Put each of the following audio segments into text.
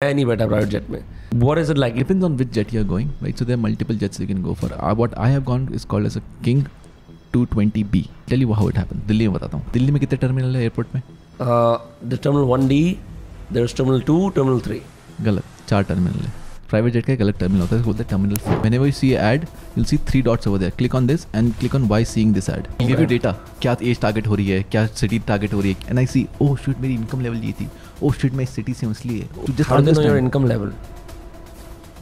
मैं नहीं बैठा प्राइवेट जेट में. What is it like? Depends on which jet you are going, right? So there are multiple jets you can go for. What I have gone is called as a King 220B. Tell you how it happened. Delhi में बताता हूँ. दिल्ली में कितने terminal है airport में? The Terminal 1D, there's Terminal 2, Terminal 3. गलत, 4 terminal है. Private jet का एक अलग टर्मिनल होता है, बोलते हैं terminal 4. Whenever you see an ad, you'll see 3 dots over there. Click on this and click on why seeing this ad. It'll give you data. क्या एज टारगेट हो रही है, क्या सिटी टारगेट हो रही है. And I see, oh shit, मेरी income level ये थी. Oh shit, मैं इस सिटी से हूँ इसलिए. How do they know your income level?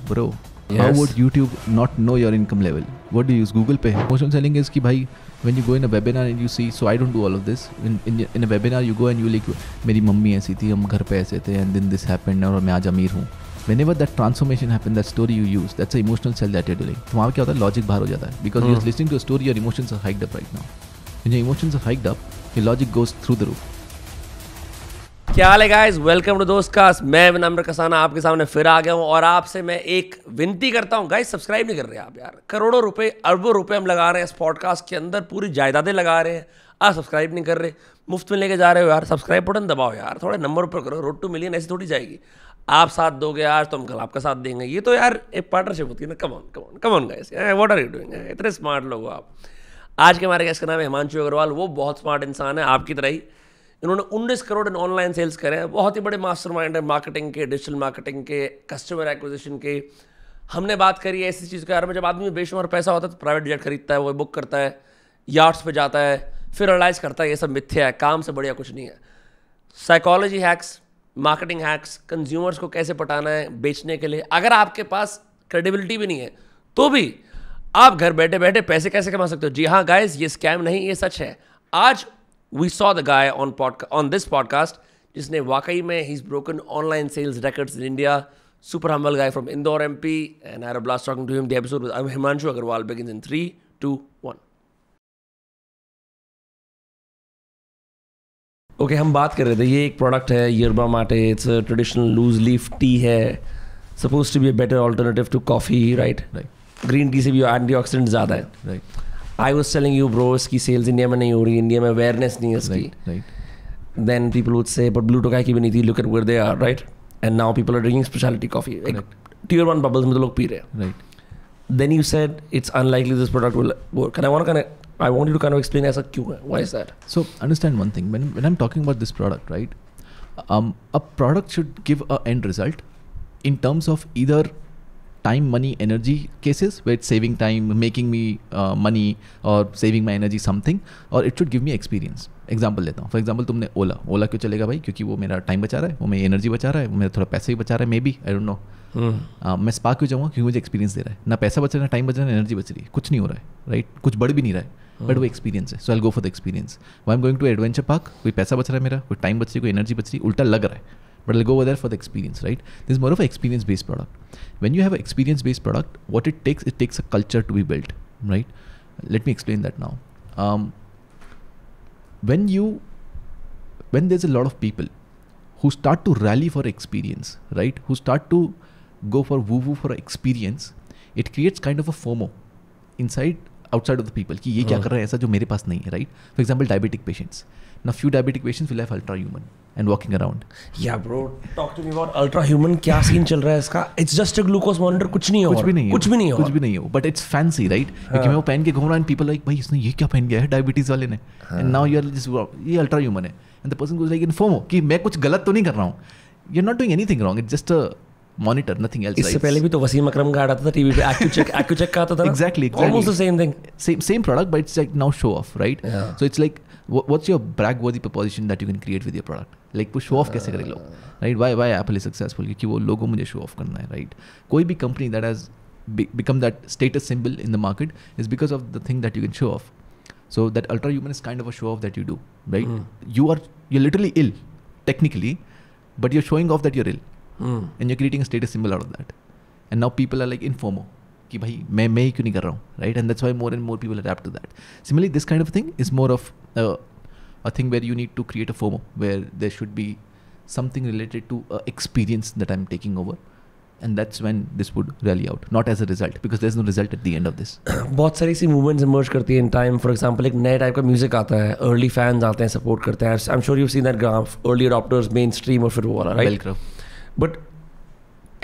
Bro, yes. How would YouTube not know your income level? What do you use? Google Pay. Emotional selling is कि भाई when you go in a webinar and you see, so I don't do all of this. In a webinar you go and you like, मेरी mummy ऐसी थी, हम घर पे ऐसे थे, and then this happened और मैं आज अमीर हूँ. Whenever that transformation happens, that story you use, that's an emotional sell that you're doing. तो वहाँ क्या होता है, logic बाहर हो जाता है. Because you're listening to a story, your emotions are hiked up right now. When your emotions are hiked up, your logic goes through the roof. क्या हाल है गाइस, वेलकम टू दोस्तकास्ट. मैं विनम्र कसाना आपके सामने फिर आ गया हूँ और आपसे मैं एक विनती करता हूँ. गाइस सब्सक्राइब नहीं कर रहे आप यार. करोड़ों रुपए, अरबों रुपए हम लगा रहे हैं इस पॉडकास्ट के अंदर, पूरी जायदादें लगा रहे हैं. आप सब्सक्राइब नहीं कर रहे, मुफ्त में लेके जा रहे हो यार. सब्सक्राइब बटन दबाओ यार, थोड़े नंबर ऊपर करो. रोड टू मिलियन ऐसी थोड़ी जाएगी. आप साथ दोगे आज तो हम कल आपका साथ देंगे. ये तो यार एक पार्टनरशिप होती है ना. Come on guys, what are you doing? इतने स्मार्ट लोग हो आप. आज के हमारे गेस्ट का नाम है हिमांशु अग्रवाल. वो बहुत स्मार्ट इंसान है, आपकी तरह ही. इन्होंने 19 करोड़ इन ऑनलाइन सेल्स करे हैं. बहुत ही बड़े मास्टरमाइंड है मार्केटिंग के, डिजिटल मार्केटिंग के, कस्टमर एक्विजिशन के. हमने बात करी है ऐसी चीज़ के बारे में, जब आदमी में बेशुमार पैसा होता है तो प्राइवेट जेट खरीदता है, वो बुक करता है, यार्ड्स पे जाता है, फिर रियलाइज़ करता है ये सब मिथ्या है, काम से बढ़िया कुछ नहीं है. Psychology hacks, marketing hacks, consumers को कैसे पटाना है बेचने के लिए. अगर आपके पास क्रेडिबिलिटी भी नहीं है तो भी आप घर बैठे बैठे पैसे कैसे कमा सकते हो. जी हाँ गाइस, ये स्कैम नहीं, ये सच है. आज we saw the guy on this podcast जिसने वाकई में he's broken online sales records in India. Super humble guy from Indore MP, and I had a blast talking to him. The episode with Himanshu Agrawal begins in 3, 2, 1. Okay, हम बात कर रहे थे, ये एक प्रोडक्ट है yerba mate. It's a traditional loose leaf tea है, supposed to be a better alternative to coffee, right? Green tea से भी antioxidants ज़्यादा है. Right. I was telling you bro, इसकी सेल्स इंडिया में नहीं हो रही, इंडिया में अवेयरनेस नहीं है इसकी. Then people would say, but blue tokai की भी नहीं थी, look at where they are, right? And now people are drinking specialty coffee. Like tier 1 bubbles में तो लोग पी रहे हैं. Right. Then you said it's unlikely this product will work. And I want you to kind of explain ऐसा क्यों है? Why is that? So understand one thing. When I'm talking about this product, right? A product should give a end result in terms of either time, money, energy cases where it's saving time, making me money or saving my energy something, or it should give me experience. Example लेता हूँ. For example तुमने ओला क्यों चलेगा भाई? क्योंकि वो मेरा time बचा रहा है, वो मेरी एनर्जी बचा रहा है, वो मेरा थोड़ा पैसे भी बचा रहा है, may be, I don't no. मैं स्पा क्यों जाऊँगा? क्योंकि मुझे एक्सपीरियंस दे रहा है. ना पैसा बच रहा है, ना टाइम बच रहा है, ना एनर्जी बच रही है, कुछ नहीं हो रहा है, राइट? कुछ बढ़ भी नहीं रहा है, बट वो एक्सपीरियंस है. So I go for the experience. I am going to adventure park, कोई पैसा बच रहा है मेरा, कोई टाइम बच रही है, कोई एनर्जी बच रही है, उल्टा लग रहा है. But I'll go over there for the experience, right? This is more of an experience-based product. When you have an experience-based product, what it takes a culture to be built, right? Let me explain that now. When there's a lot of people who start to rally for experience, right? Who start to go for woo-woo for experience, it creates kind of a FOMO outside of the people. कि ये क्या कर रहे हैं ऐसा जो मेरे पास नहीं है, right? For example, diabetic patients. Now, few diabetic patients will have ultra-human and walking around. Yeah, bro. Talk to me about ultra-human. क्या सीन चल रहा है इसका? It's just a glucose monitor. कुछ नहीं हो. कुछ भी नहीं हो. But it's fancy, right? क्योंकि मैं वो पहन के घूम रहा हूँ and people like, भाई इसने ये क्या पहन गया है डायबिटीज वाले ने? And now you're just, ये ultra-human है. And the person goes like in FOMO कि मैं कुछ गलत तो नहीं कर रहा हूँ. You're not doing anything wrong. It's just a monitor, nothing else. इससे पहले भी तो वसीम अकरम का आता था टीवी पे, AccuCheck का आता था. Exactly. Almost the same thing. Same product, but it's like now show off, right? Yeah. So it's like, what's your brag-worthy proposition that you can create with your product? Like वो show off कैसे करें लोग, right? Why Apple is successful? क्योंकि वो लोगों मुझे show off करना है, right? कोई भी company that has become that status symbol in the market is because of the thing that you can show off. So that ultra-human is kind of a show off that you do, right? You're literally ill, technically, but you're showing off that you're ill. And you're creating a status symbol out of that. And now people are like in FOMO कि भाई मैं ही क्यों नहीं कर रहा हूँ, right? And that's why more and more people adapt to that. Similarly, this kind of thing is more of a thing where you need to create a FOMO, where there should be something related to experience that I'm taking over. And that's when this would rally out, not as a result, because there's no result at the end of this. बहुत सारी सी movements emerge करती है in time. For example एक नए type का music आता है, early fans आते हैं, सपोर्ट करते हैं. I am sure you seen that graph, early adopters, mainstream और फिर वो वाला, right? But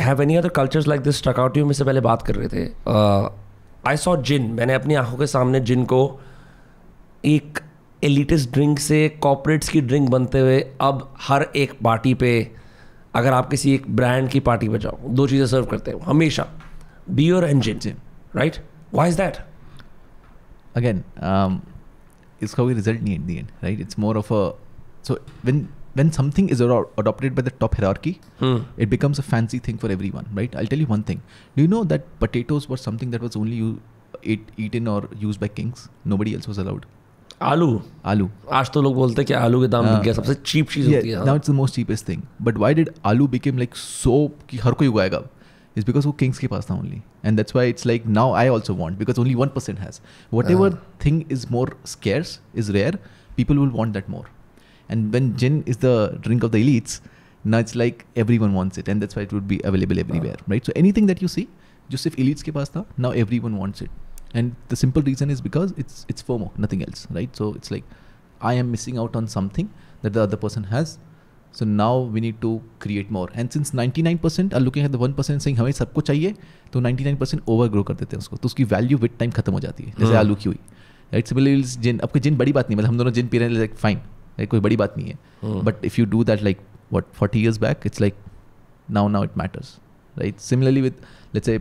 have any other cultures like this struck out to you? मुझसे पहले बात कर रहे थे. I saw gin. मैंने अपनी आंखों के सामने जिन को एक एलिटिस्ट ड्रिंक से कॉर्पोरेट्स की ड्रिंक बनते हुए अब हर एक पार्टी पे, अगर आप किसी एक ब्रांड की पार्टी पे जाओ, दो चीज़ें सर्व करते हो हमेशा, beer and gin, right? Why is that? Again, इसका कोई रिजल्ट नहीं at the end, right? It's more of a, so when something is adopted by the top hierarchy, it becomes a fancy thing for everyone, right? I'll tell you one thing. Do you know that potatoes were something that was only eaten or used by kings? Nobody else was allowed. आलू आज तो लोग बोलते हैं कि आलू के दाम बिक गया, सबसे चीप चीज़ होती है. Now it's the most cheapest thing. But why did आलू became like so कि हर कोई उगाएगा? It's because वो kings के पास था only, and that's why it's like now I also want, because only 1% has. Whatever thing is more scarce, is rare, people will want that more. And when gin is the drink of the elites, now it's like everyone wants it, and that's why it would be available everywhere, right? So anything that you see, जो सिर्फ elites के पास था, now everyone wants it. And the simple reason is because it's FOMO, nothing else, right? So it's like I am missing out on something that the other person has. So now we need to create more. And since 99% are looking at the 1% saying हमें सबको चाहिए, तो 99% overgrow कर देते हैं उसको, तो उसकी value with time खत्म हो जाती है, जैसे आलू की हुई, right? Similarly जिन, आपको जिन बड़ी बात नहीं, मतलब हम दोनों जिन पी रहे हैं, like fine, कोई बड़ी बात नहीं है. But if you do that like what 40 years back, it's like now it matters, right? Similarly with, let's say,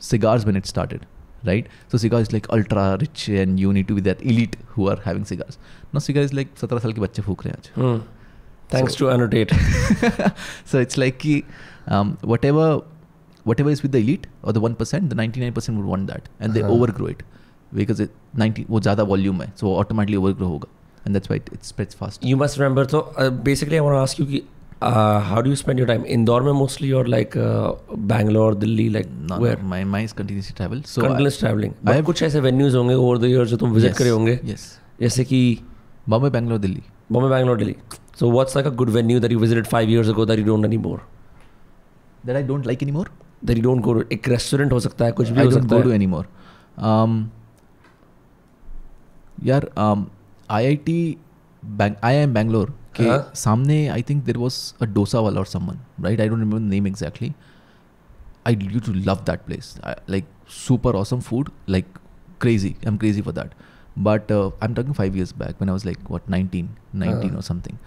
cigars when it started, right? So cigar is like ultra rich and you need to be that elite who are having cigars. Now cigar is like 17 साल के बच्चे फूक रहे हैं आज. Thanks to annotate. So it's like कि whatever is with the elite or the 1%, the 99% would want that, and they overgrow it because वो ज़्यादा volume है, so automatically overgrow होगा. And that's why it spreads fast. You must remember. So basically, I want to ask you, how do you spend your time? Indore mein mostly, or like Bangalore, Delhi, like where? My is continuous travel. So continuous traveling. I have कुछ ऐसे venues होंगे over the years जो तुम visit करे होंगे. Yes. जैसे कि Bombay, Bangalore, Delhi. Bombay, Bangalore, Delhi. So what's like a good venue that you visited 5 years ago that you don't anymore? That I don't like anymore? That you don't go to. एक restaurant हो सकता है, कुछ भी हो सकता है. I don't go to anymore. यार IIT IIM Bangalore के सामने I think there was a dosa wala or someone, right? I don't remember the name exactly. I used to love that place. Like super awesome food, like crazy. I'm crazy for that. But I'm talking 5 years back when I was like what 19 or something.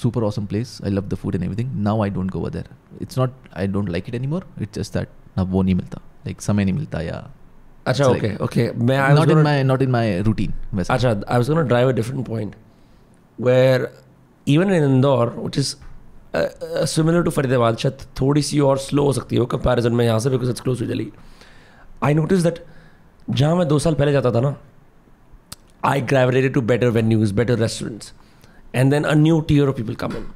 Super awesome place. I love the food and everything. Now I don't go over there. It's not I don't like it anymore. It's just that now वो नहीं मिलता. Like समय नहीं मिलता या. अच्छा, okay. Not in my routine. अच्छा, I was going to drive a different point where even in Indore, which is similar to Faridabad, शायद थोड़ी सी और slow हो सकती है comparison में यहाँ से, because it's close to Delhi. I noticed that जहाँ मैं 2 साल पहले जाता था ना, I gravitated to better venues, better restaurants, and then a new tier of people come in,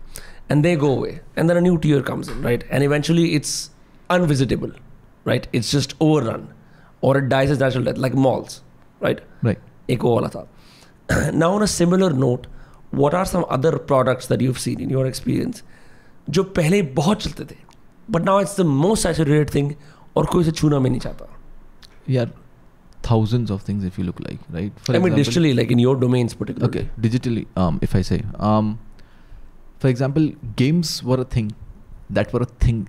and they go away, and then a new tier comes in, right? And eventually it's unvisitable, right? It's just overrun. Or it dies as natural death, like malls, right? Right. एक वो वाला था. Now on a similar note, what are some other products that you've seen in your experience जो पहले बहुत चलते थे, but now it's the most saturated thing और कोई इसे छूना में नहीं चाहता? Yeah, thousands of things if you look like, right? For example, digitally, like in your domains particularly. Okay, digitally, if I say, for example, games were a thing that were a thing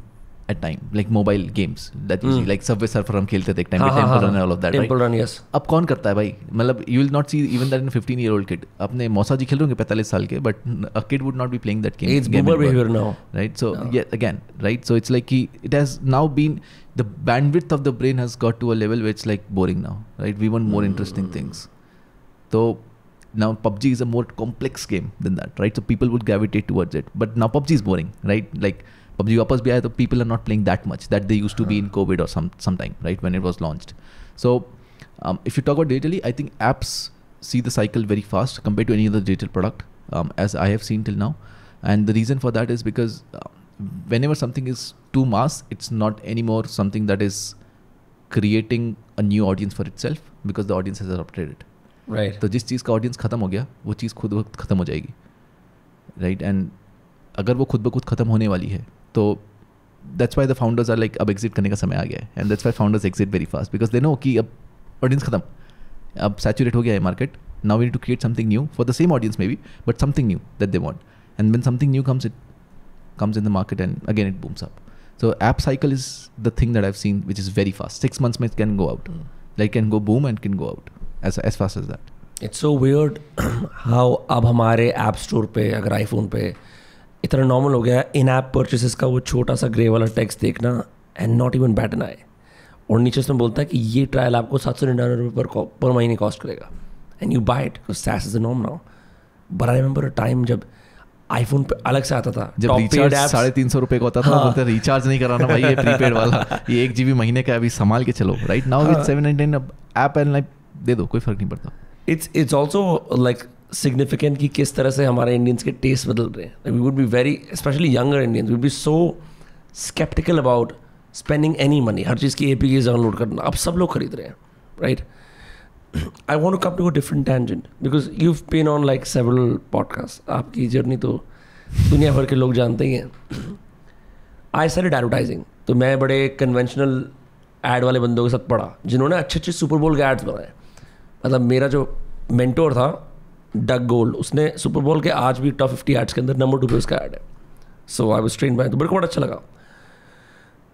at time, like mobile games that you see, like Subway Surfer हम खेलते थे एक time पे, Temple Run and all of that, Temple right? Run, yes. अब कौन करता है भाई? मतलब you will not see even that in a 15-year-old kid. अपने मौसा जी खेल रहे होंगे 45 साल के, but a kid would not be playing that game. It's boomer behavior now, right? So yeah, again, right? So it's like it has now been, the bandwidth of the brain has got to a level where it's like boring now, right? We want more interesting things. So now PUBG is a more complex game than that, right? So people would gravitate towards it, but now PUBG is boring, right? Like PUBG वापस भी आया तो people are not playing that much that they used to be in COVID or sometime, right, when it was launched. So if you talk about digitally, I think apps see the cycle very fast compared to any other digital product, as I have seen till now. And the reason for that is because whenever something is too mass, it's not anymore something that is creating a new audience for itself, because the audience has adopted it. Right. तो जिस चीज़ का audience खत्म हो गया, वो चीज़ खुद वक्त खत्म हो जाएगी, राइट? एंड अगर वो खुद ब खुद खत्म होने वाली है, तो that's why the founders are like अब एग्जिट करने का समय आ गया है, and that's why founders exit very fast, because they know कि अब ऑडियंस खत्म, अब सैचुरेट हो गया है market. Now we need to create something new for the same audience maybe, but something new that they want, and when something new comes in the market, and again it booms up. So app cycle is the thing that I've seen, which is very fast. 6 months it can go out. Like can go boom and can go out as fast as that. It's so weird how अब हमारे app store पे अगर iPhone पे इतना normal हो गया है इन app purchases का वो छोटा सा ग्रे वाला टेक्स्ट देखना and not even bat an eye, और नीचे उसमें बोलता है कि ये ट्रायल आपको 799 रुपये पर महीने कॉस्ट करेगा and you buy it because SaaS is the norm now. But I remember a time जब आईफोन पे अलग से आता था, जब रिचार्ज 350 रुपये का होता था, बोलते रिचार्ज नहीं कराना भाई, ये प्रीपेड वाला, ये 1 GB महीने का अभी संभाल के चलो. Right now with 799 app and like they दो, कोई फर्क नहीं पड़ता. It's also like significant कि किस तरह से हमारे इंडियंस के टेस्ट बदल रहे हैं. We would be very, especially younger Indians, would be so skeptical about spending any money. हर चीज़ की APKs डाउनलोड करना अब सब लोग खरीद रहे हैं, right? I want to come to a different tangent because you've been on like several podcasts. आपकी journey तो दुनिया भर के लोग जानते ही हैं. I started advertising, तो मैं बड़े conventional ad वाले बंदों के साथ पढ़ा जिन्होंने अच्छे सुपर बोल के एड्स बनाए. मतलब मेरा जो मेंटोर था डग गोल्ड, उसने सुपर बोल के आज भी टॉप 50 एड्स के अंदर नंबर 2 पे उसका ऐड है. So I was trained bye, तो मेरे को बड़ा अच्छा लगा.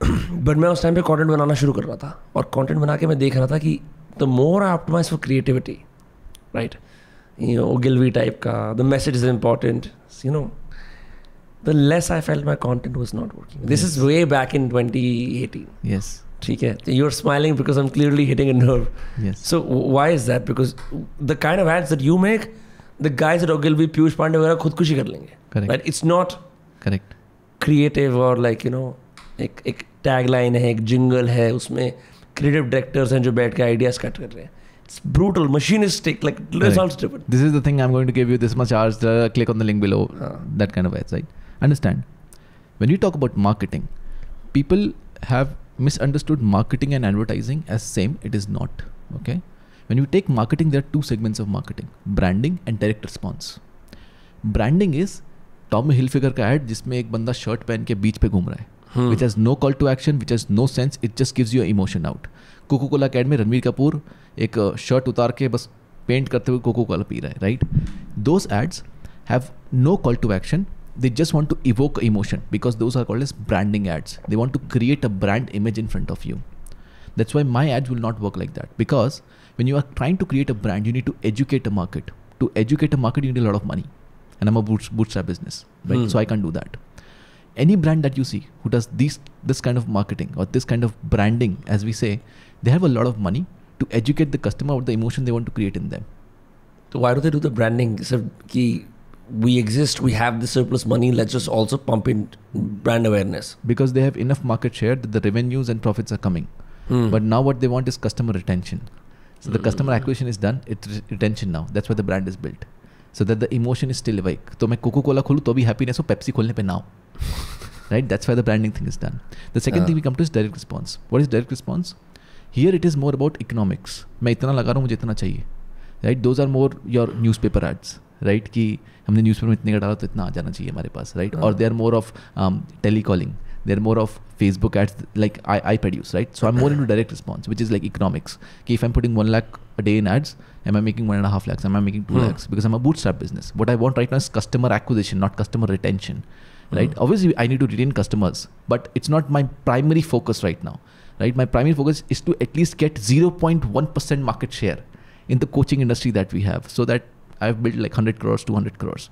बट मैं उस टाइम पे कंटेंट बनाना शुरू कर रहा था और कंटेंट बना के मैं देख रहा था कि the more I optimise for creativity, right, you know Ogilvy type का, the message is important, you know, the less I felt my content was not working. This is way back in 2018. Yes. ठीक है, you're smiling because I'm clearly hitting a nerve. Yes. So why is that? Because the kind of ads that you make, the guys at Ogilvy, Piyush Pandey वगैरह खुदकुशी कर लेंगे. Correct. Right? It's not Correct. creative or like you know एक tagline है, एक jingle है, उसमें creative directors हैं जो बैठ के ideas cut कर रहे हैं. It's brutal, machinistic, like results driven. This is the thing, I'm going to give you this much hours, click on the link below, that kind of ads, right? Understand, when you talk about marketing, people have misunderstood marketing and advertising as same. It is not. Okay, when you take marketing, there are 2 segments of marketing: branding and direct response. Branding is Tommy Hilfiger का ad जिसमें एक बंदा shirt पहन के बीच पे घूम रहा है, which has no call to action, which has no sense, it just gives you emotion out. Coca Cola के ad में रणवीर कपूर एक शर्ट उतार के बस पेंट करते हुए कोको कोला पी रहा है, right? Those ads have no call to action. They just want to evoke emotion because those are called as branding ads. They want to create a brand image in front of you. That's why my ads will not work like that, because when you are trying to create a brand, you need to educate a market. To educate a market, you need a lot of money. And I'm a bootstrap business, right? So I can't do that. Any brand that you see who does this kind of marketing or this kind of branding, as we say, they have a lot of money to educate the customer about the emotion they want to create in them. So why do they do the branding? So कि we exist, we have the surplus money, let's just also pump in brand awareness. Because they have enough market share that the revenues and profits are coming. But now what they want is customer retention. So the customer acquisition is done, it's retention now. That's why the brand is built. So that the emotion is still awake. तो मैं cocoa Cola खोलूँ तो भी happiness हो, Pepsi खोलने पे ना हो. Right? That's why the branding thing is done. The second thing we come to is direct response. What is direct response? Here it is more about economics. मैं इतना लगा रहा हूँ, मुझे इतना चाहिए. Right? Those are more your newspaper ads. Right कि हमने न्यूज़पेपर में इतने का डाला तो इतना आ जाना चाहिए हमारे पास, राइट? और they are more of telecalling, they are more of Facebook ads like I produce, right? So I am more into direct response which is like economics. कि if I'm putting 1 lakh a day in ads, am I making 1.5 lakhs? Am I making 2 lakhs? Because I'm a bootstrap business. What I want right now is customer acquisition, not customer retention, right? Obviously I need to retain customers, but it's not my primary focus right now, right? My primary focus is to at least get 0.1% market share in the coaching industry that we have, so that I've built like 100 crores, 200 crores.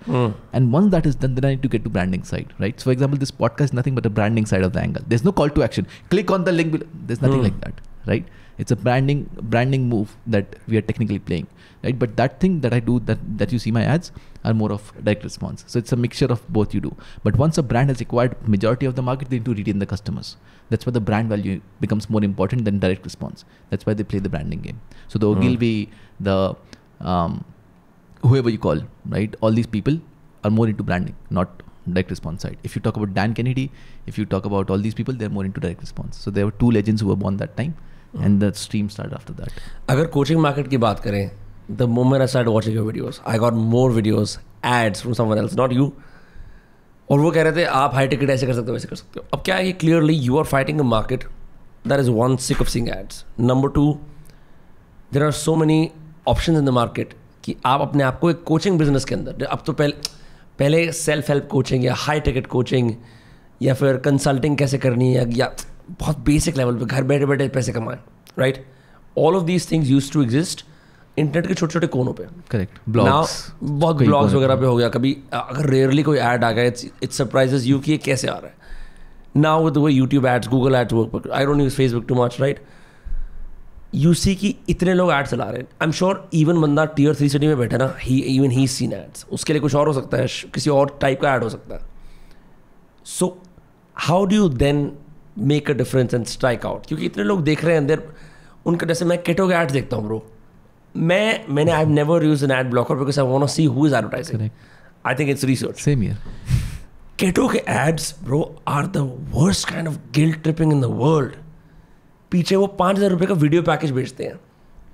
And once that is done, then I need to get to branding side, right? So for example, this podcast is nothing but a branding side of the angle. There's no call to action. Click on the link below. There's nothing like that, right? It's a branding move that we are technically playing, right? But that thing that I do, that you see my ads, are more of direct response. So it's a mixture of both you do. But once a brand has acquired majority of the market, they need to retain the customers. That's why the brand value becomes more important than direct response. That's why they play the branding game. So the Ogilvy, the whoever you call, right? All these people are more into branding, not direct response side. If you talk about Dan Kennedy, if you talk about all these people, they're more into direct response. So there were 2 legends who were born that time, and the stream started after that. अगर coaching market की बात करें, the moment I started watching your videos, I got more videos, ads from someone else, not you. और वो कह रहे थे आप हाई टिकट ऐसे कर सकते हो, वैसे कर सकते हो. अब क्या है कि clearly you are fighting a market that is one, sick of seeing ads. Number 2, there are so many options in the market कि आप अपने आप को एक कोचिंग बिजनेस के अंदर, अब तो पहले सेल्फ हेल्प कोचिंग या हाई टिकट कोचिंग या फिर कंसल्टिंग कैसे करनी है, या बहुत बेसिक लेवल पे घर बैठे बैठे पैसे कमाएं, right? All of these things used to exist internet के छोटे छोटे कोनों पे. करेक्ट. ब्लॉग्स, बहुत ब्लॉग्स वगैरह पे हो गया. कभी अगर रेयरली कोई ऐड आ गया, इट सरप्राइजेस यू कि ये कैसे आ रहा है. Now with the way YouTube ads, Google ads work, I don't use Facebook too much, right? You see कि इतने लोग एड चला रहे हैं. आई एम श्योर इवन बंदा Tier 3 सिटी में बैठा ना, इवन ही सीन एड्स. उसके लिए कुछ और हो सकता है, किसी और टाइप का ऐड हो सकता है. So how do you then make a difference and strike out? क्योंकि इतने लोग देख रहे हैं अंदर. उनका जैसे मैं केटो के एड्स देखता हूँ ब्रो. मैंने I have never used an ad blocker because I want to see who is advertising. I think it's research. Same here. Keto के ads bro are the worst kind of guilt tripping in the world. पीछे वो 5,000 रुपये का video package बेचते हैं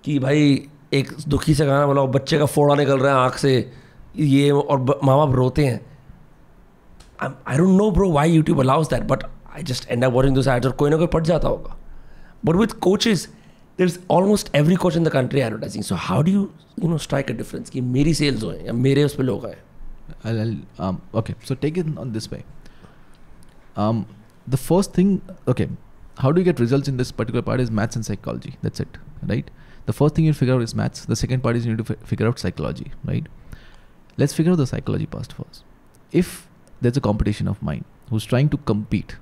कि भाई एक दुखी से गाना बोला, बच्चे का फोड़ा निकल रहा है आँख से, ये, और माँ बाप रोते हैं. I don't know bro why YouTube allows that, but I just end up watching this ads. और कोई ना कोई पट जाता होगा. But with coaches there is almost every coach in the country advertising. So how do you strike a difference कि मेरी sales हो या मेरे उस पर लोग आए? Okay, so take it on this way. The first thing, okay, how do you get results in this particular part is maths and psychology. That's it, right? The first thing you figure out is maths. The second part is you need to figure out psychology, right? Let's figure out the psychology part first. If there's a competition of mine who's trying to compete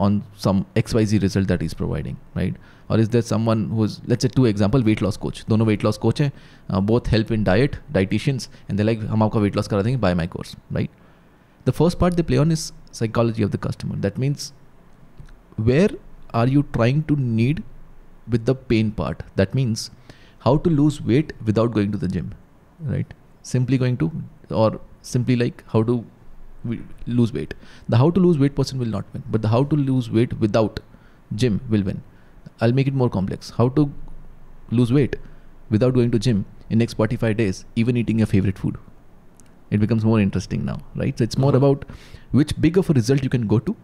on some XYZ result that he's providing, right? Or is there someone who's, let's say, 2 example, weight loss coach. दोनों weight loss coach हैं, both help in diet, dietitians, and they're like, हम आपका weight loss करा देंगे, buy my course, right? The first part they play on is psychology of the customer. That means where are you trying to need with the pain part? That means how to lose weight without going to the gym, right? Simply going to, or simply like how to lose weight. The how to lose weight person will not win, but the how to lose weight without gym will win. I'll make it more complex. How to lose weight without going to gym in next 45 days, even eating your favorite food. It becomes more interesting now, right? So it's more about which big of a result you can go to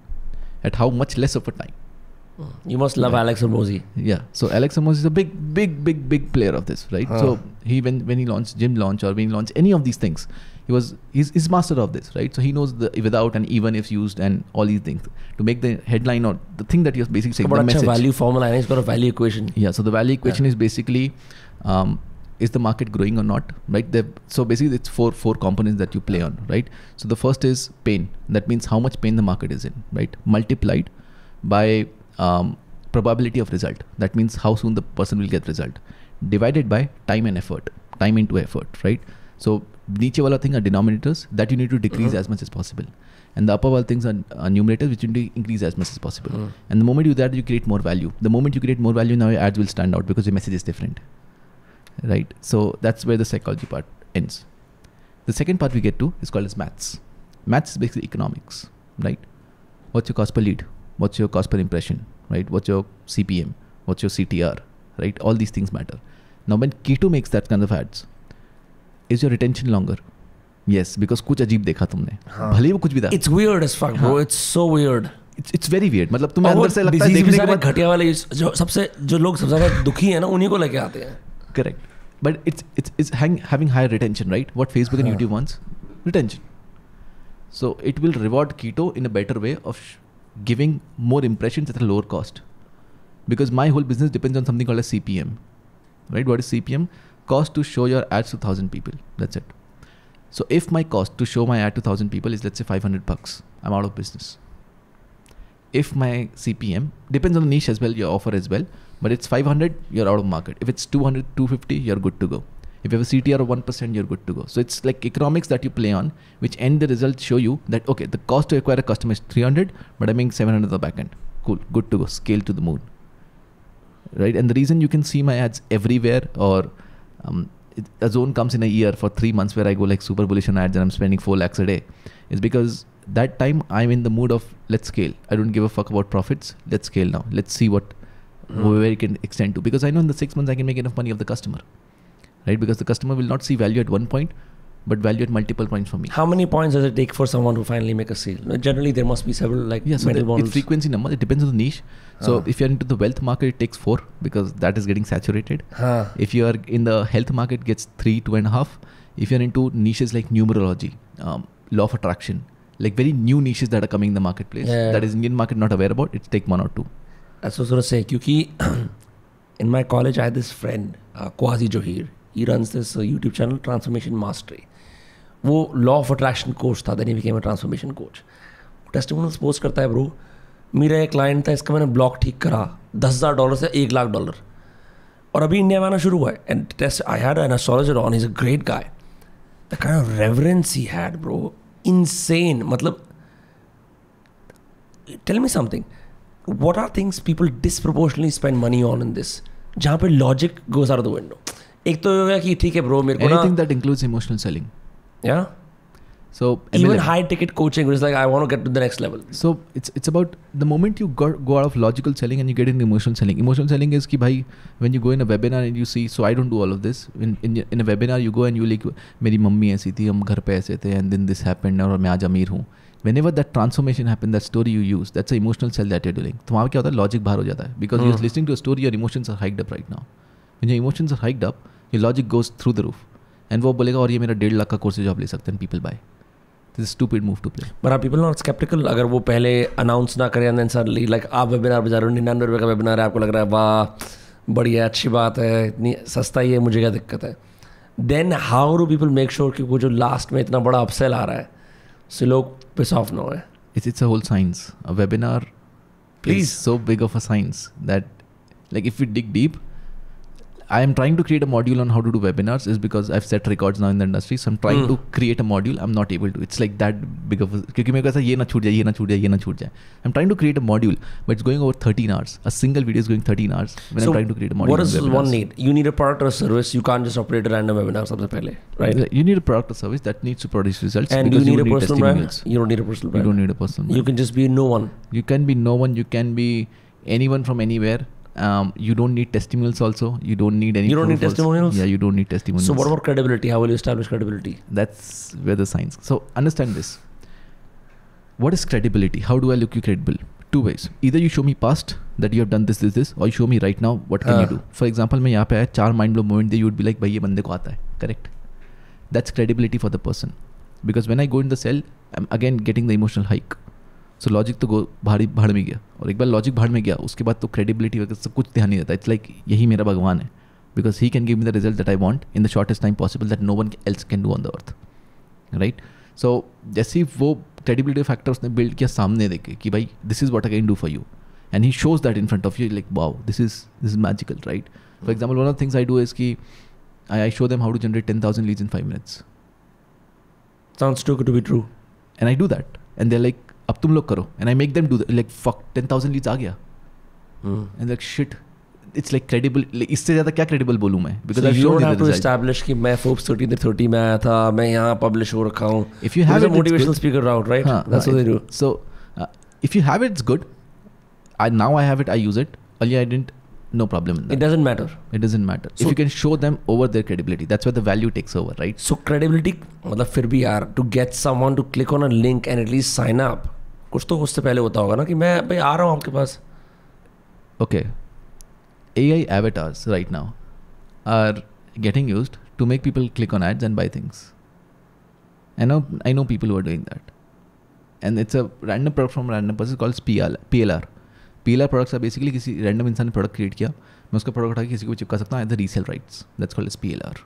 at how much less of a time. You must love Alex Hormozi. Yeah. So Alex Hormozi is a big player of this, right? So he when he launched gym launch, or when he launched any of these things, he's master of this, right? So he knows the without and even if used and all these things to make the headline or the thing that you're basically saying. But the message. value formula, and it's got a value equation. Yeah. So the value equation is basically, is the market growing or not, right? So basically it's four components that you play on, right? So the first is pain. That means how much pain the market is in, right? Multiplied by probability of result. That means how soon the person will get result. Divided by time and effort. Time into effort, right? So नीचे वाला thing are denominators that you need to decrease as much as possible, and the upper wall things are numerators which you need to increase as much as possible. And the moment you do that, you create more value. The moment you create more value, now your ads will stand out because your message is different, right? So that's where the psychology part ends. The second part we get to is called as maths. Maths is basically economics, right? What's your cost per lead? What's your cost per impression, right? What's your CPM? What's your CTR, right? All these things matter. Now when Ketto makes that kind of ads, is your retention longer? Yes, because कुछ अजीब देखा तुमने, भले वो कुछ भी था. It's weird as fuck, bro. It's so weird. It's very weird. मतलब तुम्हें अंदर से लगता है देखने के बाद घटिया वाले जो लोग सबसे ज़्यादा दुखी हैं ना, उन्हीं को लेके आते हैं. Correct. But it's having higher retention, right? What Facebook and YouTube wants? Retention. So it will reward Keto in a better way of giving more impressions at a lower cost. Because my whole business depends on something called a CPM, right? What is CPM? Cost to show your ads to 1,000 people. That's it. So if my cost to show my ad to 1,000 people is, let's say, $500, I'm out of business. If my CPM depends on the niche as well, your offer as well, but it's 500, you're out of market. If it's 200, 250, you're good to go. If you have a CTR of 1%, you're good to go. So it's like economics that you play on, which end the results show you that, okay, the cost to acquire a customer is 300, but I'm making 700 at the back end. Cool, good to go, scale to the moon, right? And the reason you can see my ads everywhere, or a zone comes in a year for 3 months where I go like super bullish on ads and I'm spending 4 lakhs a day, is because that time I'm in the mood of let's scale. I don't give a fuck about profits. Let's scale now. Let's see where we can extend to, because I know in the 6 months I can make enough money of the customer, right? Because the customer will not see value at one point, but value at multiple points for me. How many points does it take for someone to finally make a sale? Generally, there must be several mental models. It's frequency number. It depends on the niche. So if you're into the wealth market, it takes 4 because that is getting saturated. If you are in the health market, it gets 3, 2.5. If you're into niches like numerology, law of attraction, like very new niches that are coming in the marketplace that is Indian market not aware about. It's take 1 or 2. That's what I was gonna say, क्योंकि in my college I had this friend Quasi Johir. He runs this YouTube channel Transformation Mastery. वो law of attraction coach था, then he became a transformation coach. Testimonials post करता है, bro मेरा एक client था, इसका मैंने ब्लॉग ठीक करा $10,000 से $1,00,000, और अभी इंडिया में आना शुरू हुआ है. And test I had an astrologer on, is a great guy. The kind of reverence he had, bro, insane. मतलब tell me something, what are things people disproportionately spend money on in this, जहाँ पे logic goes out of the window. एक तो हो गया कि ठीक है ब्रो मेरे को anything that includes emotional selling. Yeah. So even high ticket coaching is like I want to get to the next level. So it's about the moment you go out of logical selling and you get into emotional selling. Emotional selling is कि भाई when you go in a webinar and you see, so I don't do all of this. In a webinar you go and you like मेरी mummy ऐसी थी, हम घर पे ऐसे थे, and then this happened और मैं आज अमीर हूँ. Whenever that transformation happens, that story you use, that's an emotional sell that you're doing. तो वहाँ क्या होता है, logic बाहर हो जाता है, because you're listening to a story, your emotions are hiked up right now. When your emotions are hiked up, your logic goes through the roof. And वो बोलेगा और ये मेरा 1.5 लाख का कोर्स है जो आप ले सकते हैं, people buy. This is a stupid move to play. But are people not skeptical? अगर वो पहले अनाउंस ना करें and then suddenly like आप वेबिनार बजा रहे हो, 99 रुपये का वेबिनार है, आपको लग रहा है वाह बढ़िया अच्छी बात है, इतनी सस्ता ही है, मुझे क्या दिक्कत है. Then how do people make sure कि वो जो लास्ट में इतना बड़ा अपसेल आ रहा है so लोग piss off ना होए? It's a whole science. A webinar is so big of a science that like if we dig deep, I am trying to create a module on how to do webinars is because I've set records now in the industry. So I'm trying to create a module. I'm not able to. It's like that big of a... क्योंकि मेरे को ऐसा ये ना छूट जाए, ये ना छूट जाए, ये ना छूट जाए. I'm trying to create a module, but it's going over 13 hours. A single video is going 13 hours when I'm trying to create a module. What does one need? You need a product or a service. You can't just operate a random webinar सबसे पहले, right? You need a product or service that needs to produce results. And you need a personal brand. You don't need a personal brand. You don't need a personal brand. You can just be no one. You can be no one. You can be anyone from anywhere. You don't need testimonials also. You don't need any... You don't need testimonials? Yeah, you don't need testimonials. So what about credibility? How will you establish credibility? That's where the science... So understand this. What is credibility? How do I look you credible? 2 ways. Either you show me past that you have done this, or you show me right now what can you do. For example, मैं यहाँ पे आया 4 mind blow moment, you would be like, भाई ये बंदे को आता है. Correct? That's credibility for the person. Because when I go in the cell, I'm again getting the emotional hike. So logic तो भाड़ में गया, और एक बार लॉजिक भाड़ में गया उसके बाद तो क्रेडिबिलिटी वगैरह सब कुछ ध्यान नहीं देता. इट्स लाइक यही मेरा भगवान है, because he can give me the result that I want in the shortest time possible that no one else can do on the earth, right. So जैसे ही वो क्रेडिबिलिटी फैक्टर उसने बिल्ड किया सामने देखे कि भाई this is what I can do for you, and he shows that in front of you, like wow this is magical, right. For example one of the things I do is कि I show them how to generate 10,000 leads in 5 minutes. Sounds too good to be true. And I do that, and they're like, अब तुम लोग करो, and I make them do that. Like fuck, 10,000 leads आ गया, and like shit, it's like credible. Like इससे ज़्यादा क्या credible बोलूँ मैं? Because you don't have to establish कि मैं Forbes 30 में आया था, मैं यहाँ publish हो रखा हूँ. If you have a motivational speaker route, right? That's what they do. So if you have it, it's good. Now I have it, I use it. Earlier I didn't. No problem in that. It doesn't matter. It doesn't matter. So if you can show them over their credibility, that's where the value takes over, right? So credibility, मतलब फिर भी यार, to get someone to click on a link and at least sign up, कुछ तो उससे पहले होता होगा ना कि मैं भाई आ रहा हूँ आपके पास. Okay. AI avatars right now are getting used to make people click on ads and buy things. I know people who are doing that. And it's a random product from a random person called PLR. PLR products are basically किसी random इंसान ने product create किया, मैं उसका product उठा के किसी को चिपका सकता हूँ as the resale rights. That's called as PLR.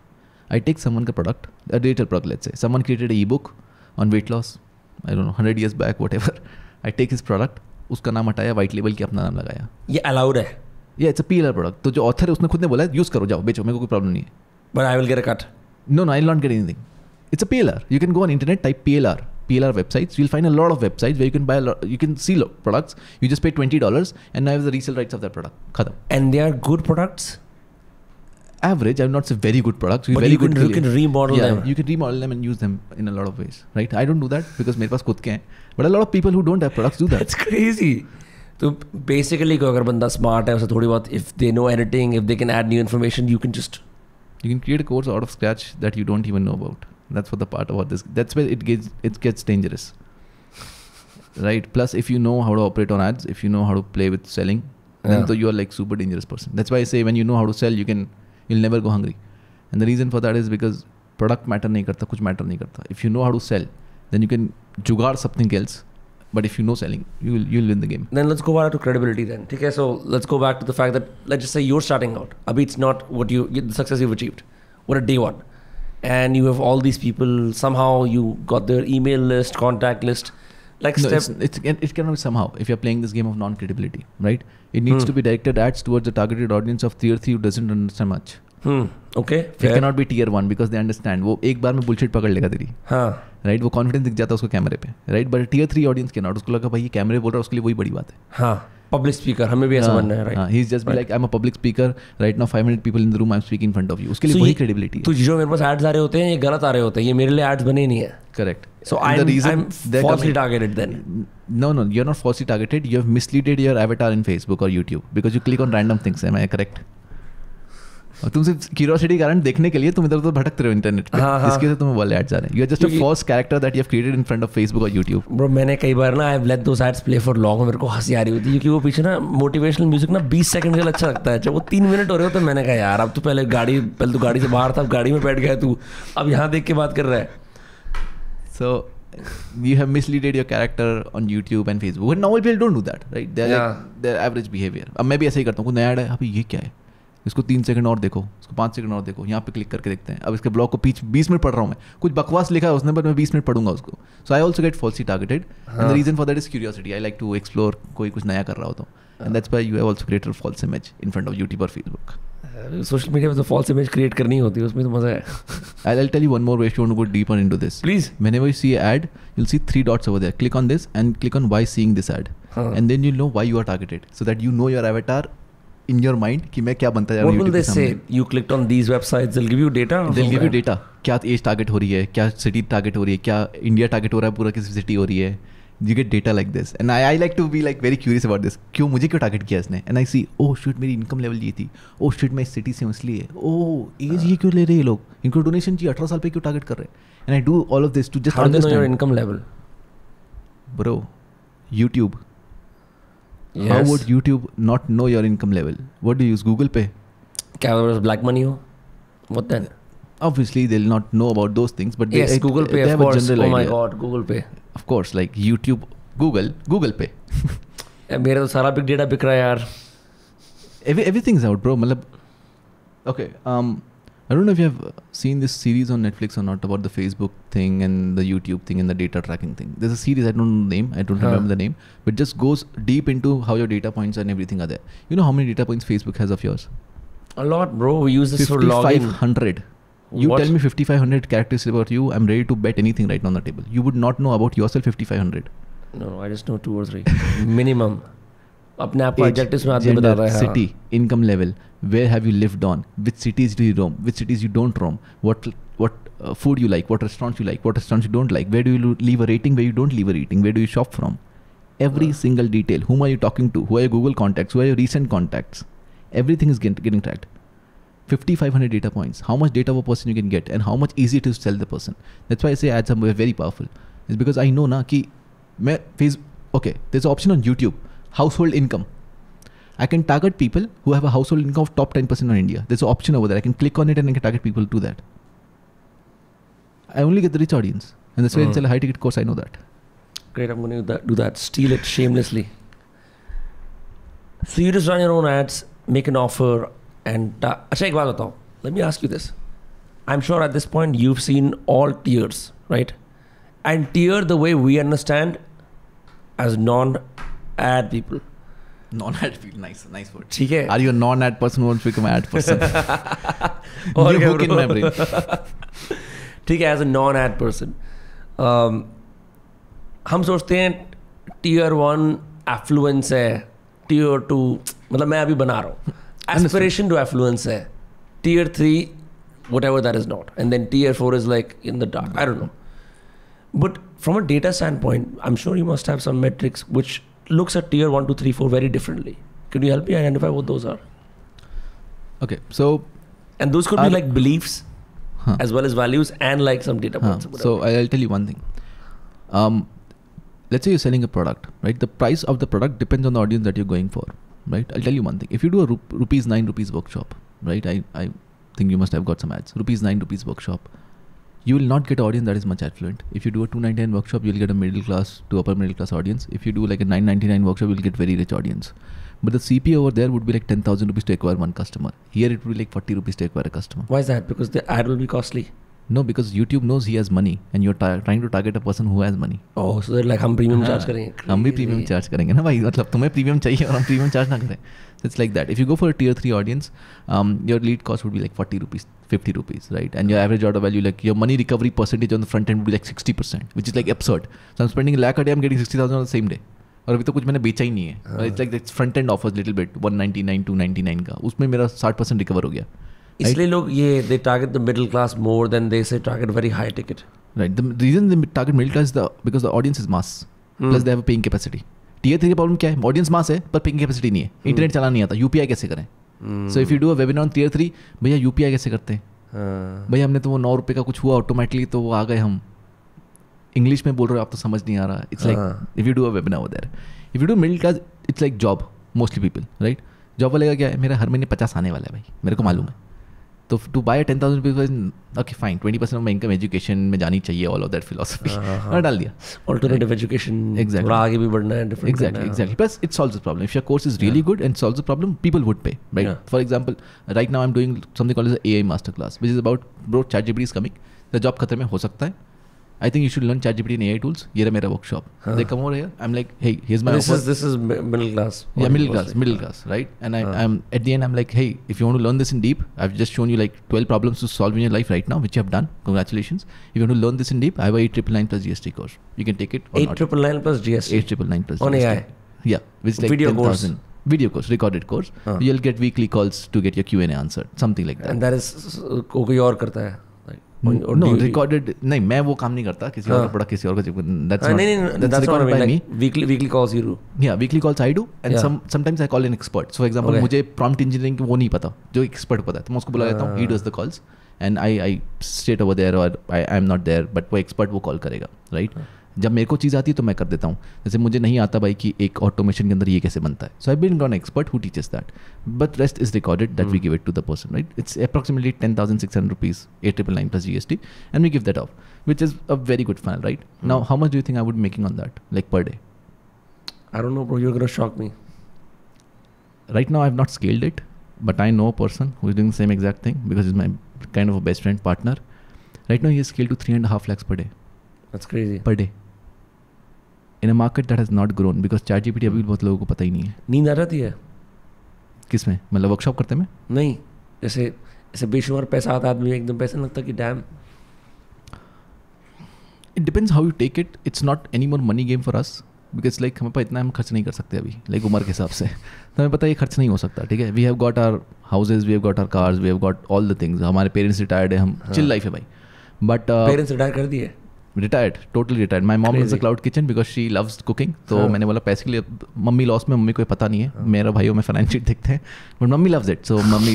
I take someone का product, a digital product, let's say someone created e book on weight loss, I don't know 100 years back whatever. I take his product, उसका नाम हटाया, white label के अपना नाम लगाया. ये allowed है? ये इट्स अ PLR प्रोडक्ट. तो जो ऑथर है उसने खुद ने बोला है यूज़ करो, जाओ बेचो, मेरे को कोई प्रॉब्लम नहीं है. But I will get a cut. No, I will not get anything. It's a PLR. You can go on internet, type PLR websites. You'll find a lot of websites where you can buy you can see products. You just pay $20 and now you have the resale rights of that product. Khatam. And they are good products? Average, I will not say very good products. But very you can remodel them. You can remodel them and use them in a lot of ways, right? I don't do that because मेरे पास खुद के हैं. But a lot of people who don't have products do that. That's crazy. तो basically कोई अगर बंदा smart है उसे थोड़ी बहुत, if they know editing, if they can add new information, you can create a course out of scratch that you don't even know about. That's what the part about this. That's where it gets dangerous, right? Plus, if you know how to operate on ads, if you know how to play with selling, then so you are like super dangerous person. That's why I say when you know how to sell, you'll never go hungry. And the reason for that is because product matter नहीं करता, कुछ matter नहीं करता. If you know how to sell, then you can jugaad something else. But if you know selling, you'll win the game. Then let's go back to credibility then. Okay, so let's go back to the fact that, let's just say you're starting out. Abhi, it's not what the success you've achieved. What a day one. And you have all these people, somehow you got their email list, contact list. Like no, step. it cannot be somehow. If you're playing this game of non-credibility, right? It needs to be directed ads towards the targeted audience of tier 3 who doesn't understand much. Okay. It cannot be tier 1 because they understand. वो एक बार में bullshit पकड़ लेगा तेरी. हाँ. Right? वो confidence दिख जाता है उसको कैमरे पे. Right? But tier 3 audience cannot. उसको लगा भाई ये कैमरे बोल रहा है उसके लिए वही बड़ी बात है. हाँ. Public speaker, हमें भी ऐसा बनना है, right? He's just be like, I'm a public speaker. Right now 500 people in the room. I'm speaking in front of you. उसके लिए वही credibility है. तो जो मेरे पास ads आ रहे होते हैं ये गलत आ रहे होते हैं. ये मेरे लिए ads बने नहीं है. Correct. So I'm falsely targeted then. No, you're not falsely targeted. You have misleaded your avatar in Facebook or YouTube because you click on random things. Am I correct? और तुम सिर्फ क्यूरियोसिटी के कारण देखने के लिए तुम इधर उधर भटकते रहो इंटरनेट पे, जिसके लिए तुम्हें वाले एड्स आ रहे हैं. You are just a false character that you have created in front of Facebook और यूट्यूब. ब्रो मैंने कई बार ना I have let those ads play for long. मेरे को हंसी आ रही होती है क्योंकि वो पीछे ना मोटिवेशनल म्यूजिक ना 20 सेकंड के लिए अच्छा लगता है. जब वो 3 मिनट हो रहे हो तो मैंने कहा यार अब तो पहले तो गाड़ी से बाहर था, अब गाड़ी में बैठ गया तू, अब यहाँ देख के बात कर रहा है. So you have misleaded your character on YouTube and Facebook. But normal people don't do that, right? They're average behavior. अब मैं भी ऐसे ही करता हूँ. कोई नया ऐड है, अभी ये क्या है, इसको 3 सेकंड और देखो, इसको 5 सेकंड और देखो, यहाँ पे क्लिक करके देखते हैं. अब इसके ब्लॉग को 20 मिनट पढ़ रहा हूँ मैं, कुछ बकवास लिखा है उसने बट मैं 20 मिनट पढ़ूंगा उसको. So I also get falsely targeted and the reason for that is curiosity. I like to explore कोई कुछ नया कर रहा हो तो. And that's why you have also created false image in front of YouTube और फेसबुक. सोशल मीडिया में तो फॉल्स इमेज क्रिएट करनी होती है, उसमें तो मजा है. I'll tell you one more way if you want to go deeper into this. Please. Whenever you see an ad, you'll see 3 dots over there. Click on this and click on why seeing this ad. And then you'll know why you are targeted. So that you know your avatar in your mind कि मैं क्या बनता जा रहा हूँ. What will they say? You clicked on these websites. They'll give you data. They'll give you data. क्या as target हो रही है, क्या सिटी टारगेट हो रही है, क्या इंडिया टारगेट हो रहा है, पूरा किसी सिटी हो रही है. You get data like this. And I like to be like very curious about this. क्यों मुझे क्यों टारगेट किया इसने? And I see, oh shit मेरी इनकम लेवल ये थी. Oh shit मैं इस सिटी से हूँ इसलिए. Oh एज ये क्यों ले रहे हैं लोग? इनको डोनेशन चाहिए, 18 साल पे क्यों टारगेट कर रहे हैं? And I do all of this to just understand. How do they know your income level? Bro, YouTube. Yes. How would YouTube not know your income level? What do you use? Google Pay? क्या black money हो? What then? Obviously they'll not know about those things, but yes, Google Pay, they of have course. a general my idea. God, Google Pay. Of course, like YouTube, Google Pay. मेरा तो सारा big data बिक रहा है यार. Everything's out, bro. मतलब, okay. I don't know if you have seen this series on Netflix or not about the Facebook thing and the YouTube thing and the data tracking thing. There's a series, I don't know the name, I don't remember the name, but just goes deep into how your data points and everything are there. You know how many data points Facebook has of yours? A lot, bro. We use this for login. 5,500. You tell me 5,500 characteristics about you, I'm ready to bet anything right now on the table. You would not know about yourself 5,500. No, I just know 2 or 3 minimum. अपने आप को adjectives में आदमी बता रहा है. City, income level, where have you lived on, which cities do you roam, which cities you don't roam, what food you like, what restaurants you like, what restaurants you don't like, where do you leave a rating, where you don't leave a rating, where do you shop from, every single detail, whom are you talking to, who are your Google contacts, who are your recent contacts, everything is getting tracked. 5,500 data points. How much data of a person you can get and how much easy it is to sell the person. That's why I say ads are very powerful. It's because I know na ki okay, there's an option on YouTube, household income. I can target people who have a household income of top 10% in India. There's an option over there. I can click on it and I can target people to that. I only get the rich audience. And that's why I sell a high ticket course. I know that. Great, I'm going to do that. Steal it shamelessly. So you just run your own ads, make an offer, and अच्छा एक बात बताओ. Let me ask you this. I'm sure at this point you've seen all tiers, right? And tier the way we understand as non-ad people. Non-ad people, nice word. ठीक है. Are you a non-ad person who wants to become an ad person? You hook in my brain. ठीक है, as a non-ad person. हम सोचते हैं tier 1 affluence है, tier 2 मतलब मैं अभी बना रहा हूँ. Aspiration to affluence है. Tier 3, whatever that is not. And then tier 4 is like in the dark. I don't know. But from a data standpoint, I'm sure you must have some metrics which looks at tier 1, 2, 3, 4 very differently. Could you help me identify what those are? Okay, so... And those could be like beliefs as well as values and like some data points. So I'll tell you one thing. Let's say you're selling a product, right? The price of the product depends on the audience that you're going for. Right, I'll tell you one thing. If you do a rupees 9 workshop, right? I think you must have got some ads. Rupees 9 workshop. you will not get an audience that is much affluent. If you do a 299 workshop, you'll get a middle class to upper middle class audience. If you do like a 999 workshop, you'll get very rich audience. But the CPA over there would be like 10,000 rupees to acquire one customer. Here it would be like 40 rupees to acquire a customer. Why is that? Because the ad will be costly. No, because YouTube knows he has money and you're trying to target a person who has money. Oh, so they're like हम premium charge करेंगे. हम भी premium charge करेंगे ना भाई, मतलब तुम्हें premium चाहिए और हम premium charge ना करें. So it's like that. If you go for a tier 3 audience, your lead cost would be like 40 rupees, 50 rupees, right? And your average order value, like your money recovery percentage on the front end would be like 60%, which is like absurd. So I'm spending a lakh a day, I'm getting 60,000 on the same day. और अभी तो कुछ मैंने बेचा ही नहीं है. It's like it's front end offers little bit, 199, 299 का, उसमें मेरा 60% recover हो गया. इसलिए लोग ये they target the middle class more than they say target very high ticket. Right. The reason they target middle class is because the audience is mass. Plus they have a paying capacity. Tier 3 का problem क्या है? Audience मास है पर paying capacity नहीं है. Internet चलाना नहीं आता. यूपीआई कैसे करें? So if you do a webinar on Tier 3, भैया यूपीआई कैसे करते हैं? भैया हमने तो वो 9 रुपये का कुछ हुआ ऑटोमेटिकली तो वो आ गए हम. इंग्लिश में बोल रहे हो आप तो समझ नहीं आ रहा. It's like if you do a webinar over there. If you do middle class it's like job mostly people, right? Job वाले का क्या है? मेरा हर महीने 50 आने वाला है भाई, मेरे को मालूम है. तो to buy 10,000 rupees, okay fine, 20% of my income education में जानी चाहिए, ऑल ऑफ दैट फिलोसफी और डाल दिया. Alternative education, थोड़ा आगे भी बढ़ना है, different exactly. Plus it solves the problem. If your course is really good and solves the problem, people would pay, right? For example, right now I'm doing something called as AI masterclass, which is about, bro, ChatGPT is coming, the job खतरे में हो सकता है. I think you should learn ChatGPT and AI tools. ये रहा मेरा workshop. They come over here. I'm like, hey, here's my offer. This is middle class. Yeah, middle class, right? And I'm at the end, I'm like, hey, if you want to learn this in deep, I've just shown you like 12 problems to solve in your life right now, which you have done. Congratulations. If you want to learn this in deep, I have a 899 plus GST course. You can take it. 899 plus GST. 899 plus on GST. AI. Yeah, which is like video 10,000. Video course, recorded course. You'll get weekly calls to get your Q&A answered, something like that. And that is कोई और करता है. No, recorded. नहीं, मैं वो काम नहीं करता. किसी और का प्रोडक्ट किसी और का. That's recorded by me. Weekly calls you do. Yeah, weekly calls I do, and sometimes I call an expert. So for example, मुझे prompt engineering वो नहीं पता, जो expert पता है, तो मैं उसको बुला लेता हूँ. He does the calls, and I straight over there, or I'm not there, but वो expert वो call करेगा, right? जब मेरे को चीज़ आती है तो मैं कर देता हूँ. जैसे मुझे नहीं आता भाई कि एक ऑटोमेशन के अंदर ये कैसे बनता है. So I been gone expert who teaches that, but rest is recorded that we give it to the person, right? It's approximately 10,600 rupees, 899 plus GST, and we give that off, which is a very good funnel, right? Now, how much do you think I would be making on that, like per day? I don't know, bro. You're gonna shock me. Right now, I have not scaled it, but I know a person who is doing the same exact thing because he's my kind of a best friend partner. Right now, he has scaled to 3.5 lakhs per day. That's crazy. Per day. In a market that has not grown because ChatGPT अभी बहुत लोगों को पता ही नहीं है. नींद आ जाती है किस में? मतलब वर्कशॉप करते में? नहीं, जैसे बेशुमार पैसा आता है आदमी एकदम पैसा लगता है कि dam. It depends how you take it. It's not any more money game for us because like हमें इतना हम खर्च नहीं कर सकते अभी, like उम्र के हिसाब से. तो हमें पता है ये खर्च नहीं हो सकता, ठीक है? We have got our houses, we have got our cars, we have got all the things. हमारे पेरेंट्स रिटायर्ड है, हम चिल लाइफ है भाई. But पेरेंट्स रिटायर कर दिए? Retired, totally retired. My mom runs a cloud kitchen because she loves cooking. तो मैंने बोला पैसे के लिए, मम्मी लॉस में, मम्मी को पता नहीं है, मेरा भाइयों में फाइनेंस शीट देखते हैं, but mummy loves it. So mummy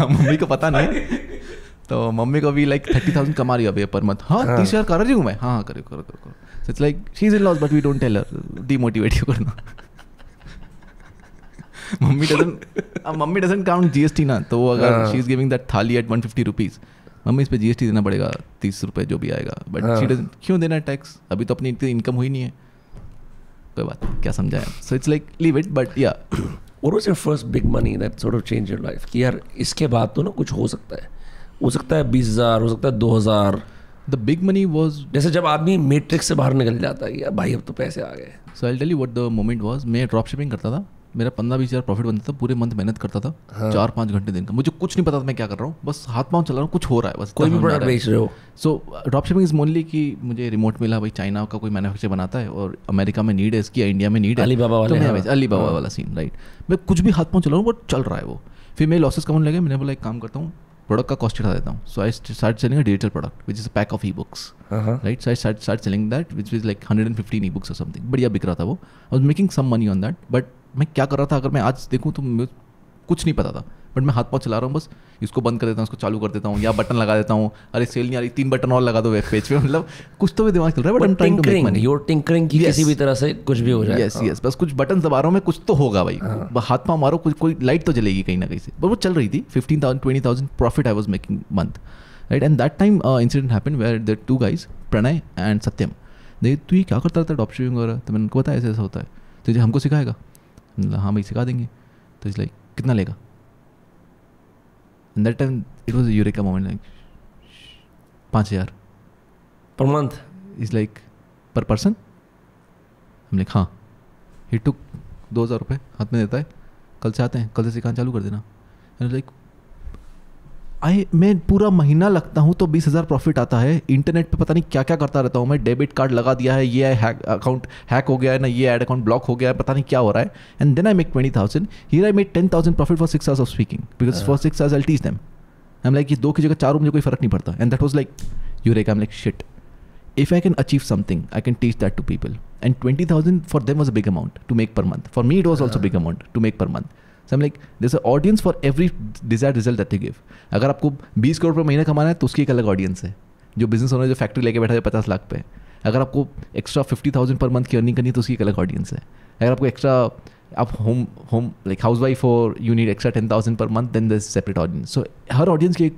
mummy को पता नहीं, तो मम्मी को भी लाइक 30,000 कमा रही है अभी पर मंथ. हाँ 30,000 कर रही हूँ मैं. हाँ करो. So it's like she's in loss but we don't tell her, demotivate you करना. मम्मी doesn't count GST ना, तो अगर she is giving that थाली at 150 rupees, मम्मी इस पे GST देना पड़ेगा 30 रुपये जो भी आएगा, बट she doesn't. क्यों देना टैक्स? अभी तो अपनी इतनी इनकम हुई नहीं है. कोई बात, क्या समझाया. So it's like leave it, but yeah. What was your first big money that sort of changed your life? कि यार इसके बाद तो ना कुछ हो सकता है 20,000, हो सकता है 2,000. The big money was, जैसे जब आदमी मैट्रिक्स से बाहर निकल जाता है यार भाई अब तो पैसे आ गए. So I'll tell you what the moment was. मैं ड्रॉप शिपिंग करता था, मेरा 15-20 प्रॉफिट बनता था, पूरे मंथ मेहनत करता था. 4-5 घंटे दिन का, मुझे कुछ नहीं पता था मैं क्या कर रहा हूँ, बस हाथ पाँव चला रहा हूँ, कुछ हो रहा है बस. कोई भी प्रोडक्ट बेच रहे हो. सो ड्रॉप शिपिंग इज मोनली कि मुझे रिमोट मिला भाई, चाइना का कोई मैन्युफैक्चर बनाता है और अमेरिका में नीड है इसकी, इंडिया में नीड है, अलीबाबा वाला सीन, राइट? मैं कुछ भी हाथ पाँव चला रहा हूँ, वो चल रहा है वो. फिर मेरे लॉसेस कम होने लगे, मैंने बोला एक काम करता हूँ, प्रोडक्ट का कॉस्ट हटा देता हूँ. So I start selling a digital product which is a pack of e books, right? So I start selling that which is like 115 e books और समथिंग. बढ़िया बिक रहा था वो. I was making some money on that, but मैं क्या कर रहा था अगर मैं आज देखूँ तो कुछ नहीं पता था. बट मैं हाथ पाँव चला रहा हूँ, बस इसको बंद कर देता हूँ, इसको चालू कर देता हूँ, या बटन लगा देता हूँ, अरे सेल नहीं आ रही 3 बटन और लगा दो वेब पेज पे, मतलब कुछ तो भी दिमाग चल रहा है, but I am trying to make money. Your tinkering की किसी भी तरह से कुछ भी हो जाए। यस, बस कुछ बटन दबा रहा हूँ मैं, कुछ तो होगा भाई, हाथ पाँव मारो, कोई लाइट तो जलेगी कहीं ना कहीं से। बट वो चल रही थी, 15,000 20,000 profit I was making month, right. And that time incident happened where there 2 guys, Pranay and Satyam, they तू ये क्या करता रहता है ड्रॉप शिपिंग वगैरह, तो मैंने उनको बताया ऐसा ऐसा होता है, तो ये हमको सिखाएगा, हाँ भाई सिखा देंगे। तो इस लाइक कितना लेगा, and that time it was a eureka moment, like 5,000 per month, is like पर पर्सन। हम लाइक हाँ, ही टुक 2,000 रुपये हाथ में देता है, कल से आते हैं, कल से सिखाना चालू कर देना। एंड लाइक मैं पूरा महीना लगता हूँ तो 20,000 प्रॉफिट आता है। इंटरनेट पे पता नहीं क्या क्या करता रहता हूँ मैं, डेबिट कार्ड लगा दिया है, ये अकाउंट हैक हो गया है ना, ये ऐड अकाउंट ब्लॉक हो गया है, पता नहीं क्या हो रहा है। And then I make 20,000, here I made 10,000 profit for 6 hours of speaking, because for 6 hours I teach them. I am like ये 2 की जगह 4 मुझे कोई फर्क नहीं पड़ता। And that was like eureka, I am like shit, if I can achieve something, I can teach that to people. And 20,000 for them was a big amount to make per month. For me, it was also a big amount to make per month. So I'm like, there's an audience for every desired result that you give. अगर आपको 20 करोड़ पर महीना कमाना है तो उसकी एक अलग ऑडियंस है। जो बिजनेस ओनर जो फैक्ट्री लेके बैठा है 50 लाख पे, अगर आपको एक्स्ट्रा 50,000 पर मंथ की अर्निंग करनी है तो उसकी एक अलग ऑडियंस है। अगर आपको एक्स्ट्रा आप होम लाइक हाउस वाइफ और you need extra 10,000 per month, then there is separate audience. So हर ऑडियंस की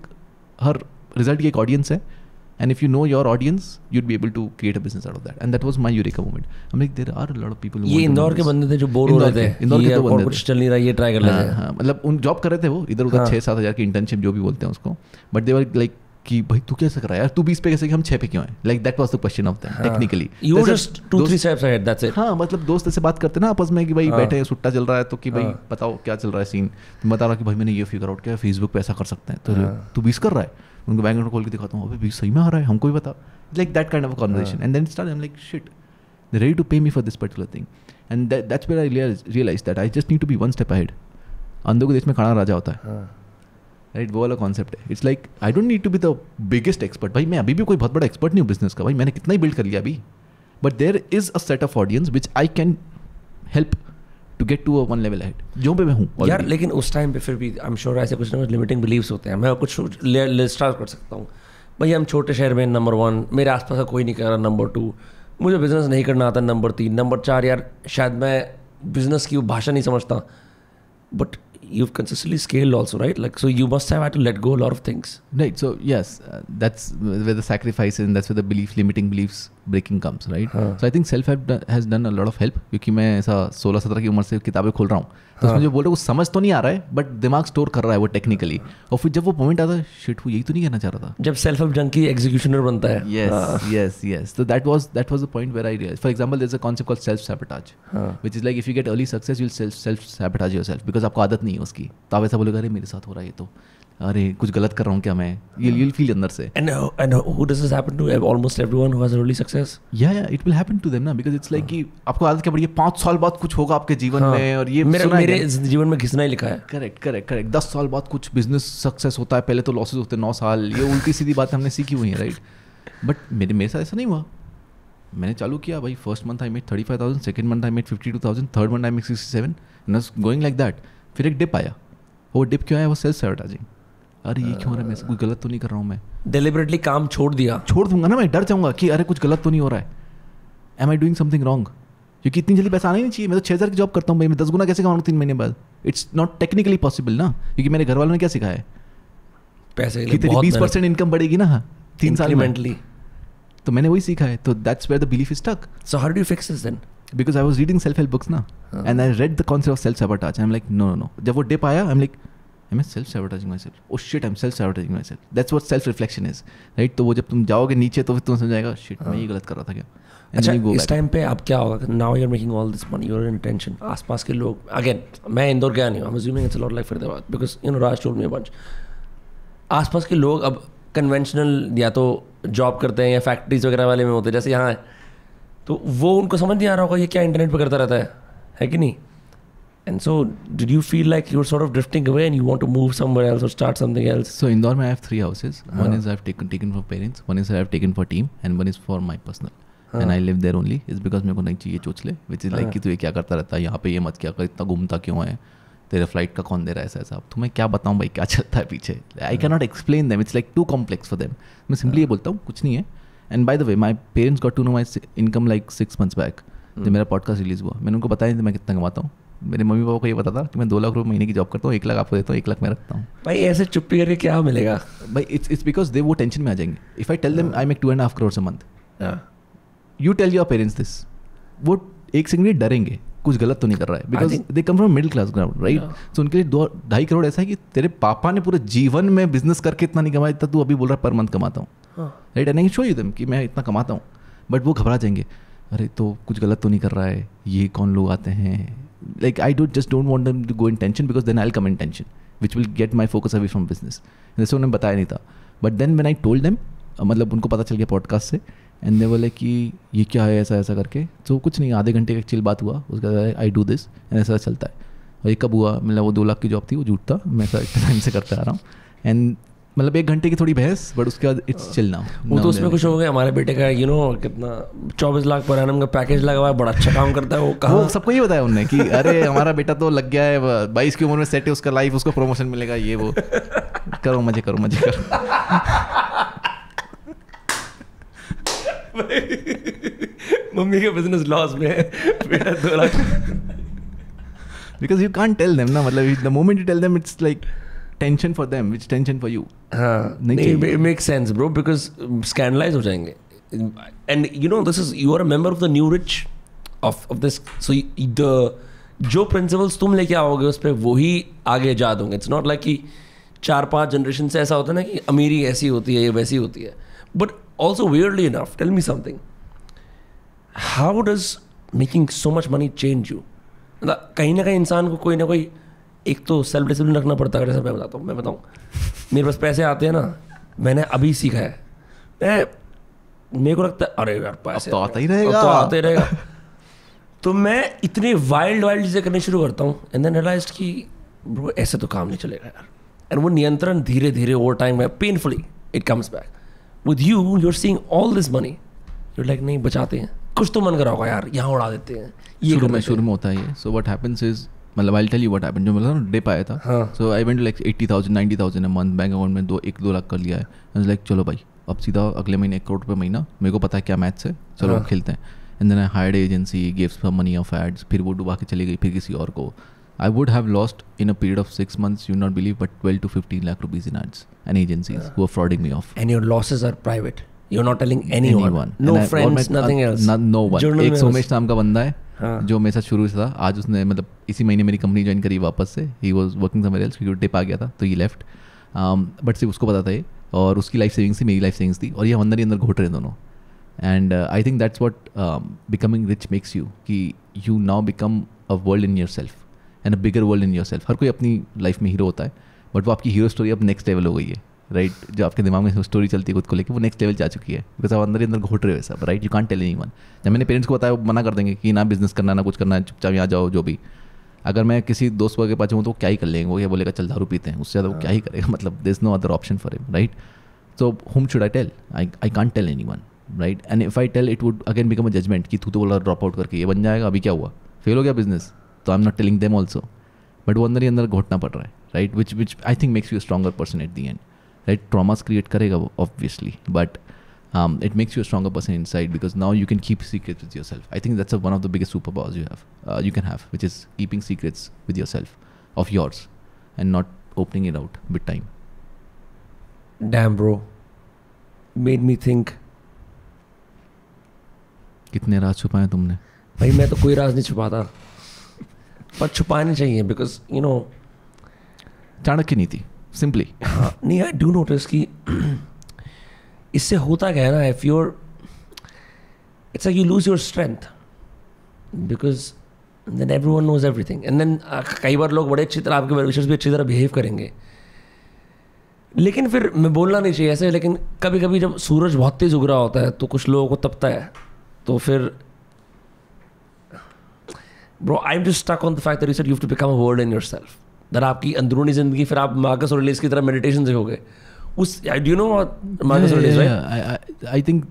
हर रिजल्ट की एक ऑडियंस है। And if you know your audience, you'd be able to create a business out of that. And that was my eureka moment. I'm like, there are a lot of people who ये इंदौर के बंदे थे जो bore हो रहे थे, इंदौर के तो बंदे कुछ चल नहीं रहा, ये ट्राई कर लेते हैं। हाँ, मतलब उन जॉब कर रहे थे वो इधर उधर 6-7 हज़ार की इंटर्नशिप जो भी बोलते हैं उसको, बट दे वर लाइक कि भाई तू कैसे कर रहा है यार, तू 20 पे कैसे कि हम 6 पे क्यों हैं, like that was the question of them technically. You just 2-3 steps ahead, that's it। हाँ, मतलब दोस्त ऐसे बात करते ना आपस में कि भाई बैठे हैं, सुट्टा चल रहा है तो कि भाई बताओ क्या चल रहा है सीन, बता रहा कि भाई मैंने ये फिगर आउट किया, फेसबुक पे ऐसा कर सकते हैं, तो तू 20 कर रहा है, उनको बैंक अकाउंट खोल के दिखाता हूँ, अभी 20 सही में आ रहा है, हमको भी बता, like that kind of a conversation. And then it started, I'm like, shit, they're ready to pay me for this particular thing. And that's where I realized that I just need to be one step ahead. अंधों के देश में खाना राजा होता है, right, वो वाला concept है। It's like I don't need to be the biggest expert, भाई मैं अभी भी कोई बहुत बड़ा एक्सपर्ट नहीं हूँ बिजनेस का, भाई मैंने कितना ही बिल्ड कर लिया अभी, but there is a set of audience which I can help to get to one level ahead, जो पे मैं हूँ यार। लेकिन उस टाइम पे फिर भी आई एम श्योर ऐसे कुछ ना कुछ लिमिटिंग बिलीव्स होते हैं। मैं कुछ लिस्ट आउट कर सकता हूँ, भाई हम छोटे शहर में, नंबर 1 मेरे आसपास का कोई नहीं कर रहा, नंबर 2 मुझे बिज़नेस नहीं करना आता, नंबर 3, नंबर 4 यार शायद मैं बिज़नेस की भाषा नहीं समझता, but you've consistently scaled also, right? Like, so you must have had to let go a lot of things. Right. So yes, that's where the sacrifice and that's where the limiting beliefs breaking comes, right? So I think self-help has done a lot of help, क्योंकि मैं ऐसा 16-17 की उम्र से किताबें खोल रहा हूँ, तो उसमें जो बोल रहे हैं वो समझ तो नहीं आ रहा है, बट दिमाग स्टोर कर रहा है वो टेक्निकली, और फिर जब वो मोमेंट आता है, शिट वो यही तो नहीं कहना चाह रहा था, जब सेल्फ हेल्प जंकी एग्जीक्यूशनर बनता है। yes. So that was the point where I realized, for example, there's a concept called self sabotage, which is like if you get early success, you'll self sabotage yourself because आपको आदत नहीं है उसकी, तो आप ऐसा बोलेगा अरे मेरे साथ हो रहा है ये तो, अरे कुछ गलत कर रहा हूँ क्या मैं, you'll feel अंदर से। And who does this happen to? Almost everyone who has early success. Yeah, it will happen to them ना, because it's like कि आपको आदत क्या पड़ी है, 5 साल बाद कुछ होगा आपके जीवन में, और ये मेरे जीवन में घिसना ही लिखा है। करेक्ट 10 साल बाद कुछ बिजनेस सक्सेस होता है, पहले तो लॉसेस होते हैं 9 साल, ये उल्टी सीधी बात हमने सीखी हुई है, राइट। बट मेरे साथ ऐसा नहीं हुआ, मैंने चालू किया भाई, first month I made 35,000, second month I made 52,000, third month I made 67, and going like that. फिर एक डिप आया, वो डिप क्यों आया, वो सेल्फ सैबोटेजिंग, अरे ये क्यों हो रहा है, मैं कोई गलत तो नहीं कर रहा हूँ, मैं डेलिबरेटली काम छोड़ दूंगा ना, मैं डर जाऊंगा कि अरे कुछ गलत तो नहीं हो रहा है, am I doing something wrong, क्योंकि इतनी जल्दी पैसा आना ही नहीं चाहिए, मैं तो 6,000 की जॉब करता हूँ भाई, मैं 10 गुना कैसे कमाऊँ 3 महीने बाद, इट्स नॉट टेक्निकली पॉसिबल ना, क्योंकि मेरे घर वालों ने क्या सिखाया है, पैसे कि तेरी 20% इनकम बढ़ेगी ना 3 साल में, तो मैंने वही सीखा है, तो that's where the belief is stuck. So how do you fix this then? Because I was reading self-help books ना, and I read the concept of self-sabotage. I'm like, no. जब वो dip आया, I'm like, am I self-sabotaging myself? Oh shit, I'm self-sabotaging myself. That's what self-reflection is, right? तो वो जब तुम जाओगे नीचे तो फिर तुम समझाएगा, shit, मैं ये गलत कर रहा था क्या? अच्छा, इस टाइम पे अब क्या होगा? Now you're making all this money, you're in tension. आसपास के लोग, again, मैं इंदौर गया नहीं हूँ, I'm assuming it's a lot like Faridabad, because you know Raj told me a bunch. आसपास के लोग अब कन्वेंशनल या तो जॉब करते हैं या फैक्ट्रीज वगैरह वाले में होते हैं, जैसे यहाँ है, तो वो उनको समझ नहीं आ रहा होगा ये क्या इंटरनेट पे करता रहता है कि नहीं? And so did you feel like you are sort of drifting away and you want to move somewhere else और start something else? So Indore में I have 3 houses. One is I have taken for parents, one is I have taken for team, and one is for my personal. And I live there only is because मेरे को नहीं चाहिए चोचले, which is like कि तू ये क्या करता रहता है यहाँ पे, ये मत क्या कर, इतना घूमता क्यों है, तेरे फ्लाइट का कौन दे रहा है ऐसा अब तुम्हें क्या बताऊँ भाई क्या चलता है पीछे. I can not explain them, it's like too complex for them. मैं सिंपली ये बोलता हूँ कुछ नहीं है. And by the way my parents got to know my income like 6 months back. जब मेरा पॉडकास्ट रिलीज़ हुआ मैंने उनको बताया नहीं मैं कितना कमाता हूँ. मेरे मम्मी पापा को ये पता था कि मैं 2 लाख रुपये महीने की जॉब करता हूँ, 1 लाख आपको देता हूँ, 1 लाख मैं रखता हूँ. भाई ऐसे चुप्पी करके क्या मिलेगा भाई. इट्स बिकॉज दे वो टेंशन में आ जाएंगे. If I tell them I make 2.5 crores a month, you tell your parents this, वो एक सेकंड डरेंगे कुछ गलत तो नहीं कर रहा है, because they come from middle class ground, right. So उनके लिए 2.5 crore ऐसा है कि तेरे पापा ने पूरे जीवन में बिजनेस करके इतना नहीं कमाया, तू अभी बोल रहा है पर मंथ कमाता हूँ, right. And I show you them कि मैं इतना कमाता हूँ. बट वो घबरा जाएंगे, अरे तो कुछ गलत तो नहीं कर रहा है, ये कौन लोग आते हैं. Like I don't want them to go in tension because then I'll come in tension, which will get my focus away from business. जैसे उन्हें बताया नहीं था. But then when I told them, मतलब उनको पता चल गया पॉडकास्ट से, and they were like कि ये क्या है ऐसा ऐसा करके. तो कुछ नहीं, आधे घंटे का चिल बात हुआ. उसके बाद I do this and ऐसा चलता है. और ये कब हुआ, मतलब वो 2 लाख की जॉब थी, वो झूठ था, मैं ऐसा इतना टाइम से करते आ रहा हूँ. एंड मतलब 1 घंटे की थोड़ी बहस, बट उसके बाद इट्स चिल नाउ. वो तो उसमें कुछ हो गया. हमारे बेटे का कितना 24 लाख पर एनम का पैकेज लगा हुआ है, बड़ा अच्छा काम करता है. वो कहाँ सबको ये बताया उन्होंने कि अरे हमारा बेटा तो लग गया है 22 की उम्र में सेट है उसका लाइफ, उसको प्रमोशन मिलेगा, ये वो. करो मजे करो. मम्मी के बिजनेस लॉस में है, बेटा 2 lakh. Because you can't tell them ना, मतलब the moment you tell them it's like tension for them, which tension for you. नहीं, it makes sense bro, because scandalize हो जाएंगे. And this is, you are a member of the new rich of this, so the जो principles तुम लेके आओगे उस पर वही आगे जा दोगे. It's not like कि 4-5 जनरेशन से ऐसा होता है ना कि अमीरी ऐसी होती है, ये वैसी होती है. But also weirdly enough, tell me something, how does making so much money change you? मतलब कहीं ना कहीं इंसान को कोई ना कोई एक तो सेल्फ डिसिप्लिन रखना पड़ता है. जैसे मैं बताऊँ मेरे पास पैसे आते हैं ना, मैंने अभी सीखा है. मेरे को लगता है अरे यार पैसे तो आता ही रहेगा, तो मैं इतने वाइल्ड चीज़ें करनी शुरू करता हूँ. एंड देन रियलाइज्ड कि ब्रो ऐसे तो काम नहीं चलेगा यार. एंड वो नियंत्रण धीरे धीरे ओवर टाइम में painfully it comes back. With you are seeing all this money, you like नहीं बचाते हैं, कुछ तो मन करा होगा यार, यहाँ उड़ा देते हैं. ये शुरू में होता है ये. सो व्हाट हैपेंस इज, मतलब I tell you what happened. जो मतलब डिप आया था, so I went like 80,000 90,000 a month, bank account में 1-2 लाख कर लिया है. लाइक चलो भाई अब सीधा अगले महीने 1 करोड़ रुपये महीना, मेरे को पता है क्या मैथ्स है, चलो अब खेलते हैं. And then I hired agency, give some money of ads, फिर वो डुबा के चली गई फिर किसी और को. I would have lost in a period of 6 months, you not believe, but 12 to 15 lakh rupees in ads and agencies who are frauding me off. And your losses are private, you're not telling anyone. No friends, nothing else. No one. एक सोमेश नाम का बंदा है जो मेरे साथ शुरू से था. आज उसने मतलब इसी महीने मेरी कंपनी ज्वाइन करी वापस से. He was working somewhere else, क्योंकि टिप आ गया था तो ही लेफ्ट. बट सिर्फ उसको पता था ये, और उसकी लाइफ सेविंग्स थी, मेरी लाइफ सेविंग्स थी, और ये हम अंदर ही अंदर घोट रहे दोनों. And I think that's what becoming rich makes you, कि you now become a world in yourself and a bigger world in yourself. हर कोई अपनी लाइफ में हीरो होता है, बट वो आपकी हीरो स्टोरी अब नेक्स्ट लेवल हो गई है, राइट. जो आपके दिमाग में स्टोरी चलती है खुद को लेकर, वो नेक्स्ट लेवल जा चुकी है, बिकॉज आप अंदर ही अंदर घोट रहे हो सब, right. You can't tell anyone. जब मैंने पेरेंट्स को बताया, वो मना कर देंगे कि ना बिजनेस करना ना कुछ करना है, चुपचाप यहाँ जाओ जो भी. अगर मैं किसी दोस्त के पास हूँ तो क्या ही कर लेंगे, वो क्या बोलेगा चल दारू पीते हैं, उससे ज़्यादा वो क्या ही करेगा. मतलब there is no other option for him, right. So whom should I tell? I can't tell anyone, right? And if I tell, it would again become a judgment कि तू तो बोला ड्रॉप आउट करके ये बन जाएगा, अभी क्या हुआ, फेल हो गया बिजनेस. तो आई am not telling them also, but वो अंदर ही अंदर घोटना पड़ रहा है, right. Which I think makes you a stronger person at the end, right. Traumas create करेगा वो obviously, but it makes you a stronger person inside, because now you can keep secrets with yourself. I think that's one of the biggest superpowers you can have, which is keeping secrets with yourself of yours and not opening it out with time. Damn bro, made me think. कितने राज छुपाए तुमने? भाई मैं तो कोई राज नहीं छुपाता, पर छुपाने चाहिए, because you know चाणक्य नीति simply. हाँ नहीं, I do notice कि इससे होता क्या है ना, if you're, it's like you lose your strength because then everyone knows everything, and then कई बार लोग बड़े अच्छी तरह आपके वेलविशर्स भी अच्छी तरह बिहेव करेंगे, लेकिन फिर मैं बोलना नहीं चाहिए ऐसे, लेकिन कभी कभी जब सूरज बहुत तेज उग रहा होता है तो कुछ लोगों को तपता है, तो फिर bro I'm just stuck on the fact that you said you have to become a world in yourself, that आपकी अंदरूनी जिंदगी फिर आप मार्कस ऑरेलियस की तरह मेडिटेशन से होगे. Do you know what Marcus Aurelius, right? I think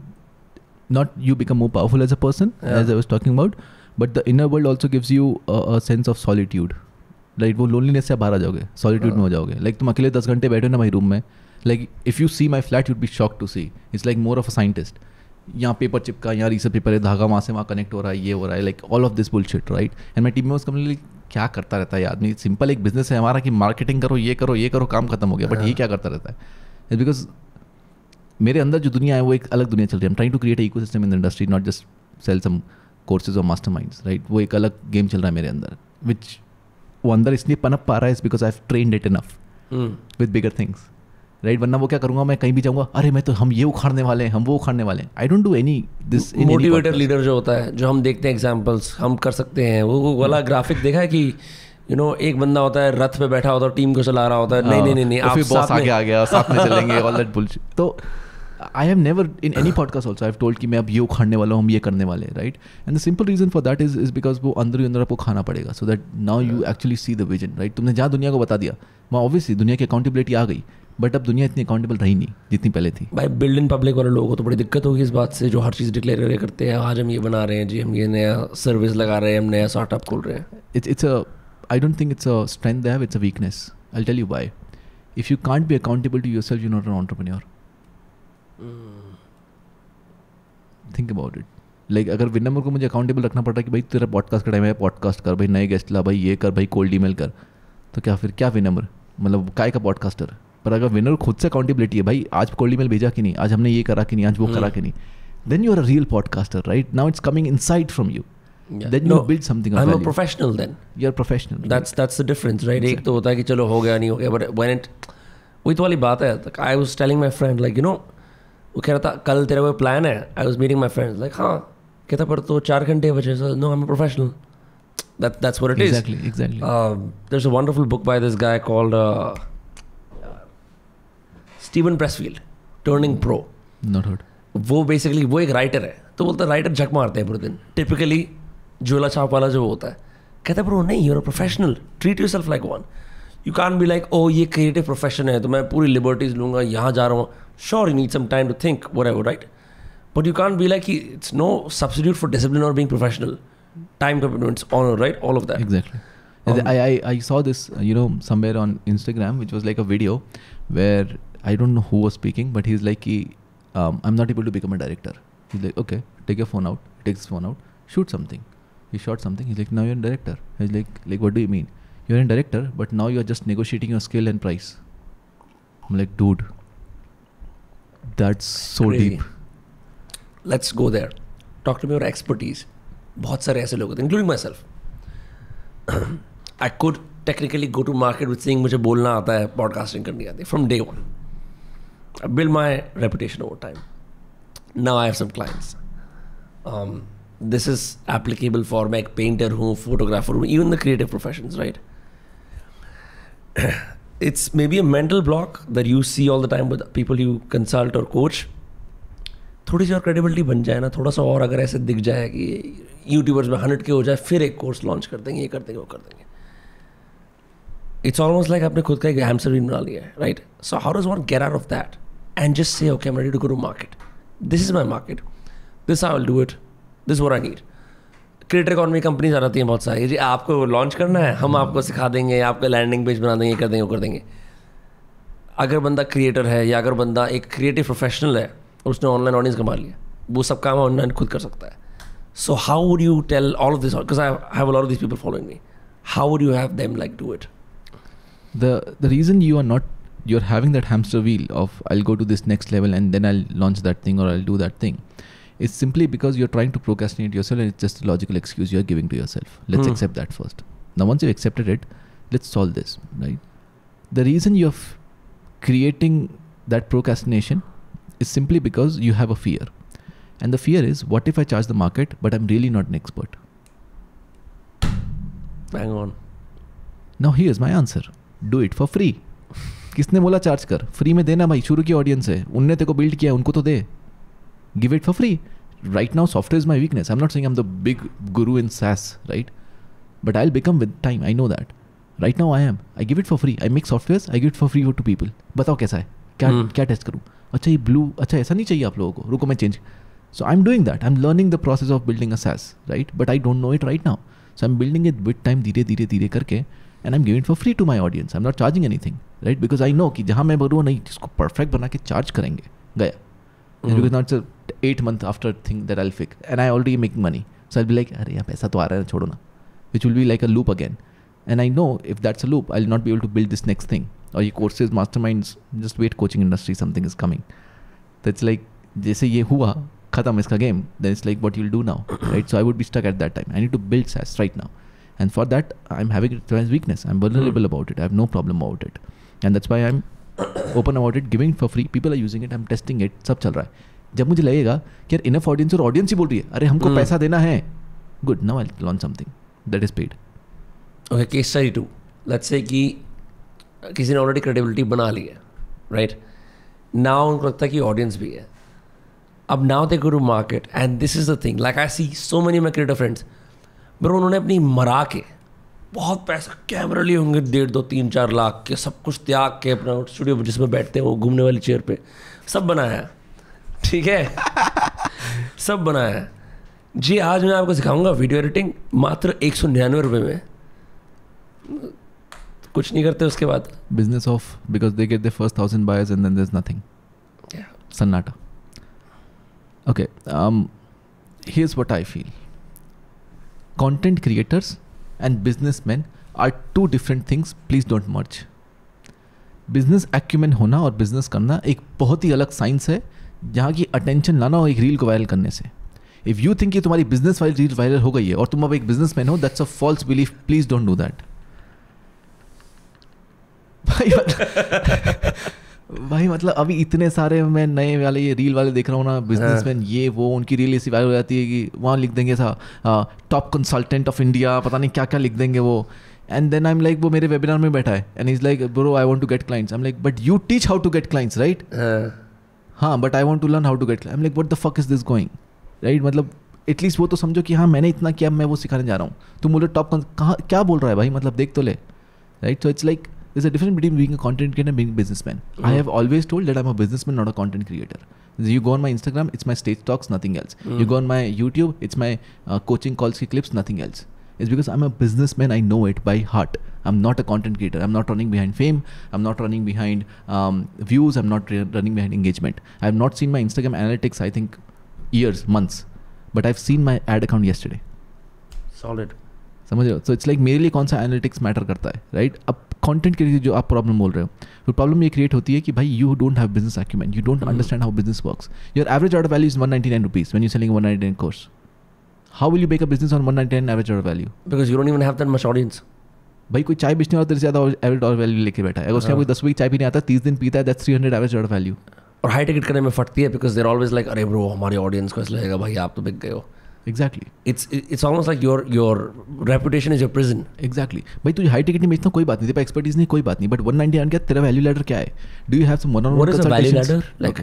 not you become more powerful as a person, as I was talking about, but the inner world also gives you a sense of solitude. Right, वो loneliness से आप बाहर आ जाओगे, solitude में हो जाओगे. Like तुम अकेले 10 घंटे बैठे हो ना भाई रूम में, like if you see my flat you'd be shock to see. It's like more of a scientist. यहाँ पेपर चिपका, यहाँ रिसर्च पेपर है, धागा वहाँ से वहाँ कनेक्ट हो रहा है, ये हो रहा है, like all of this bullshit, right. And my team में उसका मतलब क्या करता रहता है आदमी. सिंपल एक बिजनेस है हमारा कि मार्केटिंग करो, ये करो, ये करो, काम खत्म हो गया. बट ये क्या करता रहता है? इट्स बिकॉज मेरे अंदर जो दुनिया है वो एक अलग दुनिया चल रही है. I am trying to create ecosystem in the industry, not just sell some courses और मास्टरमाइंड्स, राइट. वो एक अलग गेम चल रहा है मेरे अंदर, विच वो अंदर इसलिए पनप पा रहा है because I have trained it enough with bigger things, right. वरना वो क्या करूंगा, मैं कहीं भी जाऊंगा, अरे मैं तो हम ये उखाड़ने वाले हैं, हम वो उखाड़ने वाले हैं. I don't do any this. Motivator leader जो होता है, जो हम देखते हैं एग्जांपल्स हम कर सकते हैं, वो वाला ग्राफिक देखा है कि यू नो एक बंदा होता है रथ पे बैठा होता है, टीम को चला रहा होता है. नहीं आप बॉस आगे आ गया, साथ में चलेंगे, ऑल दैट बुलशिट. तो I have never in any podcast also I've told कि मैं अब ये उखाड़ने वाला हूँ, हम ये करने वाले हैं, right. And the simple reason for that is because वो अंदर ही अंदर आपको खाना पड़ेगा, so that now you actually see the vision, right. तुमने जहाँ दुनिया को बता दिया, वहाँ obviously दुनिया की accountability आ गई, बट अब दुनिया इतनी accountable रही नहीं जितनी पहले थी. भाई बिल्ड इन पब्लिक वाले लोगों को तो बड़ी दिक्कत होगी इस बात से, जो हर चीज़ डिक्लेयर करते हैं, आज हम ये बना रहे हैं जी, हम ये नया सर्विस लगा रहे हैं, हम नया स्टार्टअप खोल रहे हैं. I don't think it's a strength they have, it's a weakness. I'll tell you why. If you can't be accountable to yourself, you're not an entrepreneur. Think about it. Like अगर विनम्र को मुझे accountable रखना पड़ रहा है कि भाई तेरा पॉडकास्ट का टाइम है, पॉडकास्ट कर भाई, नए गेस्ट ला भाई, ये कर भाई, कोल्ड ईमेल कर, तो क्या फिर क्या विनम्र मतलब काय का पॉडकास्टर. पर अगर विनर खुद से अकाउंटेबिलिटी है, भाई आज कोल्ड ईमेल भेजा कि नहीं, आज हमने ये करा कि नहीं, आज वो करा कि नहीं, then you are a real podcaster, right. Now it's coming inside from you. Then you build something. I'm a professional then. You're professional. That's the difference, right? एक तो होता है कि चलो हो गया नहीं हो गया, but when it वही तो वाली बात है. I was telling my friend like you know, वो कह रहा था कल तेरा कोई प्लान है. I was meeting my friends like हाँ, कहता पर तो 4 घंटे बचे. So no, I'm a professional. That's what it is. Exactly. There's a wonderful book by this guy called Steven Pressfield, Turning Pro. Not heard. वो basically वो एक writer है, तो बोलता है राइटर झक मारते हैं पूरे दिन, टिपिकली झोला छाप वाला जो होता है. कहता है ब्रो नहीं, you're a professional, treat yourself like one. You can't be like oh ये क्रिएटिव प्रोफेशन है तो मैं पूरी लिबर्टीज लूँगा, यहाँ जा रहा हूँ. Sure you need some time to think whatever, right, but you can't be like it's no substitute for discipline और being professional. Time commitments, honour, right, all of that. Exactly. I saw this somewhere on Instagram, which was like a video where I don't know who was speaking, but he's like I'm not able to become a director. He's like, okay, take your phone out. He takes his phone out, shoot something. He shot something. He's like, now you're a director. He's like, what do you mean? You're a director, but now you're just negotiating your skill and price. I'm like, dude, that's so Crazy. deep. Let's go there. Talk to me about expertise. बहुत सारे ऐसे लोग होते हैं, including myself. I could technically go to market with saying मुझे बोलना आता है, podcasting करनी आती है from day one. I built my reputation over time. Now I have some clients. This is applicable for मैं एक painter हूँ, photographer हूँ, even the creative professions, right? It's maybe a mental block that you see all the time with people you consult or coach. थोड़ी सी और credibility बन जाए ना, थोड़ा सा और अगर ऐसे दिख जाए कि यूट्यूबर्स में 100 के हो जाए, फिर एक कोर्स लॉन्च कर देंगे, ये कर देंगे, वो कर देंगे. It's almost like आपने खुद का एक hamster wheel बना लिया है, right? So how does one get out of that and just say, okay, I'm ready to go to market. This is my market. This is how I'll do it. This is what I need. Creator economy companies आ जाती हैं बहुत सारी, जी आपको launch करना है, हम आपको सिखा देंगे, आपका लैंडिंग पेज बना देंगे, कर देंगे, वो कर देंगे. अगर बंदा क्रिएटर है या अगर बंदा एक क्रिएटिव प्रोफेशनल है और उसने ऑनलाइन ऑडियंस कमा लिया, वो सब काम ऑनलाइन खुद कर सकता है. So how would you tell all of this, because I have a lot of this people following me, how would you have them like do it? The reason you're having that hamster wheel of I'll go to this next level and then I'll launch that thing or I'll do that thing, it's simply because you're trying to procrastinate yourself, and it's just a logical excuse you're giving to yourself. Let's accept that first. Now once you've accepted it, let's solve this, right? The reason you're creating that procrastination is simply because you have a fear, and the fear is, what if I charge the market but I'm really not an expert? Bang on. Now here's my answer. Do it for free. किसने बोला charge कर? Free में देना भाई, शुरू की audience है, उनने तेरे को बिल्ड किया, उनको तो दे. Give it for free. Right now, software is my weakness. I'm not saying I'm the big guru in SaaS, right? But I'll become with time. I know that. Right now, I am. I give it for free. I make softwares. I give it for free to people. बताओ कैसा है? क्या test करूँ? अच्छा ये blue, अच्छा ऐसा नहीं चाहिए आप लोगों को. रुको मैं change. So I'm doing that. I'm learning the process of building a SaaS, right? But I don't know it right now. So I'm building it with time, धीरे धीरे धीरे करके. and I'm giving it for free to my audience. I'm not charging anything, right? Because I know कि जहाँ मैं बोलूँ नहीं इसको perfect बना के charge करेंगे गया. Because now it's a 8 month after thing that I'll fix, and I already making money. So I'll be like, अरे यार पैसा तो आ रहा है छोड़ो ना, which will be like a loop again. And I know if that's a loop, I'll not be able to build this next thing. Or ये courses, masterminds, just wait, coaching industry, something is coming. That's like जैसे ये हुआ खत्म इसका game, then it's like what you'll do now, right? So I would be stuck at that time. I need to build SaaS right now. And for that, I'm having it as weakness. I'm vulnerable about it. I have no problem about it. And that's why I'm open about it, giving for free. People are using it. I'm testing it. सब चल रहा है. जब मुझे लगेगा कि यार enough audience और audience ही बोल रही है, अरे हमको पैसा देना है. Good. Now I'll launch something that is paid. Okay, case study 2. Let's say कि किसी ने already credibility बना ली है, right? Now उनको लगता है कि audience भी है. अब now they go to market, and this is the thing. Like I see so many of my creator friends. बरो उन्होंने अपनी मरा के बहुत पैसा कैमरा लिए होंगे 1.5, 2, 3, 4 लाख के, सब कुछ त्याग के अपना स्टूडियो पर जिसमें बैठते हैं वो घूमने वाली चेयर पे सब बनाया, ठीक है. सब बनाया जी. आज मैं आपको सिखाऊंगा वीडियो एडिटिंग मात्र 199 रुपये में. कुछ नहीं करते उसके बाद. Business off because they get their first 1,000 buyers and then there's nothing. Yeah. Sannata. Okay. Here's what I feel. Content creators and businessmen are two different things. Please don't merge. Business acumen होना और business करना एक बहुत ही अलग science है, जहाँ की attention लाना और एक रील को वायरल करने से. If you think कि तुम्हारी business वाली रील वायरल हो गई है और तुम अब एक businessman हो, that's a false belief. Please don't do that. भाई मतलब अभी इतने सारे मैं नए वाले ये रील वाले देख रहा हूँ ना, बिजनेसमैन ये वो, उनकी रील ऐसी वायरल हो जाती है कि वहाँ लिख देंगे ऐसा टॉप कंसल्टेंट ऑफ इंडिया, पता नहीं क्या क्या लिख देंगे वो. And then I am like, वो मेरे वेबिनार में बैठा है and is like bro I want to get clients. I am like but you teach how to get clients right. हाँ but I want to learn how to get. I am like what the fuck is this going right. मतलब at least वो तो समझो कि हाँ मैंने इतना किया, मैं वो सिखाने जा रहा हूँ. तुम बोलो टॉप कहाँ क्या बोल रहा है भाई, मतलब देख तो ले right. So it's like there's a difference between being a content creator and being a businessman. I have always told that I'm a businessman, not a content creator. You go on my Instagram, it's my stage talks, nothing else. You go on my YouTube, it's my coaching calls clips, nothing else. It's because I'm a businessman, I know it by heart. I'm not a content creator. I'm not running behind fame. I'm not running behind views. I'm not running behind engagement. I have not seen my Instagram analytics, I think, years, months. But I've seen my ad account yesterday. Solid. समझ रहे हो. सो it's like मेरे लिए कौन सा analytics matter करता है right. अब कंटेंट के लिए जो आप प्रॉब्लम बोल रहे हो, तो प्रॉब्लम ये क्रिएट होती है कि भाई you don't have business acumen, you don't understand how business works. Your average order value is 199 rupees when you selling 199 course. How will you make a business on 199 average order value? Because you don't even have that much audience. भाई कोई चाय बेचने वाला तेरे से ज़्यादा average order value लेके बैठा है. अगर उसके कोई 10 रुपये की चाय पीने आता है, 30 दिन पीता है, दैट्स 300 एवरेज ऑर्डर वैल्यू. और हाई टिकट करने में फटती है बिकॉज देर ऑलवेज लाइक अरे ब्रो हमारे ऑडियंस को ऐसा लगेगा भाई आप तो बिक गए हो. Exactly. It's almost like your reputation is your prison. Exactly. भाई तुझे हाई टिकट नहीं बेचना कोई बात नहीं, तेरे पास एक्सपर्टीज नहीं कोई बात नहीं, बट 199 क्या तेरा वैल्यू लैडर क्या है? Do you have some one-on-one consultations? What is a value ladder? Like,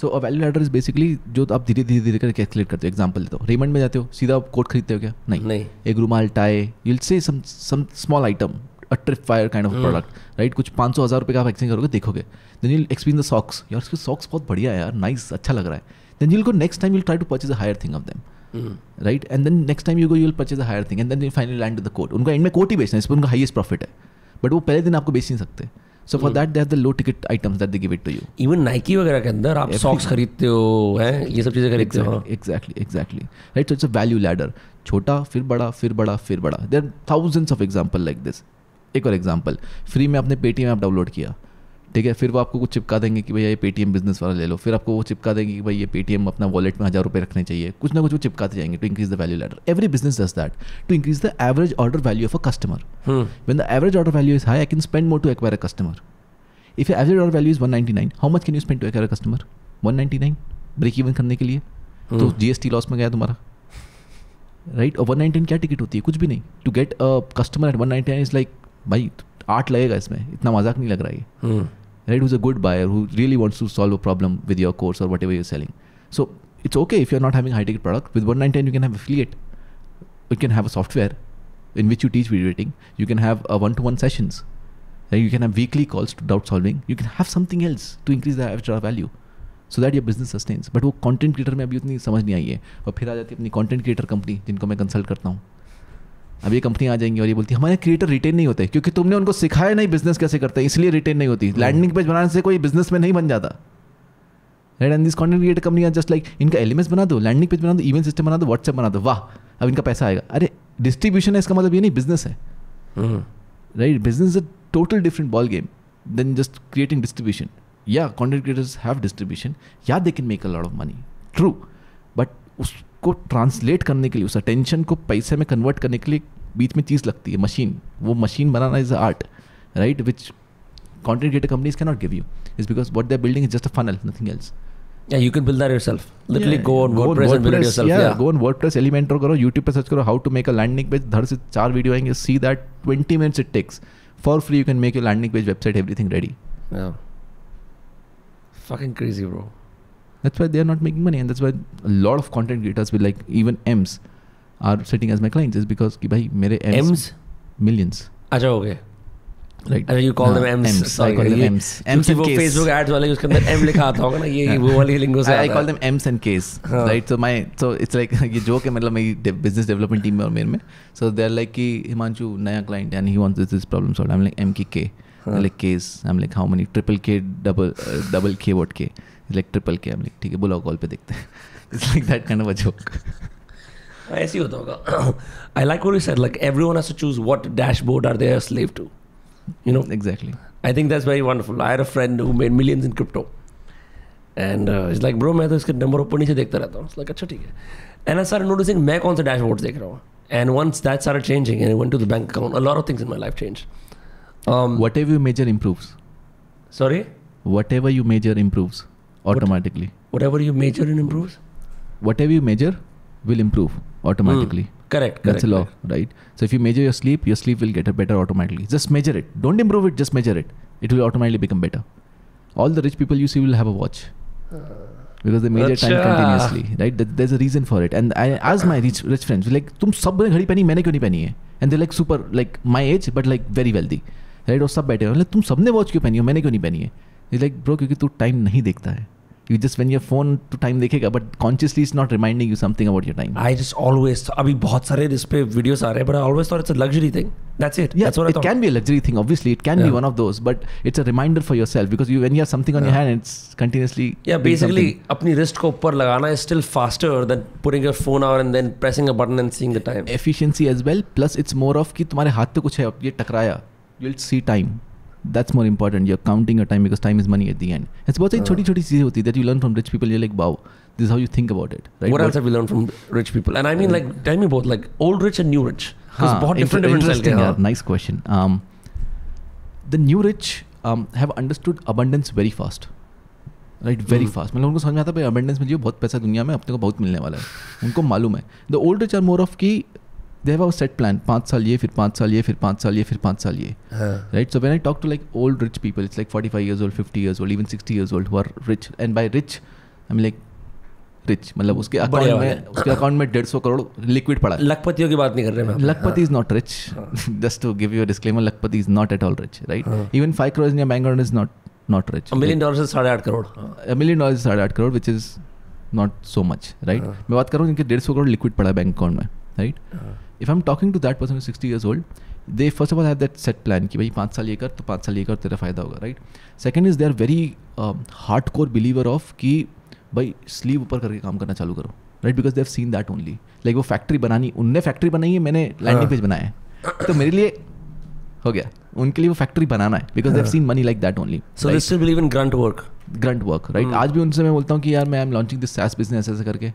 so a value ladder is basically जो आप धीरे करके एक्सलेट करते हो. एग्जांपल देता हूँ, रेमंड में जाते हो, सीधा कोट खरीदते हो क्या? नहीं. एक रुमाल, tie, you'll say some small item, a tripwire kind of product, right? कुछ 500-1000 रुपये का आप एक्सचेंज करोगे, देखोगे. Then you'll experience the socks. यार उसके socks बहुत बढ़िया है यार, nice, अच्छा लग रहा है. Then you'll go next time, you'll try to purchase a higher thing of them. Right, and then next time you go you'll purchase a higher thing and then you finally land with the coat. उनका and में coat ही बेचना है, इस पर उनका highest profit है, but वो पहले दिन आपको बेच नहीं सकते. So for that they have the low ticket items that they give it to you. Even Nike वगैरह के अंदर आप सॉक्स खरीदते हो हैं, ये सब चीज़ें खरीदते हो. Exactly. Right, so it's a value ladder. छोटा फिर बड़ा फिर बड़ा फिर बड़ा. There are thousands of example like this. एक और एग्जाम्पल, फ्री में आपने पेटीएम ऐप डाउनलोड किया, ठीक है, फिर वो आपको कुछ चिपका देंगे कि भैया ये पेटीएम बिजनेस वाला ले लो, फिर आपको वो चिपका देंगे कि भाई ये पेटीएम अपना वॉलेट में 1000 रुपये रखने चाहिए, कुछ ना कुछ वो चिपकाते जाएंगे to increase the value ladder. Every business does that to increase the average order value of a customer. When the average order value is high, I can spend more to acquire a customer. If average order value is 199, how much can you spend to acquire a customer? 199 break even करने के लिए. तो GST loss में गया तुम्हारा, right. और 199 क्या ticket होती है? कुछ भी नहीं. To get a customer at 199 is like भाई 8 लगेगा इसमें, इतना मजाक नहीं लग रहा है. Right, who's a good buyer who really wants to solve a problem with your course or whatever you're selling. So it's okay if you're not having high ticket product. With 199 you can have affiliate, you can have a software in which you teach video editing, you can have a one-to-one sessions, and you can have weekly calls to doubt solving, you can have something else to increase the average order value so that your business sustains. But वो content creator में अभी उतनी समझ नहीं आई है, और फिर आ जाती है अपनी content creator company जिनको मैं consult करता हूँ. अब ये कंपनी आ जाएंगी और ये बोलती है हमारे क्रिएटर रिटेन नहीं होते क्योंकि तुमने उनको सिखाया नहीं बिजनेस कैसे करते हैं, इसलिए रिटेन नहीं होती. लैंडिंग पेज बनाने से कोई बिजनेस में नहीं बन जाता. Right. And this content creator company are just like इनका एलएमएस बना दो, लैंडिंग पेज बना दो, ईमेल सिस्टम बना दो, व्हाट्सएप बना दो, वाह अब इनका पैसा आएगा. अरे डिस्ट्रीब्यूशन है, इसका मतलब ये नहीं बिजनेस है. Right. Business is a total different ball game then just creating distribution. या कंटेंट क्रिएटर्स हैव डिस्ट्रीब्यूशन, या they can make a lot of money, true. But उसको ट्रांसलेट करने के लिए, उस अटेंशन को पैसे में कन्वर्ट करने के लिए बीच में चीज़ लगती है, मशीन. वो machine banana is art, right, which content creator companies cannot give you. Is because what they're building is just a funnel, nothing else. Yeah, you can build that yourself. Literally go on WordPress and build it yourself. Yeah, go on WordPress, Elementor करो, YouTube पे search करो how to make a landing page. धड़ से 4 video आएंगे, see that 20 minutes it takes. For free you can make your landing page, website, everything ready. Yeah. Fucking crazy, bro. That's why they are not making money, and that's why a lot of content creators will like even M's are sitting as my clients is because कि भाई मेरे M's millions. अच्छा हो गए. Right. You call them M's. I call them M's. M's and K's. Facebook ads वाले उसके अंदर M लिखा आता होगा ना, ये वो वाली लिंगो से. I call them M's and K's. Right. So it's like ये joke है, मतलब मेरी business development team में और मेरे में. So they're like कि Himanshu नया client and he wants this problem solved. I'm like M की K. They're like K's. I'm like how many? Triple K, double K, what K? He's like triple K. I'm like ठीक है, बुलाओ call पे देखते हैं. It's like that kind of a joke. ऐसे ही होता होगा. I like what you said. Like everyone has to choose what dashboard are they a slave to. You know, exactly. I think that's very wonderful. I had a friend who made millions in crypto, and he's like, bro, मैं तो इसके number ऊपर नीचे देखता रहता हूँ. It's like अच्छा ठीक है. And I started noticing मैं कौन सा dashboard देख रहा हूँ. And once that started changing, and I went to the bank account, a lot of things in my life changed. Whatever you measure improves. Sorry. Whatever you measure improves automatically. Whatever you measure and improves. Whatever you measure will improve automatically. Correct. That's a law, right? So if you measure your sleep will get better automatically. Just measure it. Don't improve it, just measure it. It will automatically become better. All the rich people you see will have a watch. Because they measure time continuously, right? There's a reason for it. And I ask my rich friends, like, तुम सब ने घड़ी पहनी, मैंने क्यों नहीं पहनी है? And they're like super, like my age, but like very wealthy. Right? और सब बैठे हैं, like, तुम सबने वॉच क्यों पहनी हो, मैंने क्यों नहीं पहनी है? He's like, bro, क्योंकि तू टाइम नहीं देखता है. You just when your phone to time देखेगा, but consciously it's not reminding you something about your time. I just always अभी बहुत सारे इस पे videos आ रहे हैं, but I always thought it's a luxury thing. That's it. Yeah, that's what I thought. It can be a luxury thing. Obviously, it can be one of those, but it's a reminder for yourself because when you have something on your hand, it's continuously. Yeah, basically, अपनी wrist को ऊपर लगाना is still faster than putting your phone out and then pressing a button and seeing the time. Efficiency as well. Plus, it's more of कि तुम्हारे हाथ पे कुछ है, ये टकराया, you'll see time. That's more important. You're counting your time because time is money at the end. It's बहुत सारी छोटी-छोटी चीजें होती है that you learn from rich people. You're like, wow, this is how you think about it. Right? What else have you learned from rich people? And I mean, like, tell me both, like old rich and new rich. Because बहुत different interesting. Yeah, nice question. The new rich have understood abundance very fast. Right, very fast. मतलब उनको समझ में आता है भाई abundance में जो बहुत पैसा दुनिया में अपने को बहुत मिलने वाला है. उनको मालूम है. The old rich are more of कि they have a set plan. 5 साल ये, फिर 5 साल ये, फिर 5 साल ये, फिर 5 साल ये. Right? So when I talk to like old rich people, it's like 45 years old, 50 years old, even 60 years old who are rich. And by rich, I mean like rich. मतलब उसके अकाउंट में 150 करोड़ लिक्विड पड़ा है. लखपतियों की बात नहीं कर रहे मैं. Lakpati is not rich. Just to give you a disclaimer, Lakpati is not at all rich. Right? Even 5 crores in your bank account is not rich. $1 million is 8.5 crore. $1 million is 8.5 crore, which is not so much. Right? मैं बात कर रहा हूँ इनके 150 crore liquid पड़ा है bank account में. Right? If I'm talking to that person who's 60 years old, they first of all have that set plan कि भाई 5 साल ये कर तो 5 साल ये कर तेरा फायदा होगा, right? Second is they are very hardcore believer of कि भाई स्लीव ऊपर करके काम करना चालू करो, right? Because they have seen that only. Like वो फैक्ट्री बनानी, उनने फैक्ट्री बनाई है, मैंने लैंडिंग पेज बनाया है, तो मेरे लिए हो गया. उनके लिए वो फैक्ट्री बनाना है because they have seen money like that only. So they still believe in grunt work, right? आज भी उनसे मैं बोलता हूँ कि यार मैं am launching this SaaS business ऐसे करके.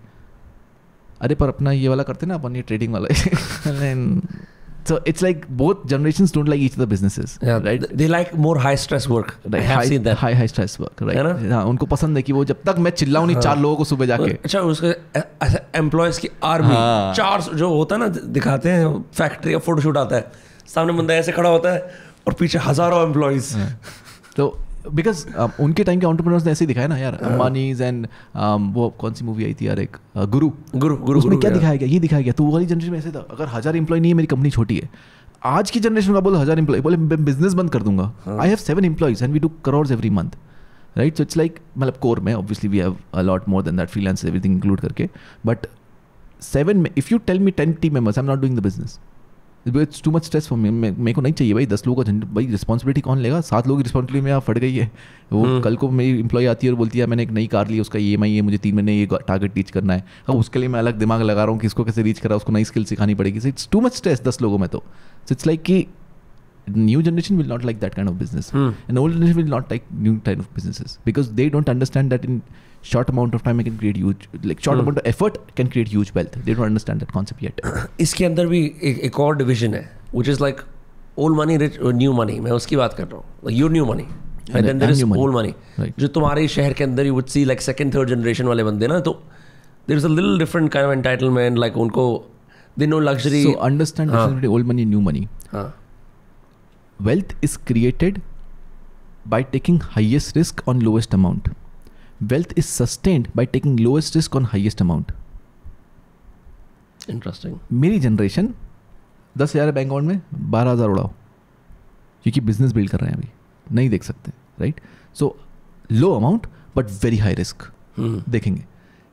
अरे पर अपना ये वाला करते ना अपन, ये ट्रेडिंग वाला. So it's like both generations don't like each of the businesses, right? They like more high stress work. Right. I have seen that. High stress work, right? हाँ, उनको पसंद है कि वो जब तक मैं चिल्लाऊं नहीं 4 लोगों को सुबह जाके. अच्छा, उसके एम्प्लॉयज की आर्मी 4 जो होता है ना, दिखाते हैं फैक्ट्री का फोटोशूट आता है, सामने बंदा ऐसे खड़ा होता है और पीछे हजारों एम्प्लॉयज. तो बिकॉज उनके टाइम के एंटरप्रेन्योर्स ने ऐसे ही दिखाया ना यार, अंबानीज एंड वो कौन सी मूवी आई थी यार, एक गुरु उसमें क्या दिखाया गया, ये दिखाया गया. तो वो वाली जनरेशन में ऐसे था, अगर 1000 एम्प्लॉय नहीं है मेरी कंपनी छोटी है. आज की जनरेशन का बोलो 1000 एम्प्लॉय, बोले मैं बिजनेस बंद कर दूंगा. I have 7 employees and we do crores every month, right? So it's like, मतलब कोर में obviously we have a lot more than that, freelance everything include करके, बट 7 में if you tell me 10 team members, I am not doing the business. It's too much stress for me. मेरे को नहीं चाहिए भाई 10 लोगों का झंडा. भाई रिस्पॉन्सिबिलिटी कौन लेगा? 7 लोगों की रिस्पॉन्सिबिलिटी में यहाँ फट गई है. वो कल को मेरी एम्प्लॉय आती है और बोलती है मैंने एक नई कार ली, उसका EMI है, मुझे 3 महीने ये टारगेट रीच करना है. अब उसके लिए मैं अलग दिमाग लगा रहा हूँ कि इसको कैसे रीच करा, उसको नई स्किल सिखानी पड़ेगी. So it's too much stress 10 लोगों में. तो इट्स लाइक कि new generation will not like that kind of business. And old generation will not like new kind of businesses because they don't understand that in short amount of time I can create huge, like short amount of effort can create huge wealth. They don't understand that concept yet. इसके अंदर भी एक और division है which is like old money, rich or new money. मैं उसकी बात कर रहा हूँ. Like your new money. And then there is old money. Right. जो तुम्हारे शहर के अंदर you would see like second, third generation वाले बंदे ना, तो there is a little different kind of entitlement. Like उनको they know luxury. So understand difference between old money and new money. Wealth is created by taking highest risk on lowest amount. Wealth is sustained by taking lowest risk on highest amount. Interesting. मेरी generation 10,000 bank account में 12,000 उड़ाओ, क्योंकि business build कर रहे हैं अभी, नहीं देख सकते. Right. So low amount but very high risk. देखेंगे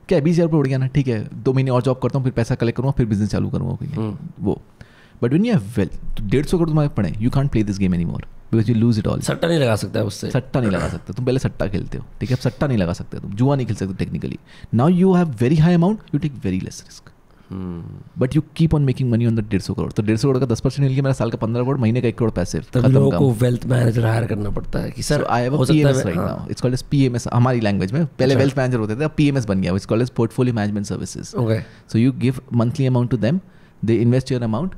क्या 20,000 रुपये उड़ गया ना, ठीक है 2 महीने और जॉब करता हूँ, फिर पैसा कलेक्ट करूँगा, फिर बिजनेस चालू करूँगा. वो but when you have wealth, 150 crore तुम्हारे पड़े, you can't play this game any more because you lose it all. सट्टा नहीं लगा सकता उससे. सट्टा नहीं लगा सकते तुम. पहले सट्टा खेलते हो, ठीक है, अब सट्टा नहीं लगा सकते तुम, जुआ नहीं खेल सकते technically. Now you have very high amount, you take very less risk, but you keep on making money on the 150 crore. तो 150 करोड़ का 10% मिल गया, मेरा साल का 15 करोड़, महीने का 1 करोड़ पैसे. तब लोगों को वेल्थ मैनेजर हायर करना पड़ता है कि sir I have a PMS right now. It's called as PMS हमारी लैंग्वेज में. पहले वेल्थ मैनेजर होते थे, अब PMS बन गया. इट्स कॉल्ड एज portfolio management services. Okay. So you give monthly amount to them, they invest your amount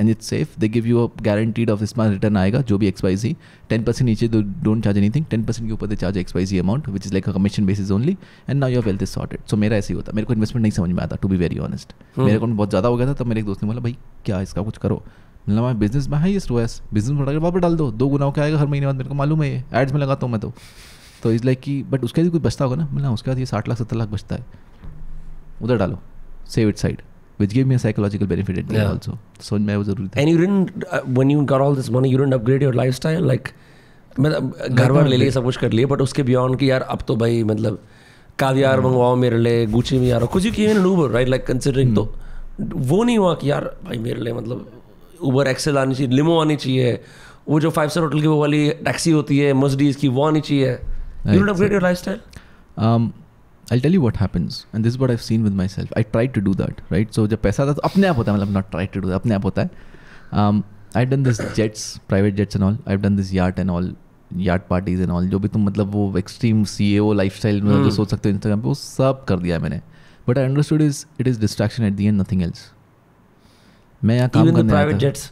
and it's safe. They give you a guaranteed of इसमें रिटर्न आएगा जो भी XYZ. 10% नीचे don't charge anything. 10% के ऊपर they charge XYZ amount which is like a commission basis only. And now your wealth is sorted. So मेरा ऐसे ही होता. मेरे को इन्वेस्टमेंट नहीं समझ में आता, to be very honest. मेरे को बहुत ज़्यादा हो गया था, तब मेरे एक दोस्त ने बोला भाई क्या इसका कुछ करो. मतलब मैं बिजनेस में हाईएस्ट हुआ है, बिजनेस में वापस डाल दो, 2 गुना क्या आएगा हर महीने बाद, मेरे को मालूम है, ये एड्स में लगाता हूँ मैं. तो इज़ लाइक कि बट उसके बाद कुछ बचता होगा ना, मतलब उसके बाद ये 60 लाख 70 लाख बचता है, उधर डालो, save it side. Which gave me a psychological benefit at the end also. So मैं वो ज़रूरी था. And you didn't when you got all this money, you didn't upgrade your lifestyle like मतलब घर वर ले लिए, सब कुछ कर लिए, बट उसके बियॉन्ड कि यार अब तो भाई मतलब कावियार मंगवाओ मेरे लिए, गुची में यार कुछ. You came in Uber right, like considering. तो वो नहीं हुआ कि यार भाई मेरे लिए मतलब Uber XL आनी चाहिए, लिमो आनी चाहिए, वो जो 5 स्टार होटल की वो वाली टैक्सी होती है Mercedes की, वो आनी चाहिए. You didn't upgrade your lifestyle? I'll tell you what happens, and this is what I've seen with myself. I tried to do that, right? So जब पैसा आता तो अपने आप होता है, मतलब not try to do that, अपने आप होता है. I've done this jets, private jets and all. I've done this yacht and all, yacht parties and all. जो भी तुम मतलब वो extreme CEO lifestyle में जो सोच सकते हो Instagram पे, वो सब कर दिया है मैंने. But I understood it is distraction at the end, nothing else. मैं यहाँ काम करने आया था. Private jets,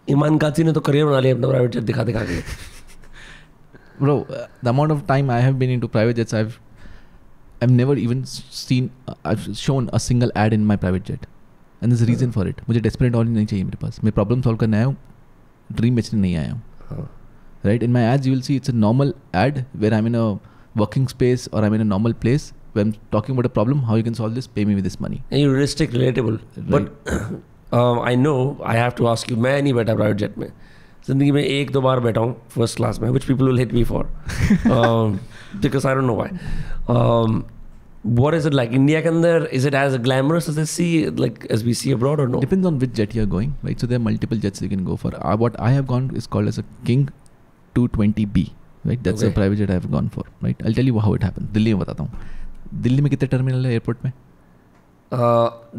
ईमान काची ने तो करियर बना लिया अपना प्राइवेट जेट दिखा के. Bro, the amount of time I have been into private jets, I've never even seen, I've shown a single ad in my private jet. And there's a reason for it. मुझे desperate all नहीं चाहिए मेरे पास. मैं problem solve करने आया हूँ, dream बेचने नहीं आया हूँ. Right? In my ads, you will see it's a normal ad where I'm in a working space or I'm in a normal place where I'm talking about a problem, how you can solve this, pay me with this money. And you're realistic, relatable. Right. But I know, I have to ask you, मैं नहीं बैठा private jet में. ज़िंदगी में 1-2 बार बैठा हूँ first class में, which people will hate me for. Because I don't know why. What is it like? India के अंदर, is it as glamorous as they see, like as we see abroad or no? Depends on which jet you're going, right? So there are multiple jets you can go for. What I have gone is called as a King 220B, right? That's a private jet I have gone for, right? I'll tell you how it happened. Delhi में बताता हूँ. दिल्ली में कितने terminal है airport में?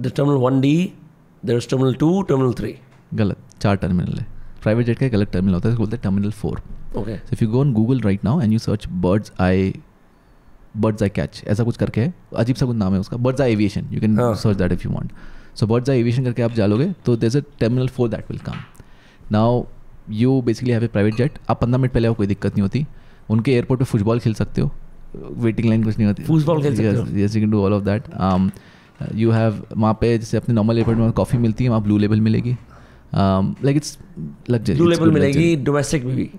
The terminal 1D, there's terminal 2, terminal 3. गलत, 4 terminal है. Private jet का एक अलग टर्मिनल होता है, बोलते हैं terminal 4. Okay. So if you go on Google right now and you search bird's eye catch, ऐसा कुछ करके है, अजीब सा कुछ नाम है उसका, bird's eye aviation, you can search that if you want. So bird's eye aviation करके आप डालोगे तो there's a terminal 4 that will come. Now you basically have a private jet. आप 15 मिनट पहले आओ, कोई दिक्कत नहीं होती. उनके एयरपोर्ट पे फुटबॉल खेल सकते हो, वेटिंग लाइन कुछ नहीं होती. फुटबॉल खेल सकते हो? Yes, you can do all of that. You have वहाँ पे जैसे अपने नॉर्मल एयरपोर्ट में कॉफ़ी मिलती है, वहाँ ब्लू लेबल मिलेगी. Like it's luxury. Blue label मिलेगी डोमेस्टिक में भी.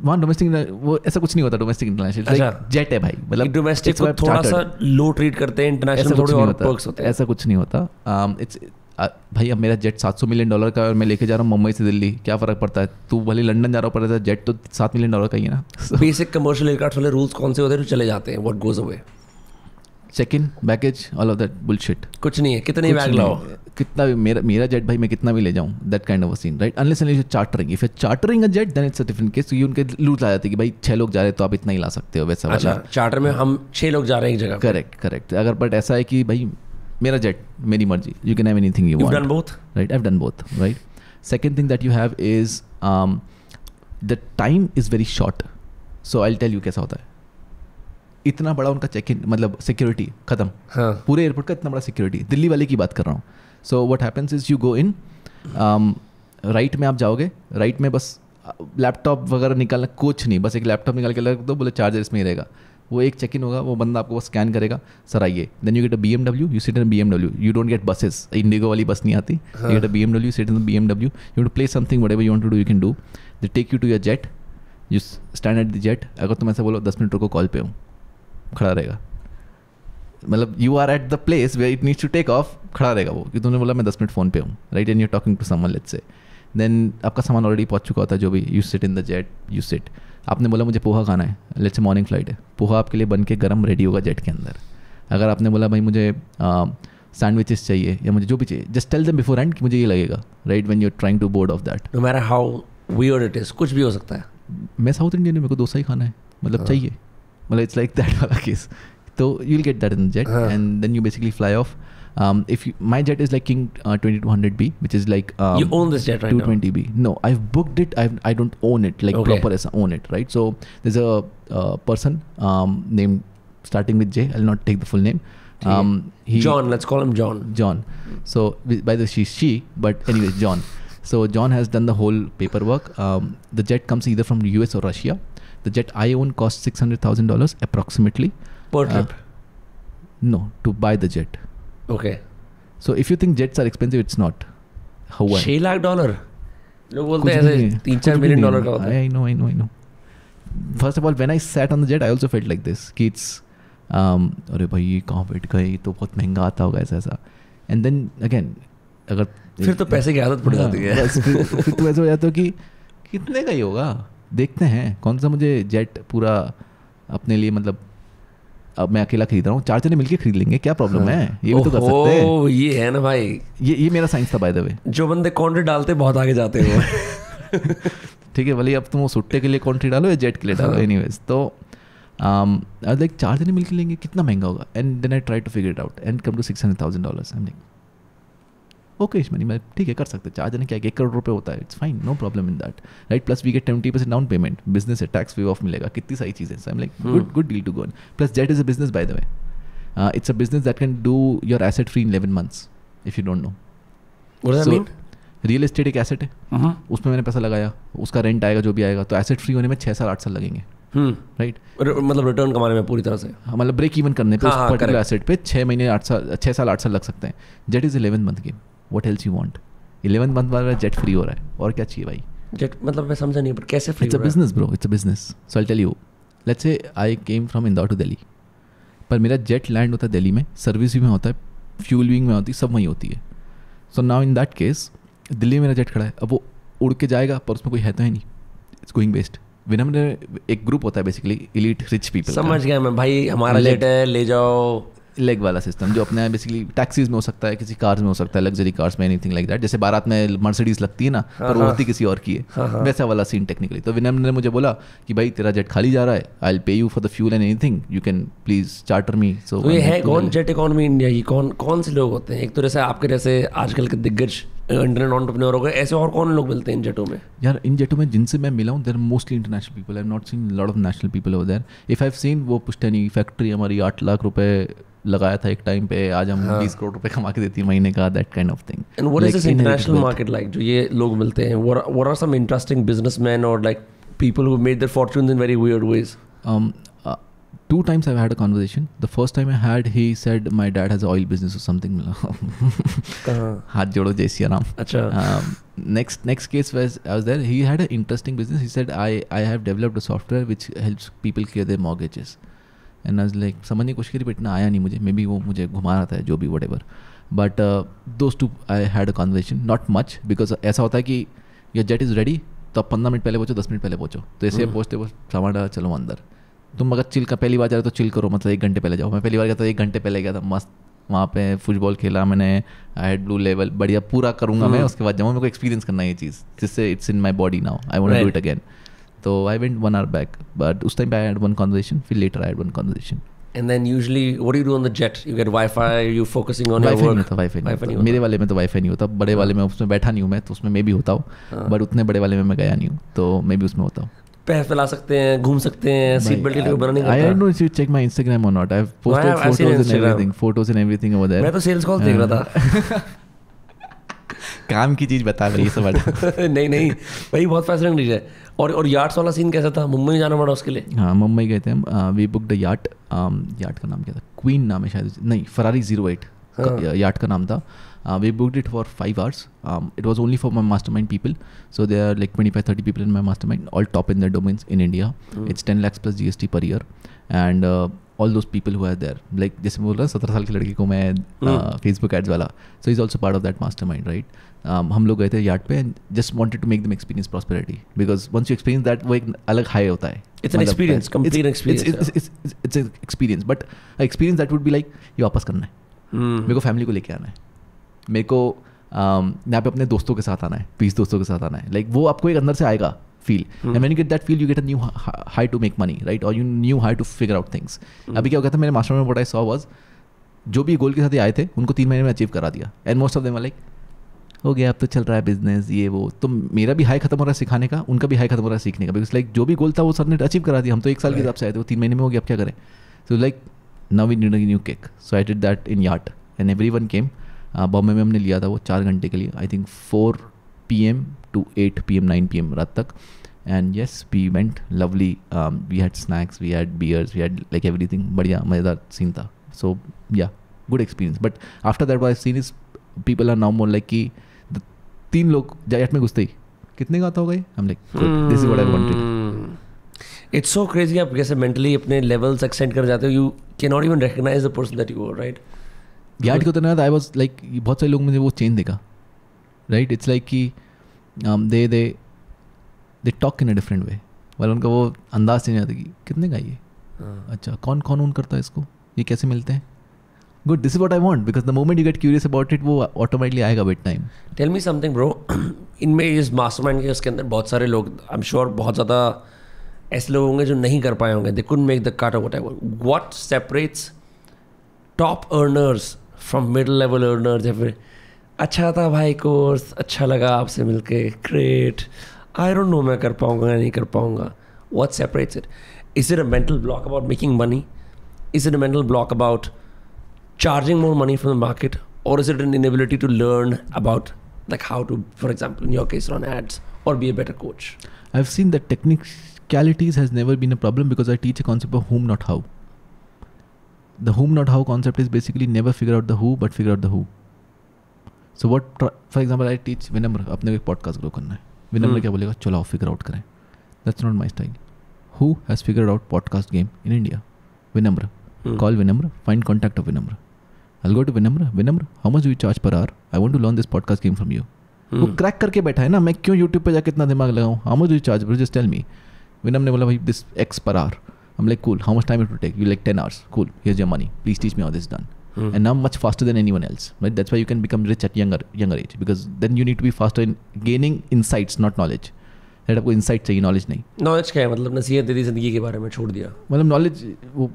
वहाँ डोमेस्टिक वो ऐसा कुछ नहीं होता. डोमेस्टिक इंटरनेशनल जेट है भाई, मतलब डोमेस्टिक को थोड़ा सा लो ट्रीट करते हैं, इंटरनेशनल थोड़े और पर्क्स होते हैं. ऐसा कुछ नहीं होता. इट्स भाई अब मेरा जेट $700 मिलियन का और मैं लेके जा रहा हूँ मुंबई से दिल्ली, क्या फ़र्क पड़ता है? तू भले लंदन जा रहा हो, पड़ता है जेट तो $7 मिलियन का ही है ना. बेसिक कमर्शियल एयरक्राफ्ट वाले रूल्स कौन से होते हैं जो चले जाते हैं? What goes away? Check in, baggage, all of that bullshit. कुछ नहीं है. कितने बैग लाओ? कितना भी मेरा जेट भाई मैं कितना भी ले जाऊँ, that kind of a scene, right? Unless unless chartering, if you chartering a jet then it's a different case. क्योंकि उनके लूज आ जाती है कि भाई 6 लोग जा रहे हैं तो आप इतना ही ला सकते हो, वैसा वाला. चार्टर में हम 6 लोग जा रहे हैं एक जगह. करेक्ट. अगर बट ऐसा है कि भाई मेरा जेट मेरी मर्जी, you can have anything you want. You've done both? Right, I've done both, right? Second thing that you have is the time is very short. So I'll tell you कैसा होता है. इतना बड़ा उनका चेक इन, मतलब security खत्म. हाँ. पूरे एयरपोर्ट का इतना बड़ा सिक्योरिटी. दिल्ली वाले की बात कर रहा हूँ. So what happens is you go in, right में आप जाओगे, राइट में बस लैपटॉप वगैरह निकालना कुछ नहीं, बस एक लैपटॉप निकाल के लग दो, बोले चार्जर इसमें ही रहेगा. वो एक चेक इन होगा, वो बंदा आपको बस स्कैन करेगा, सर आइए. Then you get a BMW, you sit in BMW. You don't get buses, IndiGo वाली बस नहीं आती. You get a BMW, sit in BMW. You to play something, whatever you want to do you can do. They take you to your jet, you stand at the jet. अगर तुम ऐसा बोलो 10 minute रुको, call पे हूँ, खड़ा रहेगा. मतलब you are at the place where it needs to take off, खड़ा रहेगा वो, कि तुमने बोला मैं 10 मिनट फ़ोन पे हूँ, right? And you talking to someone, let's say. Then आपका सामान ऑलरेडी पहुँच चुका होता है, जो भी. You sit in the jet, you sit. आपने बोला मुझे पोहा खाना है, लेट्स से मॉर्निंग फ्लाइट है, पोहा आपके लिए बन के गर्म रेडी होगा जेट के अंदर. अगर आपने बोला भाई मुझे सैंडविचेस चाहिए या मुझे जो भी चाहिए, just tell them beforehand कि मुझे ये लगेगा, right? When you are trying to board of that. No matter how weird it is, कुछ भी हो सकता है. मैं साउथ इंडियन, मेरे को डोसा ही खाना है, मतलब चाहिए, मतलब इट्स लाइक दैट वाला case. So you'll get that in the jet, and then you basically fly off. If my jet is like King 2200B, which is like you own this jet right 220B. No, I've booked it. I don't own it like proper as own it, right? So there's a person named starting with J. I'll not take the full name. John, let's call him John. John. So by the way, she's she, but anyways, John. So John has done the whole paperwork. The jet comes either from the US or Russia. The jet I own costs $600,000 approximately. Per trip? No, to buy the jet. Okay. So if you think jets are expensive, it's not. How? $6 lakh? लोग बोलते हैं ऐसे $3-4 million का होता है. I know. First of all, when I sat on the jet, I also felt like this. कि it's अरे भाई ये कहाँ बैठ गए, तो बहुत महंगा आता होगा ऐसा. And then again, अगर फिर तो पैसे की आदत पड़ जाती है. फिर तो ऐसा हो जाता है कि कितने का ही होगा, देखते हैं कौन सा मुझे जेट पूरा अपने लिए, मतलब अब मैं अकेला खरीद रहा हूँ, 4 जने मिलके खरीद लेंगे, क्या प्रॉब्लम है? ये भी तो कर सकते हैं. ये है ना भाई, ये मेरा साइंस था बाय द वे. जो बंदे कॉन्ट्री डालते बहुत आगे जाते हैं ठीक है, भले अब तुम वो सुट्टे के लिए कॉन्ट्री डालो या जेट के लिए डालो, एनीवेज. तो लाइक 4 जने मिलके लेंगे, कितना महंगा होगा? And then I try to figure it out and come to $600,000. I am like okay is money, मैं ठीक है कर सकते. 4 जने क्या, 1 करोड़ रुपए होता है, it's fine, no problem in that, right? Plus we get 20% down payment, business है, टैक्स वे ऑफ मिलेगा, कितनी सारी चीज़ें. I am like good deal to go on. Plus jet is a business by the way. It's a business that can do your asset free in 11 months if you don't know. What does that mean? Real estate एक asset है, उसमें मैंने पैसा लगाया, उसका rent आएगा जो भी आएगा, तो एसेट फ्री होने में 6 साल 8 साल लगेंगे, राइट? मतलब रिटर्न कमाने में पूरी तरह से, मतलब ब्रेक इवन करने पे उस पर्टिकुलर एसेट पे 6 साल 8 साल लग सकते हैं. Jet is 11 month game. What else you want? 11 month वाला जेट फ्री हो रहा है, और क्या चाहिए भाई? जेट मतलब मैं समझा नहीं, पर कैसे फ्री? It's a business bro, it's a business. So I tell you, let's say I came from Indore to Delhi, पर मेरा जेट लैंड होता है दिल्ली में, सर्विस भी में होता है, फ्यूल विंग में होती है, सब वहीं होती है. So now in that case Delhi में मेरा जेट खड़ा है, अब वो उड़ के जाएगा पर उसमें कोई है तो है नहीं, इट्स गोइंग वेस्ट. विनम्र एक ग्रुप होता है बेसिकली, एलीट रिच पीपल. समझ गया मैं भाई, हमारा जेट है, ले जाओ, लेग वाला सिस्टम जो अपने बेसिकली टैक्सीज में हो सकता है, किसी कार्स में हो सकता है, लग्जरी कार्स में, एनीथिंग लाइक दैट. जैसे बारात में मर्सिडीज लगती है ना, पर वो होती किसी और की है, वैसा वाला सीन टेक्निकली. तो विनम्र ने मुझे बोला कि भाई तेरा जेट खाली जा रहा है, I will pay you for the fuel and anything, you can please charter me. So ये है कौन जेट इकोनॉमी इंडिया की, कौन से लोग होते हैं? एक तो जैसे आपके जैसे आजकल के दिग्गज इंटरनेट एंटरप्रेन्योर हो गए, ऐसे और कौन लोग मिलते हैं इन जेटों में? यार इन जेटों में जिनसे मैं मिला हूँ, there mostly international people. I have not seen lot of national people over there. If I have seen, वो पुश्तैनी फैक्ट्री हमारी 8 लाख रुपए लगाया था एक टाइम पे, आज हम 20 करोड़ रुपए कमा के देती है महीने का, that kind of thing. And what is this international market like, जो ये लोग मिलते हैं? What are some interesting businessman और like people who made their fortunes in very weird ways? 2 times I've had a conversation. The first time I had, he said my dad has an oil business or something. हाथ जोड़ो जय सिया राम. अच्छा. Next case was I was there. He had an interesting business. He said I have developed a software which helps people clear their mortgages. And I was like, समझने की कोशिश करी, but इतना आया नहीं मुझे. Maybe वो मुझे घुमा रहा था, जो भी whatever. But those two I had a conversation. Not much, because ऐसा होता है कि your jet is ready, तो आप 15 मिनट पहले पहुँचो, 10 मिनट पहले पहुँचो. तो ऐसे पहुँचते सामान डाला, चलो अंदर. तुम अगर चिल का पहली बार जा रहे हो तो चिल करो, मतलब 1 घंटे पहले जाओ. मैं पहली बार गया था 1 घंटे पहले गया था, मस्त वहाँ पे फुटबॉल खेला मैंने, आई हैड ब्लू लेवल, बढ़िया पूरा करूँगा मैं, उसके बाद जाऊँ, मेरे को एक्सपीरियंस करना है ये चीज़ जिससे it's in my body now, I want to do it again. तो I went 1 hour back, but उस टाइम पे आई हैड वन कॉन्वर्सेशन, फिर later I had one conversation. And then usually, what do you do on the jet? You get Wi-Fi. Are you focusing on your work? Wi-Fi नहीं होता. मेरे वाले में तो Wi-Fi नहीं होता. बड़े वाले में उसमें बैठा नहीं हूँ मैं, तो उसमें मैं भी होता हूँ. बट उतने बड़े वाले में मैं गया नहीं हूँ, तो मैं भी उसमें होता हूँ. पैर फैला सकते हैं, घूम सकते हैं, सीट बेल्ट के लिए बना नहीं करता. I don't know if you check my Instagram or not. I've posted photos and everything over there. मैं तो सेल्स कॉल देख रहा था. काम की चीज बता रही है सब. नहीं भाई बहुत फैसिनेटिंग चीज है. और यार्ड्स वाला सीन कैसा था? मुंबई जाना पड़ा उसके लिए? हाँ मुंबई गए थे हम. We booked a yard. Yard का नाम क्या था? क्वीन नाम है शायद, नहीं फरारी 08 यार्ड का नाम था. We booked it for 5 hours. It was only for my mastermind people. So there are like 25-30 people in my mastermind, all top in their domains in India. It's 10 lakhs plus GST per year. And all those people who are there, like जैसे मैं बोल रहा 17 साल की लड़की को मैं Facebook ads वाला, so he's also part of that mastermind, right? हम लोग गए थे यार्ड पे and just wanted to make them experience prosperity, because once you experience that वो एक अलग high होता है. It's an experience, complete experience. It's an experience, but an experience that would be like ये वापस करना है, मेरे को फैमिली को लेके आना है, मेरे को यहाँ पे अपने दोस्तों के साथ आना है, 20 दोस्तों के साथ आना है. लाइक वो आपको एक अंदर से आएगा feel, and when you get that feel you get a new high to make money, right, और you new high to figure out things. अभी क्या हो गया था मेरे मास्टर में, व्हाट आई सॉ वाज जो भी गोल के साथ आए थे उनको 3 महीने में अचीव करा दिया, and most of them are like हो गया अब तो चल रहा है बिजनेस ये वो. तो मेरा भी हाई खत्म हो रहा है सिखाने का, उनका भी हाई खत्म हो रहा है सीखने का, बिकॉज लाइक जो भी गोल था वो सर ने अचीव करा दिया. हम तो 1 साल के हिसाब से आए थे, वो 3 महीने में हो गया, अब क्या करें. So like now we need a new kick, so I did that in yard and everyone came. Bombay में हमने लिया था वो 4 घंटे के लिए, I think 4 PM to 8 PM 9 PM रात तक. And yes we went lovely, we had snacks, we had beers, we had like everything. बढ़िया मज़ेदार सीन था. So yeah good experience. But after that what I seen is people are now more like कि 3 लोग जाट में घुसते ही कितने का आता होगा ये, हम like this is what I wanted. It's so crazy. आप कैसे मेंटली अपने लेवल्स एक्सटेंड कर जाते हो, you can not even recognise the person that you are, right. Yard को तो ना आई वाज लाइक बहुत सारे लोग मुझे वो चेंज देखा, राइट. इट्स लाइक कि they talk in a different way, वाला उनका वो अंदाज से नहीं आता कि कितने का ये, अच्छा कौन कौन ओन करता है इसको, ये कैसे मिलते हैं. Good, this is what I want, because the moment you get curious about it वो ऑटोमेटिकली आएगा with time. Tell me something bro, इनमें इस मास्टरमाइंड के उसके अंदर बहुत सारे लोग, आई एम श्योर बहुत ज़्यादा ऐसे लोग होंगे जो नहीं कर पाए होंगे, they couldn't make the cut और whatever. What separates top earners from middle level earners? या फिर अच्छा था भाई कोर्स, अच्छा लगा आपसे मिलके, ग्रेट, आई डोंट नो मैं कर पाऊंगा या नहीं कर पाऊंगा. What separates it? Is it a mental block about making money? Is it a mental block about charging more money from the market, or is it an inability to learn about like how to, for example in your case, run ads or be a better coach? I've seen that technicalities has never been a problem, because I teach a concept of whom not how. The whom not how concept is basically never figure out the who but figure out the who. So what, for example I teach Vinamre, अपने को एक podcast grow करना है, Vinamre क्या बोलेगा, चलो आओ figure out करें. That's not my style. Who has figured out podcast game in India? Vinamre. Call Vinamre, find contact of Vinamre. I'll go to Vinamre. Vinamre, how much do you charge per hour? I want to learn this podcast game from you. वो crack करके बैठा है ना, मैं क्यों YouTube पे जाके इतना दिमाग लगाऊं? How much do you charge? Bro, just tell me. Vinamre ने बोला भाई this X per hour. I'm like cool. How much time it will take? You like 10 hours. Cool. Here's your money. Please teach me how this is done. And now I'm much faster than anyone else. Right? That's why you can become rich at younger age, because then you need to be faster in gaining insights, not knowledge. Right, आपको insight चाहिए, knowledge नहीं. Knowledge क्या है मतलब? नसीहत दे दी जिंदगी के बारे में, छोड़ दिया. मतलब नॉलेज वो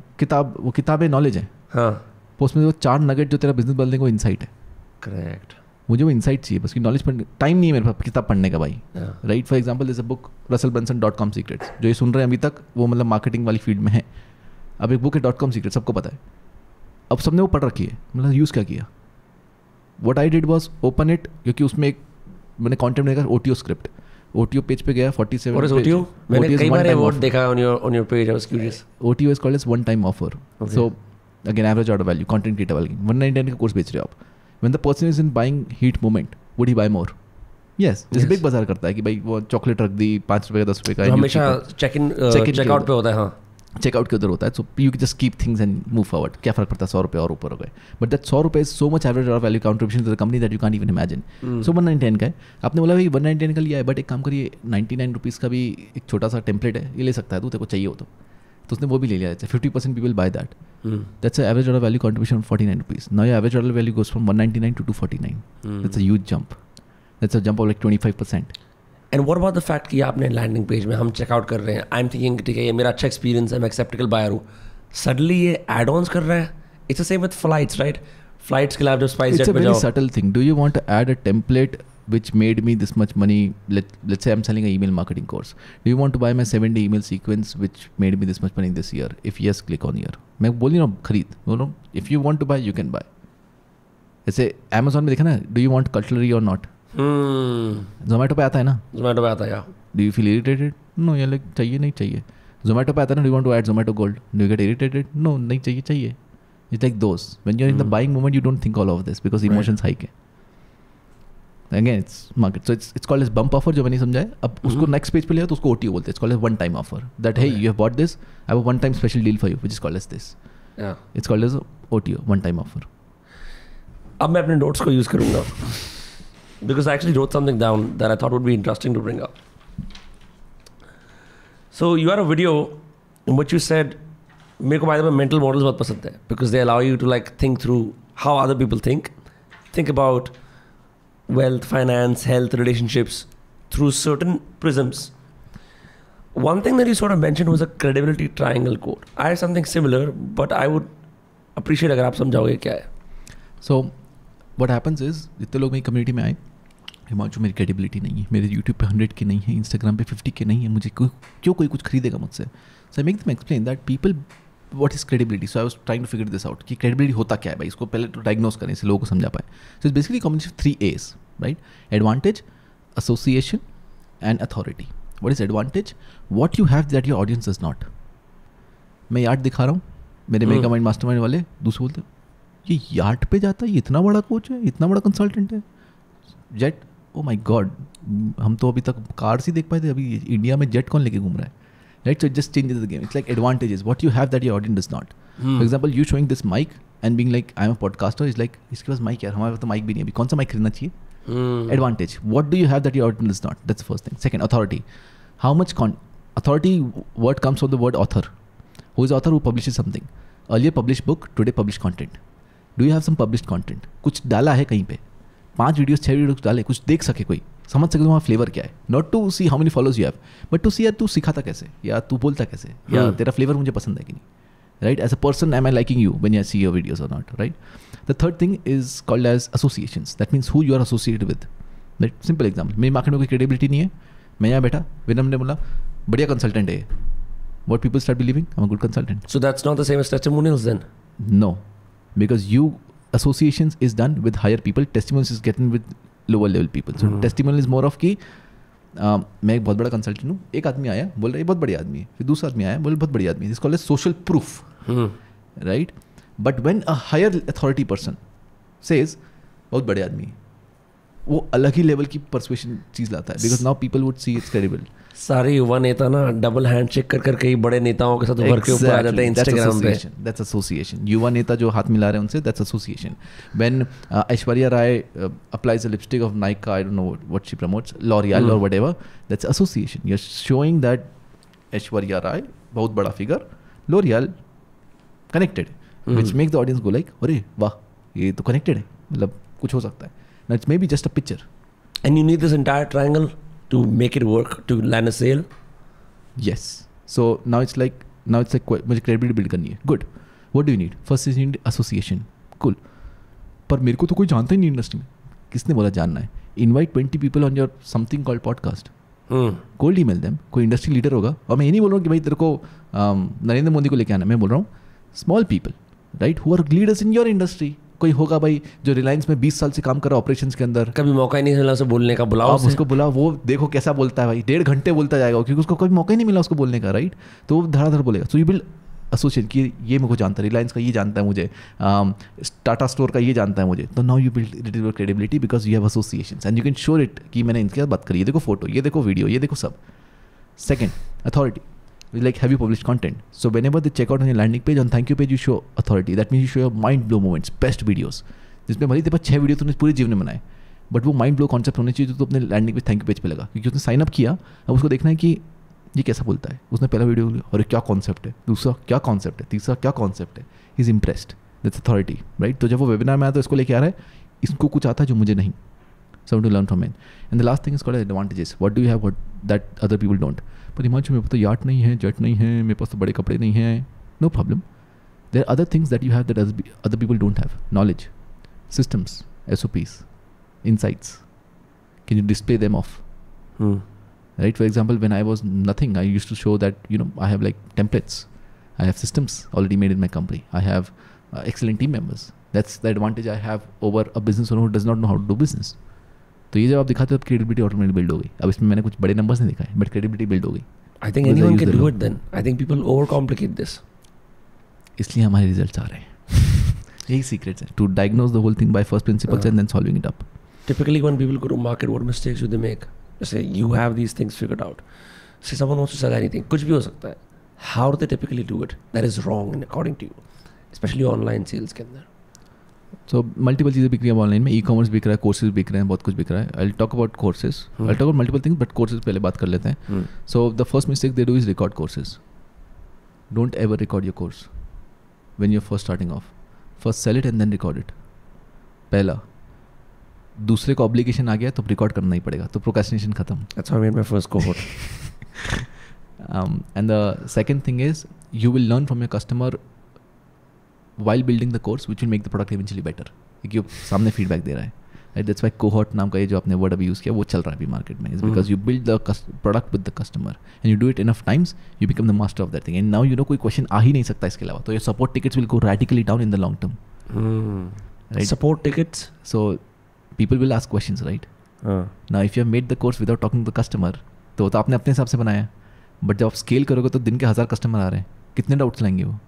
किताबें नॉलेज है. हाँ, उसमें वो 4 नगेट जो तेरा बिजनेस बदलने को इंसाइट है. करेक्ट. मुझे वो इंसाइट चाहिए, बस कि नॉलेज पढ़ने टाइम नहीं है मेरे पास किताब पढ़ने का भाई. Right, for example this a book russellbrunson.com secrets, जो ये सुन रहे हैं अभी तक वो मतलब मार्केटिंग वाली फील्ड में है. अब एक बुक है .com सीक्रेट, सबको पता है, अब सबने वो पढ़ रखी है, मतलब यूज़ क्या किया. What I did was open it, क्योंकि उसमें एक मैंने कॉन्टेंट देखा, OTO स्क्रिप्ट. OTO पेज पे गया 47. What is OTO? मैंने कई बार वो देखा on your page. I was curious. OTO is called as one time offer. Okay. So again average order value, content creator value. 199 का कोर्स बेच रहे हो आप. When the person is in buying heat moment, would he buy more? Yes. जैसे big बाजार करता है कि भाई वो चॉकलेट रख दी 5 रुपए का 10 रुपए का, हमेशा चेकआउट पे होता है. हाँ, चेकआउट के उधर होता है. So you just keep things and move forward. क्या फर्क पड़ता है 100 रुपये और ऊपर हो गए, बट दैट 100 रुपये is so much average of value contribution to the company that you can't even imagine. So 199 का है, आपने बोला भाई 199 का लिया है, बट एक काम करिए 99 रुपीज़ का भी एक छोटा सा टेम्पलेट है, ये ले सकता है तू, तेरे को चाहिए हो तो उसने वो भी ले लिया. 50% people by that. That's an average order value contribution of 49 rupees. Now your average order value goes from 199 to 249. That's a huge jump. That's a jump of like 25%. And what about the fact कि आपने landing page में हम checkout कर रहे हैं, I am thinking ठीक है ये मेरा अच्छा एक्सपीरियंस है, मैं एक्सेप्टेबल बायर हूँ, सडनली ये एड ऑन्स कर रहा है. It's the same with flights, right? Flights के लिए आप जब स्पाइस जेट में जाओ, it's a very subtle thing. Do you want to add a template which made me this much money? Let's say I'm selling an email marketing course. Do you want to buy my 7-day email sequence which made me this much money this year? If yes, click on here. मैं बोल रही हूँ खरीद, बोलो if you want to buy you can buy. जैसे Amazon में देखा ना, do you want cutlery or not? Zomato पे आता है ना? Zomato पे आता है. Do you feel irritated? No, you're like चाहिए नहीं चाहिए. Zomato पे आता है ना, do you want to add Zomato Gold? Do you get irritated? No, नहीं चाहिए चाहिए. It's like those. When you're in the buying moment, you don't think all of this because emotions high के. Again, it's market. So it's called as bump offer जो मैंने समझा है. अब उसको next page पे लिया तो उसको OTO बोलते हैं. It's called as one time offer. That hey, you have bought this, I have a one time special deal for you, which is called as this. Yeah. It's called as OTO, one time offer. अब मैं अपने notes को use करूँगा. Because I actually wrote something down that I thought would be interesting to bring up. So you had a video in which you said, मेरे को by the way mental models बहुत पसंद है because they allow you to like think through how other people think about wealth, finance, health, relationships through certain prisms. One thing that you sort of mentioned was a credibility triangle quote. I have something similar, but I would appreciate अगर आप समझाओगे क्या है. So what happens is जितने लोग मेरी community में आए, हिमांशु मेरी क्रेडिबिलिटी नहीं है, मेरे यूट्यूब पे 100 के नहीं है, इंस्टाग्राम पे 50 के नहीं है, मुझे क्यों कोई कुछ खरीदेगा मुझसे. So I make them explain that people what is credibility. So I was trying to figure this out कि क्रेडिबिलिटी होता क्या है भाई, इसको पहले तो डायग्नोस करें इससे लोगों को समझा पाए. So it's basically combination of 3 A's, right? Advantage, association and authority. What is advantage? What you have that your audience does not. मैं यार्ड दिखा रहा हूँ, मेरे मेगा माइंड मास्टरमाइंड वाले दूसरे बोलते ये यार्ड पे जाता है, ये इतना बड़ा कोच है, इतना बड़ा कंसल्टेंट है. जेट, ओ माय गॉड, हम तो अभी तक कार्स ही देख पाए थे, अभी इंडिया में जेट कौन लेके घूम रहा है, right? So it just changes the game. It's like advantages what you have that your audience does not. For example you showing this mic and being like I am a podcaster, is like इसके पास mic यार, हमारे पास तो mic भी नहीं है, अभी कौन सा माइक खरीदना चाहिए. Advantage, what do you have that your audience does not. That's first thing. Second, authority. How much authority word comes from the word author. Who is author? Who publishes something. Earlier publish book, today publish content. Do you have some published content? कुछ डाला है कहीं पे, 5 videos 6 videos डाले, कुछ देख सके कोई, समझ सके तुम्हारा फ्लेवर क्या है. Not to see how many followers you have, but to see यार तू सिखाता कैसे, या तू बोलता कैसे, या तेरा फ्लेवर मुझे पसंद है कि नहीं, right? As a person am I liking you when you see your videos और not, right? The third thing is called as associations. That means who you are associated with. Right? Simple example, मेरी market में कोई credibility नहीं है, मैं यहाँ बैठा, विनम्र ने बोला बढ़िया कंसल्टेंट है, what people start believing? I'm a good consultant. So that's not the same as testimonials then? No, because associations is done with higher people, testimonials is getting with lower level people. So testimonial is more of कि मैं एक बहुत बड़ा consultant हूँ, एक आदमी आया बोल रहा है बहुत बढ़िया आदमी है, फिर दूसरा आदमी आया बोल बहुत बढ़िया आदमी है. This called as social proof, right? But when a higher authority person says बहुत बड़े आदमी है, वो अलग ही लेवल की परसुएशन चीज़ लाता है, because now people would see it's credible. सारे युवा नेता ना डबल हैंड चेक कर कई बड़े नेताओं के साथ उभर के ऊपर आ जाते हैं इंस्टाग्राम पे. That's association. युवा नेता जो हाथ मिला रहे हैं उनसे, that's association. When Aishwarya Rai applies a lipstick of Nykaa, I don't know what she promotes, L'Oreal और whatever, that's association. You are showing that Aishwarya Rai बहुत बड़ा figure, L'Oreal connected, which make the audience go like अरे वाह ये तो कनेक्टेड है, मतलब कुछ हो सकता है. Now it's maybe just a picture. And you need this entire triangle to make it work, to land a sale? Yes. So now it's like मुझे credibility build करनी है. Good. What do you need? First is you need association. Cool. पर मेरे को तो कोई जानता ही नहीं इंडस्ट्री में. किसने बोला जानना है? Invite 20 people on your something called podcast. Cold email them. कोई इंडस्ट्री लीडर होगा. और मैं ये नहीं बोल रहा हूँ कि भाई तेरे को नरेंद्र मोदी को लेके आना. मैं बोल रहा हूँ small people, right? Who are leaders in your industry. कोई होगा भाई जो रिलायंस में 20 साल से काम कर रहा है ऑपरेशंस के अंदर, कभी मौका ही नहीं मिला उसे बोलने का, बुलाओ आप उसको बुलाओ, वो देखो कैसा बोलता है भाई, 1.5 घंटे बोलता जाएगा क्योंकि उसको कभी मौका ही नहीं मिला उसको बोलने का, राइट? तो वो धड़ाधड़ बोलेगा. सो यू बिल्ड एसोसिएशन कि ये मेरे को जानता है, रिलायंस का ये जानता है मुझे, टाटा स्टोर का ये जानता है मुझे, तो now you build credibility because you have associations and you can show it कि मैंने इनके साथ बात करी, ये देखो फोटो, ये देखो वीडियो, ये देखो सब. Second, authority. Like, have you published content? So whenever they check out on your landing page, on thank you page, you show authority. That means you show your mind blow moments, best videos. जिसमें भले तेरे पास 6 video तूने पूरे जीवन में बनाए, but वो mind blow concept होने चाहिए जो तो अपने landing page thank you page पे लगा, क्योंकि उसने साइन अप किया. अब उसको देखना है कि ये कैसा बोलता है, उसने पहला वीडियो और क्या कॉन्सेप्ट है, दूसरा क्या कॉन्सेप्ट है, तीसरा क्या कॉन्सेप्ट है, he is impressed, that's authority, right. तो जब वो वेबिनार में आया तो इसको लेके आ रहा है, इसको कुछ आता है जो मुझे नहीं, so to learn from it. And the last thing is called advantages. What do you have what that other people don't? पर हिमांशु मेरे पास तो याट नहीं है, जेट नहीं है, मेरे पास तो बड़े कपड़े नहीं हैं. No problem. There are other things that you have that other people don't have. Knowledge, systems, SOPs, insights. Can you display them off? Right? For example, when I was nothing, I used to show that, you know, I have like templates. I have systems already made in my company. I have excellent team members. That's the advantage I have over a business owner who does not know how to do business. तो ये जब आप दिखाते हो, credibility automatic build हो गई. अब इसमें मैंने कुछ बड़े नंबर्स नहीं दिखाए, बट क्रेडिबिलिटी बिल्ड हो गई. I think anyone can do it then. I think people over complicate this. इसलिए हमारे रिजल्ट्स आ रहे हैं. यही सीक्रेट्स है, to diagnose the whole thing by first principles and then solving it up. Typically when people go to market, what mistakes do they make? जैसे you have these things figured out, say someone wants to sell anything, कुछ भी हो सकता है. How do they typically do it that is wrong according to you, specially online sales के अंदर? So multiple चीज़ें बिक रही है ऑनलाइन में. ई कॉमर्स बिक रहा है, कोर्सेज बिक रहे हैं, बहुत कुछ बिक रहा है. I will talk about courses, I will talk about multiple things, but courses पहले बात कर लेते हैं. So the first mistake they do is record courses. Don't ever record your course when you are first starting off. First sell it and then record it. पहला. दूसरे को obligation आ गया तो रिकॉर्ड करना ही पड़ेगा, तो प्रोक्रेस्टिनेशन खत्म. That's how I made my first cohort. And the second thing is you will learn from your customer while building the course, which will make the product eventually better. क्योंकि सामने feedback दे रहा है, right? That's why cohort नाम का ये जो आपने word अभी यूज़ किया वो चल रहा है अभी मार्केट में. It's because you build the product with the customer and you do it enough times, you become the master of that thing. And now you know कोई क्वेश्चन आ ही नहीं सकता इसके अलावा, तो your support tickets will go radically down in the long term. Right? Support tickets? So people will ask questions, right? Now if you have made the course without talking to the customer, तो आपने अपने हिसाब से बनाया, but जब आप scale करोगे तो दिन के 1000 कस्टमर आ रहे हैं, कितने डाउट्स लाएंगे वो?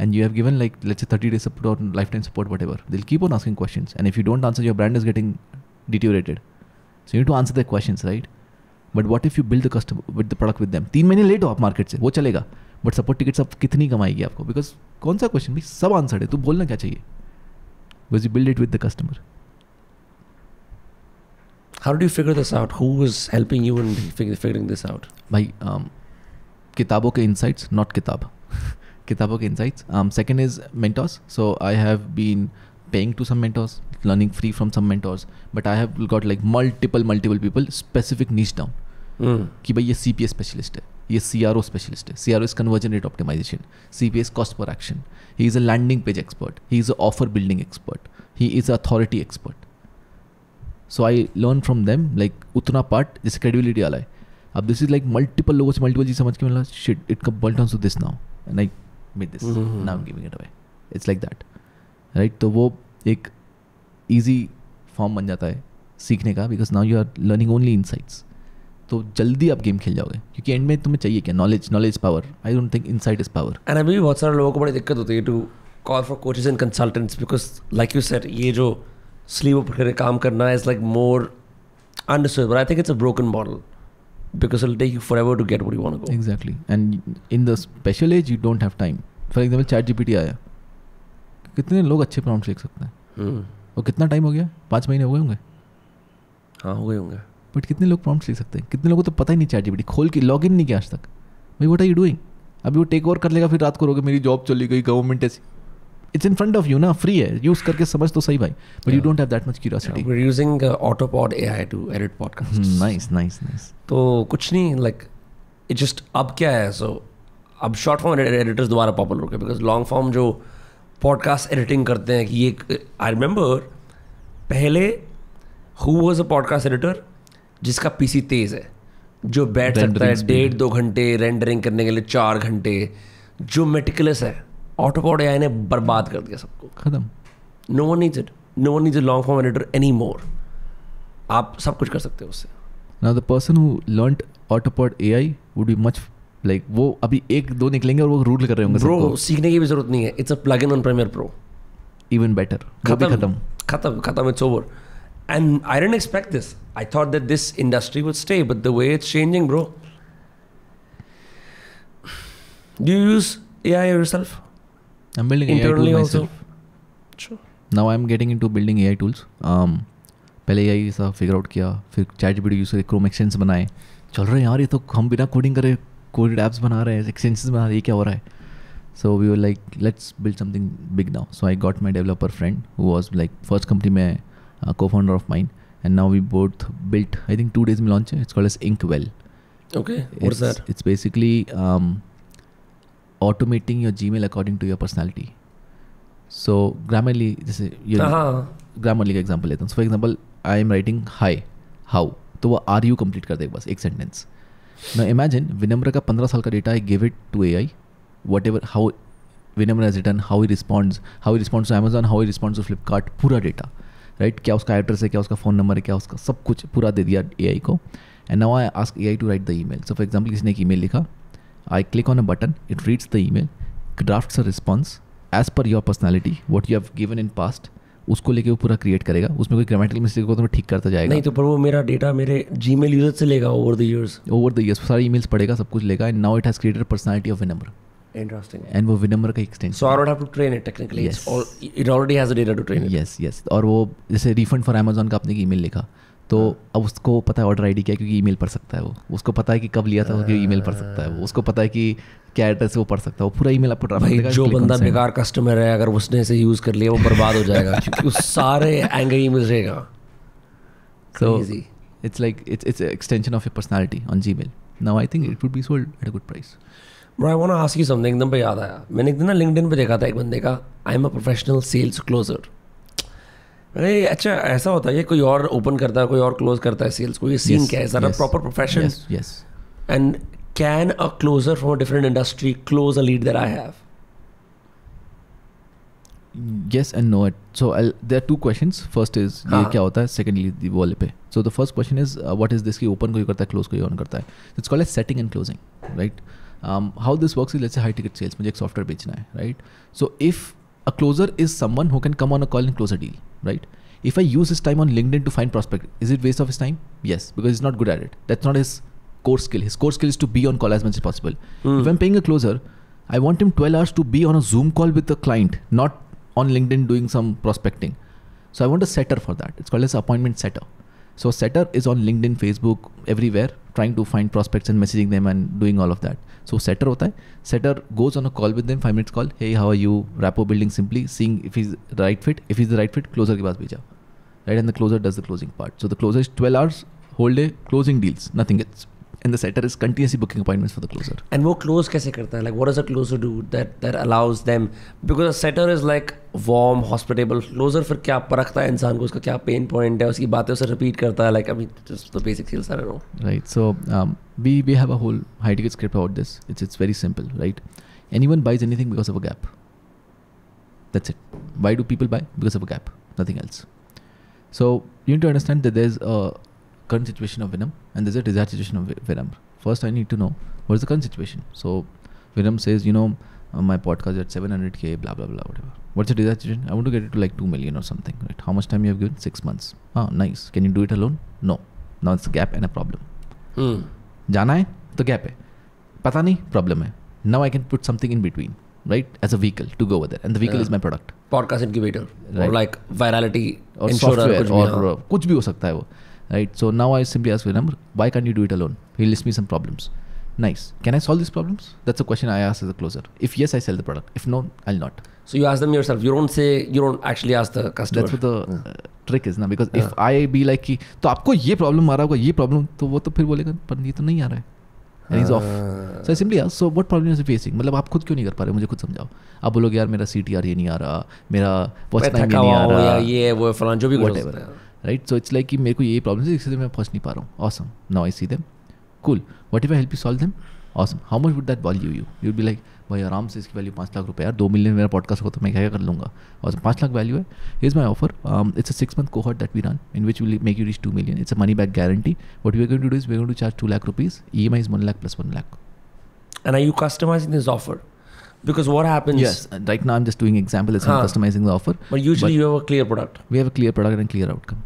And you have given like let's say 30 days support or lifetime support, whatever. They'll keep on asking questions, and if you don't answer, your brand is getting deteriorated. So you need to answer their questions, right? But what if you build the customer with the product with them? 3 महीने late हो आप market से, वो चलेगा, but support tickets आप कितनी कमाएगी आपको? Because कौन सा क्वेश्चन भाई, सब आंसर है, तू बोलना क्या चाहिए? Because you build it with the customer. How did you figure this out? Who was helping you in figuring this out? भाई किताबों के insights, not किताब. किताबों के insights. Second is mentors. So I have been paying to some mentors, learning free from some mentors, but I have got like multiple people, specific niche down. कि भाई ये CPA specialist है, ये CRO specialist है. CRO is conversion rate optimization. CPA is cost per action. He is a landing page expert. He is a offer building expert. He is a authority expert. So I learn from them like उतना part जैसे credibility वाला है. अब this is like multiple लोगों से multiple चीज समझ के मतलब shit it come turns to this now and I made this now I am giving it away. It's like that, right? तो वो एक ईजी फॉर्म बन जाता है सीखने का, because now you are learning only insights. तो जल्दी आप गेम खेल जाओगे, क्योंकि एंड में तुम्हें चाहिए क्या? Knowledge power. I don't think insight is power. And अभी भी बहुत सारे लोगों को बड़ी दिक्कत होती है to call for coaches and consultants, because like you said ये जो स्लीव अप करके काम करना is like more understood, but I think it's a broken model because it'll take you forever to get where you want to go. Exactly. And in the special age you don't have time. For example, ChatGPT आया, कितने लोग अच्छे prompts लिख सकते हैं? और कितना time हो गया? 5 महीने हो गए होंगे. हाँ हो गए होंगे. बट कितने लोग प्रॉम्प्ट्स लिख सकते हैं? कितने लोगों को तो पता ही नहीं ChatGPT खोल के लॉग इन नहीं किया आज तक. भाई व्हाट आर यू डूइंग? अभी वो टेक ओवर कर लेगा, फिर रात को रोगे मेरी जॉब चली गई, गवर्नमेंट ऐसी. It's in front of you ना, free है, यूज करके समझ तो सही भाई, but you don't have that much curiosity. We're using Autopod AI to edit podcasts. Nice. तो कुछ नहीं, like it just अब क्या है, so अब short form editors दोबारा पॉपुलर हो गए, because long form जो podcast editing करते हैं कि ये I remember पहले who was a podcast editor जिसका PC तेज है, जो बैठ सकता है 1.5-2 घंटे रेंडरिंग करने के लिए 4 घंटे, जो मेटिकुलस है. ऑटोपॉड एआई ने बर्बाद कर दिया सबको, खत्म. No one needs it, no one needs a long form editor any more. आप सब कुछ कर सकते हो उससे. Now the person who learned Autopod AI would be much like, वो अभी 1-2 निकलेंगे और वो रूल कर रहे होंगे सबको. ब्रो सीखने की भी जरूरत नहीं है, it's a plugin on Premiere Pro. Even better. खत्म it's over. And I didn't expect this. I thought that this industry would stay, but the way it's changing bro. Do you use AI yourself? I'm building internally AI tool also. myself. Sure. Now I'm getting into building AI tools. पहले AI सा figure out किया, फिर ChatGPT use करके Chrome extensions बनाए, चल रहे हैं यार, ये तो हम बिना कोडिंग करे कोडेड एप्स बना रहे हैं, एक्सटेंशंस बना रहे हैं, ये क्या हो रहा है? So we were like, let's build something big now. So I got my developer friend who was like first company mein co-founder of mine, and now we both built, I think 2 days में launch है. It's called as Inkwell. Okay, what's that? It's basically automating your Gmail according to your personality. So Grammarly, जैसे Grammarly का example लेता हूँ. So for example, I am writing hi, how, तो वो are you complete कर देगा बस एक sentence. Now imagine विनम्र का 15 साल का data I gave it to AI. Whatever, how Vinamre has written, how he responds to Amazon, how he responds to Flipkart, पूरा डेटा, राइट? क्या उसका एड्रेस है, क्या उसका फ़ोन नंबर है, क्या उसका सब कुछ पूरा दे दिया AI को. And now I ask AI to write the email. So for example किसी ने एक ईमेल लिखा, I click on a button, it reads the email, drafts a response as per your personality, what you have given in past, उसको लेके वो पूरा create करेगा. उसमें कोई ग्रामेटिकल मिस्टेक हो तो वो ठीक करता जाएगा. नहीं तो पर वो मेरा डेटा मेरे Gmail यूजर से लेगा ओवर द इयर्स सारी ईमेल्स पढ़ेगा, सब कुछ लेगा. And now it has created personality of विनम्र. Interesting. And वो विनम्र का extension. So I don't have to train it technically. Yes. It already has the data to train it. Yes. और वो जैसे रिफंड फॉर अमेजोन का आपने email लिखा, तो अब उसको पता है ऑर्डर आईडी क्या है, क्योंकि ईमेल पढ़ सकता है वो. उसको पता है कि कब लिया था, क्योंकि ईमेल पढ़ सकता है वो. उसको पता है कि क्या एड्रेस है, वो पढ़ सकता है. वो पूरा ईमेल आपको ट्रांसफर करेगा. जो बंदा बेकार कस्टमर है, अगर उसने इसे यूज कर लिया वो बर्बाद हो जाएगा क्योंकि उस सारे एंगर ईमेल्स रहेगा. So it's like it's an extension of your personality on Gmail. Now I think it would be sold at a good price. Bro, I want to ask you something. एकदम पे याद आया, मैंने एक दिन ना LinkedIn पे देखा था एक बंदे का, I am a professional sales closer. अरे अच्छा ऐसा होता है ये, कोई और ओपन करता है, कोई और क्लोज करता है सेल्स को, ये सीन क्या है? Is that a proper profession? Yes. And can a closer from a different industry close a lead that I have? Yes and no. So there are two questions. First is ये क्या होता है, secondly वो वाले पे. So the first question is what is this कि open कोई करता है, close कोई on करता है. It's called as setting and closing, right? How this works is, let's say high ticket sales, मुझे एक software बेचना है, right? So if a closer is someone who can come on a call and close a deal, right? If I use his time on LinkedIn to find prospect, is it waste of his time? Yes, because he's not good at it. That's not his core skill. His core skill is to be on call as much as possible. If I'm paying a closer, I want him 12 hours to be on a Zoom call with the client, not on LinkedIn doing some prospecting. So I want a setter for that. It's called as appointment setter. So setter is on LinkedIn, Facebook, everywhere, trying to find prospects and messaging them and doing all of that. So setter होता है. Setter goes on a call with them, 5 minutes call. Hey, how are you? Rapport building simply, seeing if he's the right fit. If he's the right fit, closer के पास भेजा. Right, and the closer does the closing part. So the closer is 12 hours, whole day, closing deals, nothing else. And the setter is continuously booking appointments for the closer. And वो close कैसे करता है? Like what does a closer do that allows them? Because a setter is like warm, hospitable. Closer फिर क्या परखता है इंसान को, उसका क्या pain point है, उसकी बातें उसे repeat करता है. Like I mean just the basic skills, I don't know. Right. So we have a whole high ticket script about this. It's very simple, right? Anyone buys anything because of a gap. That's it. Why do people buy? Because of a gap. Nothing else. So you need to understand that there's a current situation of Vinam and there's a desired situation of Vinam. First I need to know what is the current situation. So Vinam says, you know, my podcast is at 700k, blah blah blah, whatever. What's your desired situation? I want to get it to like 2 million or something, right? How much time you have given? 6 months. Ah, nice. Can you do it alone? No. Now it's a gap and a problem. जाना है तो gap है, पता नहीं problem है. Now I can put something in between, right? As a vehicle to go over there, and the vehicle is my product. Podcast incubator, right? Or like virality or insurer, software or कुछ भी हो सकता है वो. Right, so now I simply ask Vinamre, why can't you do it alone? He lists me some problems. Nice. Can I solve these problems? That's a question I ask as a closer. If yes, I sell the product. If no, I'll not. So you ask them yourself. You don't actually ask the customer. That's what the trick is, na. Because if I be like कि तो आपको ये problem आ रहा होगा, ये problem, तो वो तो फिर बोलेगा पर ये तो नहीं आ रहा है. And he's off. So I simply ask, so what problem is he facing? मतलब आप खुद क्यों नहीं कर पा रहे, मुझे खुद समझाओ. आप बोलोगे यार मेरा CTR ये नहीं आ रहा, मेरा watch time ये नहीं आ रहा, ये वो फलान जो भी whatever. Right, so it's like कि मेरे को ये प्रॉब्लम है, इससे मैं पहुंच नहीं पा रहा हूँ. Awesome. Now I see them. Cool. What if I help you solve them? Awesome. How much would that value you? You'd be like, भाई आराम से इसकी वैल्यू 5 लाख रुपए यार, 2 मिलियन मेरा पॉडकास्ट होगा तो मैं क्या कर लूँगा. और 5 लाख वैल्यू है. Here's my offer. It's a 6-month cohort that we run in which will make you reach 2 million. It's a money back guarantee. What we're going to do is we're going to charge 2 lakh rupees. EMI is 1 lakh plus 1 lakh. And are you customizing this offer? Because what happens? Yes. Right now I'm just doing example. I'm customizing the offer. But usually you have a clear product. We have a clear product and a clear outcome.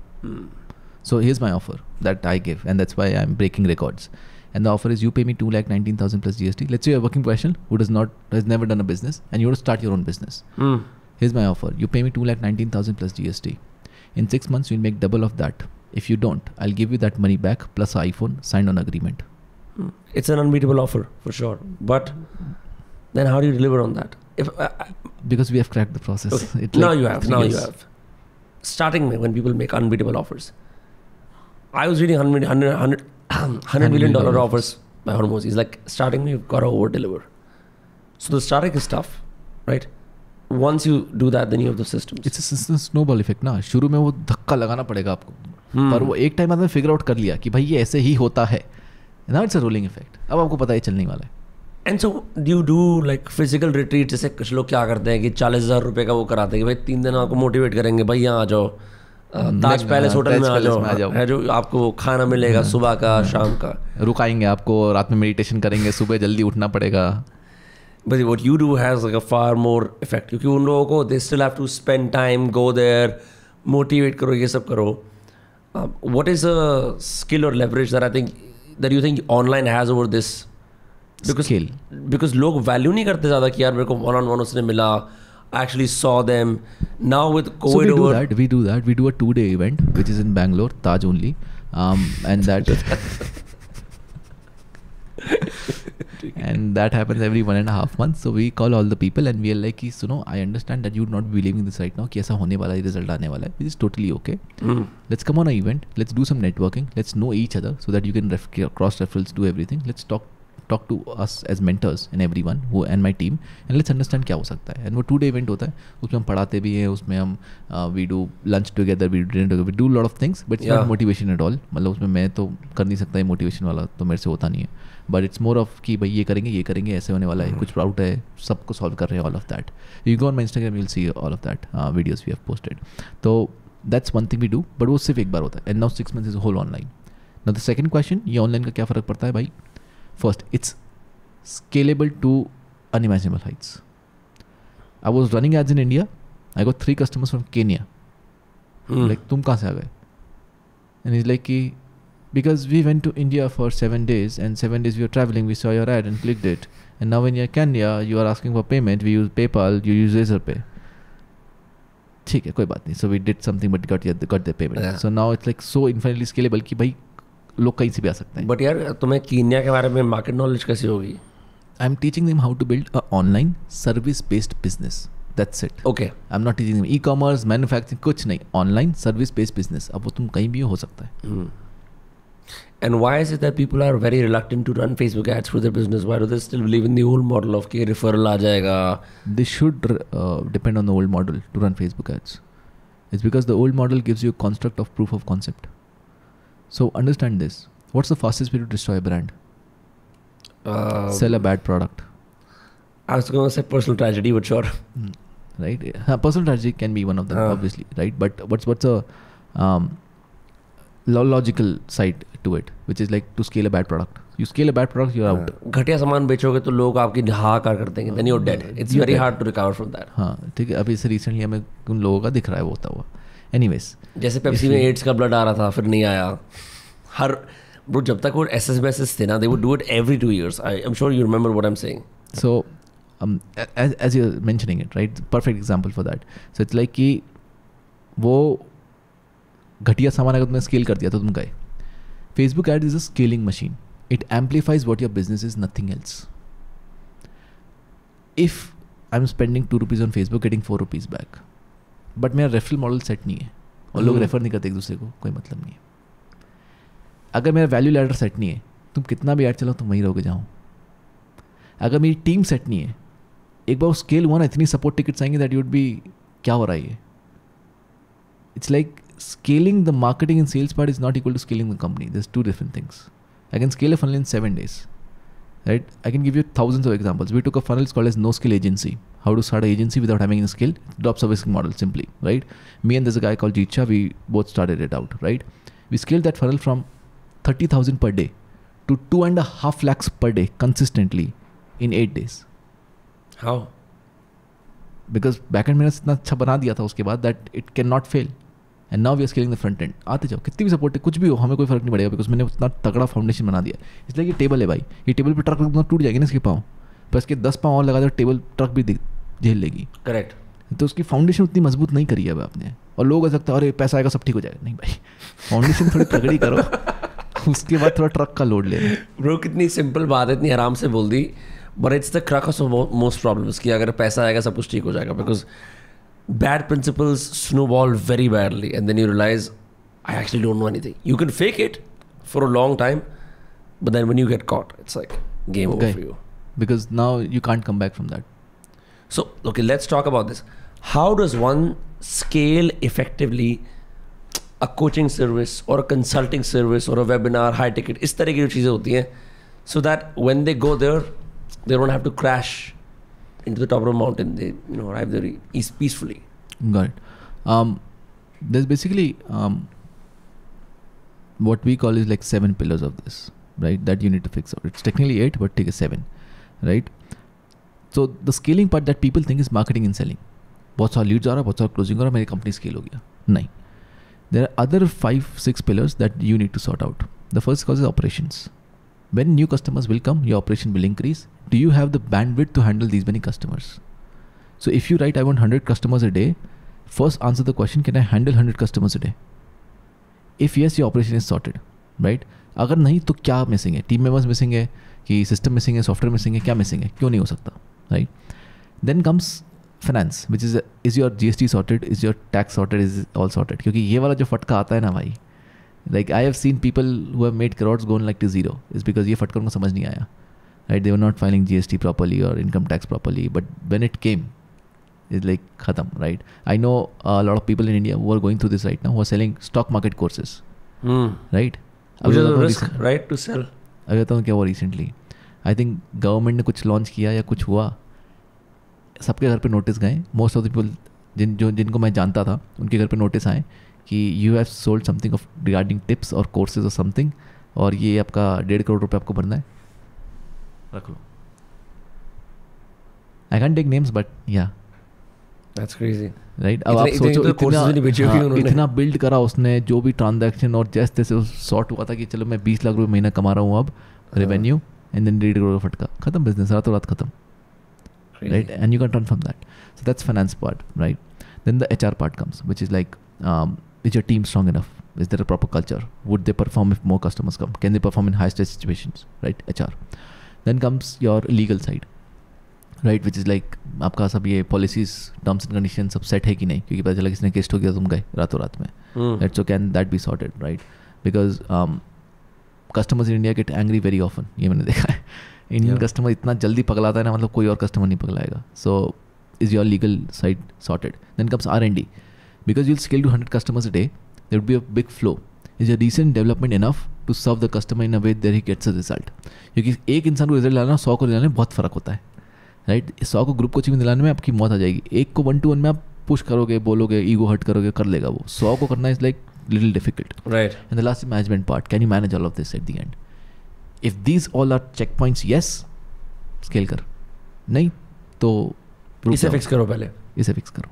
So here's my offer that I give, and that's why I'm breaking records. And the offer is you pay me 2,19,000 plus GST. Let's say you're a working professional who has never done a business and you want to start your own business. Here's my offer. You pay me 2,19,000 plus GST. In 6 months, you'll make double of that. If you don't, I'll give you that money back plus an iPhone signed on agreement. It's an unbeatable offer for sure. But then how do you deliver on that? If Because we have cracked the process. okay. It like Now you have. 3 Now years. you have. Starting when people make unbeatable offers. I was reading $100 million offers by Hormuz. He's like, starting you've got to over deliver. So the starting is tough, right? Once you do that, then you have the systems. It's a snowball effect ना. शुरू में वो धक्का लगाना पड़ेगा आपको, पर वो एक टाइम बाद में फिगर आउट कर लिया कि भाई ये ऐसे ही होता है. Now it's a rolling effect. अब आपको पता है चलने वाला है. And so do you do like physical retreat? जैसे कुछ लोग क्या करते हैं कि 40,000 रुपए का वो कराते हैं कि भाई 3 दिन आपको मोटिवेट करेंगे, भाई यहाँ आ जाओ, ताज पैलेस होटल में आ जाओ, है जो आपको खाना मिलेगा सुबह का शाम का, रुकाएंगे आपको, रात में मेडिटेशन करेंगे, सुबह जल्दी उठना पड़ेगा. But what you do has like a far more effect, क्योंकि उन लोगों को they still have to spend time, go there, motivate करो, ये सब करो. What is a skill or leverage that you think online has over this? Because लोग value नहीं करते ज़्यादा कि यार मेरे को one on one उसने मिला, I actually saw them. Now with COVID we do that. We do a 2-day event which is in Bangalore, Taj only, and that. And that happens every 1.5 months. So we call all the people and we are like, सुनो, I understand that you would not be believing this right now कि ऐसा होने वाला है, result आने वाला है, which is totally okay. Let's come on an event, let's do some networking, let's know each other so that you can cross referrals, do everything. Let's talk to us as mentors and everyone who and my team, and let's understand क्या हो सकता है. And वो 2-day event होता है, उसमें हम पढ़ाते भी हैं, उसमें हम we do lunch together, we do dinner together, we do a lot of things, but it's not motivation at all. मतलब उसमें मैं तो कर नहीं सकता है, मोटिवेशन वाला तो मेरे से होता नहीं है. बट इट्स मोर ऑफ कि भाई ये करेंगे ऐसे होने वाला है, कुछ प्राउड है, सबको सॉल्व कर रहे हैं, all of that. You go on my Instagram, you'll see all of that videos we have posted. तो that's one thing we do, but वो सिर्फ एक बार होता है. And now 6 months is whole online. Now the second question, ये online का क्या फ़र्क पड़ता है भाई? First, it's scalable to unimaginable heights. I was running ads in India. I got 3 customers from Kenya. Like, तुम कहाँ से आ गए? And he's like, because we went to India for 7 days and 7 days we were traveling, we saw your ad and clicked it. And now when you're Kenya, you are asking for payment, we use PayPal, you use Razorpay. ठीक है, कोई बात नहीं. So we did something but got their payment. Yeah. So now it's like so infinitely scalable कि भाई लोग कहीं से भी आ सकते हैं. बट यार तुम्हें कीनिया के बारे में मार्केट नॉलेज कैसी होगी? I am teaching them how to build a online service based business. That's it. Okay, I am not teaching them e-commerce, manufacturing, कुछ नहीं. Online service based business. अब वो तुम कहीं भी हो सकता है. And why is it that people are very reluctant to run Facebook ads for their business? Why do they still believe in the old model of कि referral आ जाएगा? They should depend on the old model to run Facebook ads. It's because the old model gives you a construct of proof of concept. So understand this. What's the fastest way to destroy a brand? Sell a bad product. I was going to say personal tragedy, but sure. Right? Personal tragedy can be one of them, obviously, right? But what's a logical side to it, which is like to scale a bad product. You scale a bad product, you're out. घटिया सामान बेचोगे तो लोग आपकी हाहाकार कर देंगे. Then you're dead. It's very hard to recover from that. हाँ, ठीक है. अभी से रिसेंटली हमें उन लोगों का दिख रहा है वो होता हुआ. Anyways, जैसे पेप्सी में एड्स का ब्लड आ रहा था, फिर नहीं आया. Bro, जब तक वो SSBSS थे ना, they would do it every 2 years. I'm sure you remember what I'm saying. So, as you're mentioning it, right? Perfect example for that. So it's like कि वो घटिया सामान अगर तुमने स्केल कर दिया तो तुम गए. Facebook ads is a scaling machine. It amplifies what your business is, nothing else. If I'm spending 2 rupees on Facebook, getting 4 rupees back, but मेरा रेफरल मॉडल सेट नहीं है और लोग रेफर नहीं करते एक दूसरे को, कोई मतलब नहीं है. अगर मेरा वैल्यू लैडर सेट नहीं है, तुम कितना भी ऐड चलाओ तुम वहीं रहोगे जाओ. अगर मेरी टीम सेट नहीं है, एक बार स्केल हुआ ना, इतनी सपोर्ट टिकट्स आएंगे दैट यूड बी क्या हो रहा है ये. It's like scaling the marketing and sales part is not equal to scaling the company. There's 2 different things. I can scale a funnel in 7 days, right? I can give you thousands of examples. We took a funnel called as no skill agency. How to start an agency without having a skill? Drop servicing model simply, right? Me and there's a guy called Jicha, we both started it out, right? We scaled that funnel from 30,000 per day to 2.5 lakhs per day consistently in 8 days. How? Because backend मैंने इतना अच्छा बना दिया था उसके बाद that it cannot fail. And now we are scaling the front end. आते जाओ, कितनी भी सपोर्ट है, कुछ भी हो, हमें कोई फर्क नहीं पड़ेगा, बिकॉज मैंने उतना तगड़ा फाउंडेशन बना दिया. इसलिए ये टेबल है भाई, ये टेबल पे ट्रक रखना टूट जाएगी ना इसके पाँव, पर इसके 10 पाँव और लगा दो, टेबल ट्रक भी झेल लेगी. करेक्ट. तो उसकी फाउंडेशन उतनी मजबूत नहीं करी है अब आपने. और लोग हो सकता है अरे पैसा आएगा सब ठीक हो जाएगा. नहीं भाई, फाउंडेशन थोड़ी तगड़ी करो. उसके बाद थोड़ा ट्रक का लोड लेना. ब्रो कितनी सिंपल बात है, इतनी आराम से बोल दी, but it's the crux of most problems कि अगर पैसा आएगा सब कुछ ठीक हो जाएगा. Because bad principles snowball very badly and then you realize I actually don't know anything. You can fake it for a long time, but then when you get caught, it's like game over for you. Because now you can't come back from that. So, okay, let's talk about this. How does one scale effectively a coaching service or a consulting service or a webinar, high ticket, इस तरह की जो चीज़ें होती हैं, so that when they go there, they don't have to crash into the top of a mountain. They, arrive there peacefully. Got it. There's basically what we call is like 7 pillars of this, right? That you need to fix out. It's technically 8, but take a 7, right? So the scaling part that people think is marketing and selling. बहुत सारा Leeds आ रहा है, बहुत सारा closing हो रहा है, मेरी कंपनी स्केल हो गया. नहीं. There are other 5-6 pillars that you need to sort out. The first cause is operations. When new customers will come, your operation will increase. Do you have the bandwidth to handle these many customers? So if you write, I want 100 customers a day, first answer the question, can I handle 100 customers a day? If yes, your operation is sorted, right? अगर नहीं तो क्या missing है? Team members missing है कि system missing है, software missing है, क्या मिसिंग है? क्यों नहीं हो सकता, right? Then comes finance, which is your GST sorted, is your tax sorted, is all sorted? क्योंकि ये वाला जो फटका आता है ना भाई, like I have seen people who have made crores go like to zero, is because ये फटका उनको समझ नहीं आया, right? They were not filing GST properly or income tax properly, but when it came, it's like khatam, right? I know a lot of people in India who are going through this right now, who are selling stock market courses, right? Which is a risk, right, to sell. अभी बताऊँ क्या हुआ recently? I think government ने कुछ launch किया या कुछ हुआ, सबके घर पे नोटिस गए. मोस्ट ऑफ द पीपल जिनको मैं जानता था उनके घर पे नोटिस आए कि you have sold something of regarding tips और कोर्सेज और समथिंग, और ये आपका 1.5 करोड़ रुपये आपको भरना है, रख लो. I can take names but yeah that's crazy, right? अब आप सोचो इतना बिल्ड करा उसने, जो भी ट्रांजैक्शन और जैसे तैसे सॉर्ट हुआ था कि चलो मैं 20 लाख रुपये महीना कमा रहा हूँ अब रेवेन्यू, एंड देन 1.5 करोड़ फटका, खत्म बिजनेस, रातों रात खत्म. Right, and you can run from that. So that's finance part, right? Then the HR part comes, which is like, is your team strong enough? Is there a proper culture? Would they perform if more customers come? Can they perform in high stress situations? Right, HR. Then comes your legal side, right? Which is like आपका सब ये policies, terms and conditions सब set है कि नहीं? क्योंकि पता चला किसने केस ठोक दिया, तुम गए रातों रात में. Right, so can that be sorted, right? Because customers in India get angry very often. ये मैंने देखा है. इंडियन कस्टमर इतना जल्दी पगलाता है ना, मतलब कोई और कस्टमर नहीं पगलाएगा. So is your legal side sorted. Then comes R&D, because you'll scale to 100 customers a day, there would be a big flow. Is your recent development enough to serve the customer in a way that he gets a result? क्योंकि एक इंसान को result लाना 100 को दिलाने में बहुत फ़र्क होता है, राइट? 100 को ग्रुप कोचिंग में दिलाने में आपकी मौत आ जाएगी. एक को 1-to-1 में आप पुश करोगे, बोलोगे, ईगो हर्ट करोगे, कर लेगा वो. 100 को करना is like little difficult, right? And the last management part, can you manage all of this at the end? If these all are checkpoints, yes scale कर, नहीं तो इसे फिक्स करो, पहले इसे फिक्स करो.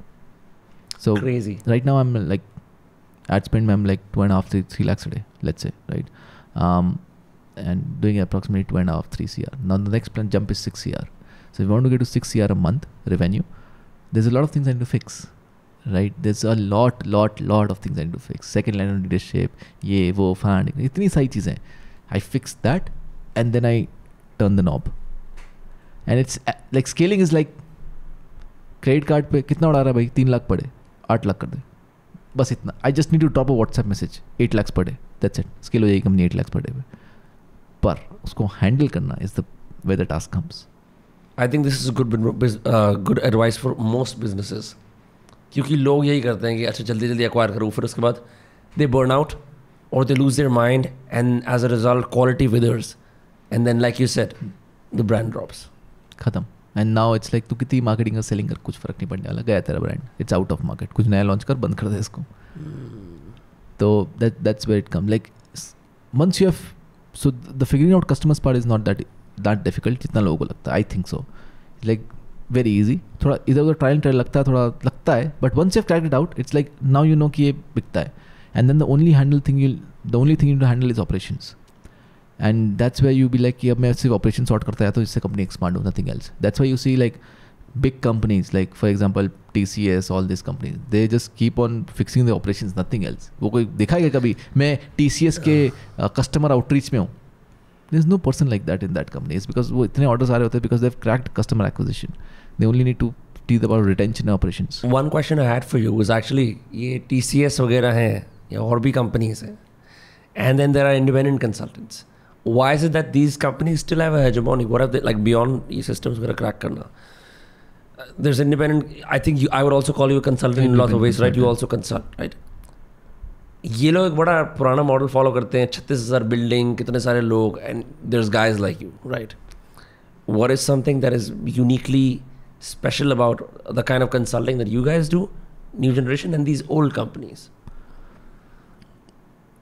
So right now I am like ad spend I'm like 2.5-3 lakhs a day, let's say, right? And doing approximately 2.5-3 CR. Now the next plan jump is 6 CR. So if you want to get to 6 CR a month revenue, there's a lot of things I need to fix, right? There's a lot of things I need to fix. Second line of leadership, ये वो fund, इतनी सारी चीज़ें. I fix that and then I turn the knob. And it's like scaling is like credit card पे कितना उड़ा रहा है भाई, 3 लाख पड़े, 8 लाख कर दे, बस इतना. I just need to drop a WhatsApp message, 8 lakhs per day, that's it. Scale हो जाएगी कंपनी 8 lakhs पर डे पे. पर उसको हैंडल करना is the way the task comes. I think this is good advice for most businesses, क्योंकि लोग यही करते हैं कि अच्छा जल्दी जल्दी एक्वायर करूँ, फिर उसके बाद दे बर्न आउट और they lose their mind, and as a result quality withers, and then like you said the brand drops, खत्म. एंड नाउ इट्स लाइक तू कितनी मार्केटिंग और सेलिंग कर, कुछ फर्क नहीं पड़ने वाला, गया तेरा brand, it's out of market. कुछ नया लॉन्च कर, बंद कर दे इसको. तो that's where it comes. Like once you have, so the figuring out customers part is not that difficult जितना लोगों को लगता है. I think so. Like very easy. थोड़ा इधर उधर ट्रायल ट्रायल लगता है, but once you have cracked it out, it's like now you know कि ये बिकता है. And then the only thing you need to handle is operations. And that's where you be like कि अब मैं सिर्फ ऑपरेशन सॉर्ट करता है तो इससे कंपनी एक्सपांड हो, nothing else. That's why you see like big companies like for example TCS, all these companies, they just keep on fixing the operations, nothing else. वो कोई देखा है कभी मैं TCS के customer outreach में हूँ? There's no person like that in that company. It's because वो इतने orders आ रहे होते हैं because they've cracked customer acquisition. They only need to teach about retention operations. One question I had for you was actually ये TCS वगैरह हैं या और भी companies हैं, and then there are independent consultants. Why is it that these companies still have a hegemony? What have they like beyond ये systems वगैरह crack करना? There's independent. I think I would also call you a consultant in lots of ways, right? You also consult, right? ये लोग एक बड़ा पुराना model follow करते हैं, 36,000 बिल्डिंग, कितने सारे लोग, and there is guys like you, right? What is something that is uniquely special about the kind of consulting that you guys do, new generation and these old companies?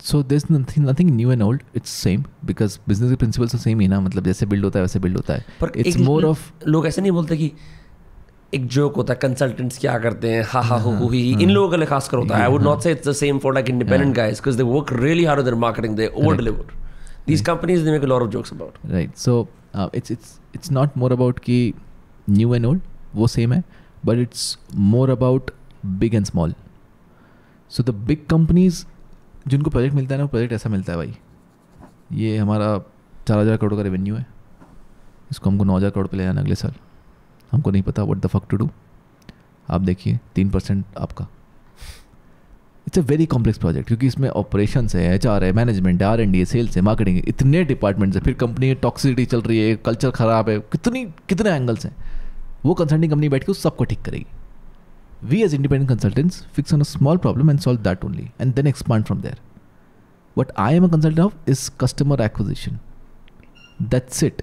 So there's nothing new and old. It's same because business के principles तो same ही ना, मतलब जैसे build होता है वैसे build होता है. पर It's more of लोग ऐसे नहीं बोलते कि एक जोक होता है कंसल्टेंट्स क्या करते हैं, हा हा हु ही, इन लोगों के लिए खासकर होता है. आई वुड नॉट से it's the same for like independent guys because they work really hard on their marketing, they over deliver. These companies they make a lot of jokes about. Right. So it's not more about कि new and old, वो same है, but it's more about big and small. So the big companies जिनको project मिलता है ना, वो project ऐसा मिलता है भाई, ये हमारा 4,000 करोड़ का रेवेन्यू है, इसको हमको 9,000 करोड़ पे ले जाना अगले साल, हमको नहीं पता what the fuck to do. आप देखिए 3% आपका. It's a very complex project क्योंकि इसमें ऑपरेशंस है, HR है, मैनेजमेंट है, R&D है, सेल्स है, मार्केटिंग है, इतने डिपार्टमेंट्स है, फिर कंपनी की टॉक्सिसिटी चल रही है, कल्चर ख़राब है, कितने एंगल्स हैं. वो कंसल्टिंग कंपनी बैठ के उस सबको ठीक करेगी. We as independent consultants fix on a small problem and solve that only and then expand from there. What I am a consultant of is customer acquisition. That's it.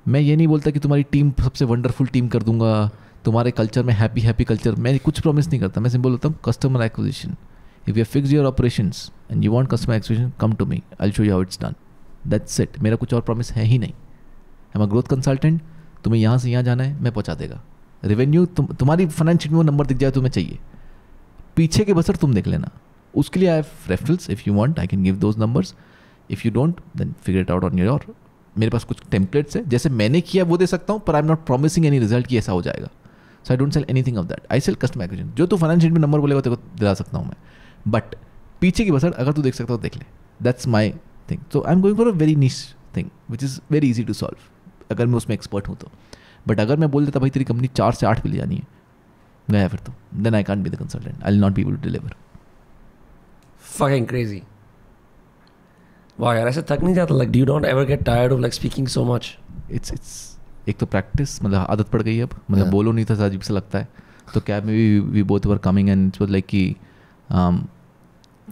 मैं ये नहीं बोलता कि तुम्हारी टीम सबसे वंडरफुल टीम कर दूंगा, तुम्हारे कल्चर में हैप्पी कल्चर, मैं कुछ प्रॉमिस नहीं करता. मैं सिंपल बोलता हूँ customer acquisition. If you fix your operations and you want customer acquisition, come to me, I will show you how it's done. That's it. मेरा कुछ और प्रॉमिस है ही नहीं. I am a growth consultant. तुम्हें यहाँ से यहाँ जाना है, मैं पहुँचा देगा. रेवेन्यू तुम्हारी फाइनेंशियल में वो नंबर दिख जाए तुम्हें चाहिए, पीछे के बसर तुम देख लेना. उसके लिए I have referrals. If you want I can give those numbers. If you don't then figure it out on your. मेरे पास कुछ टेम्पलेट्स है, जैसे मैंने किया वो दे सकता हूँ, पर I am not promising any result कि ऐसा हो जाएगा. So I don't sell anything of that. I sell customer acquisition. जो तू फाइनेंशियल में नंबर बोलेगा तेरे को दिला सकता हूँ मैं, बट पीछे की बसर अगर तू देख सकता हो देख ले. That's my thing. So I am going for a very niche thing which is very easy to solve अगर मैं उसमें एक्सपर्ट हूँ तो. बट अगर मैं बोल देता भाई तेरी कंपनी 4 से 8 पे ले जानी है, गया फिर तो then I can't be the consultant. I will not be able to deliver. Fucking crazy. वाह यार, ऐसे थक नहीं जाता? Like do you not ever get tired of like speaking so much? It's एक तो प्रैक्टिस, मतलब आदत पड़ गई है अब. मतलब बोलो नहीं था, अजीब सा लगता है. तो कैब में भी we both were coming and it's like कि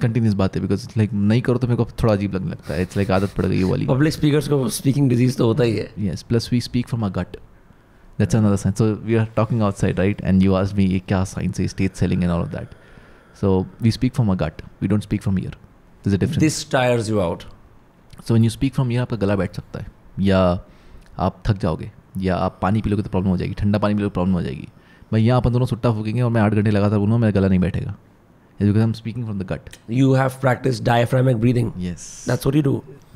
कंटिन्यूस बात है, बिकॉज लाइक नहीं करो तो मेरे को थोड़ा अजीब लगने लगता है. इट्स लाइक आदत पड़ गई है वाली. पब्लिक स्पीकर्स को स्पीकिंग डिजीज तो होता ही है. Yes, plus we speak from a gut. That's another sign. So we are talking outside, right? And you asked me, ये क्या sign से state selling and all of that. So we speak from a gut. We don't speak from ear. There's a difference. This tires you out. So when you speak from ear, आपका गला बैठ सकता है, या आप थक जाओगे, या आप पानी पी लोगे तो प्रॉब्लम हो जाएगी, ठंडा पानी पी लोगे तो प्रॉब्लम हो जाएगी. भाई यहाँ अपन दोनों सुट्टा फूकेंगे और मैं 8 घंटे लगातार बोलूँगा, मेरा गला नहीं बैठेगा. It's because I'm speaking from the gut. You have practiced diaphragmic breathing. Yes. That's what you do.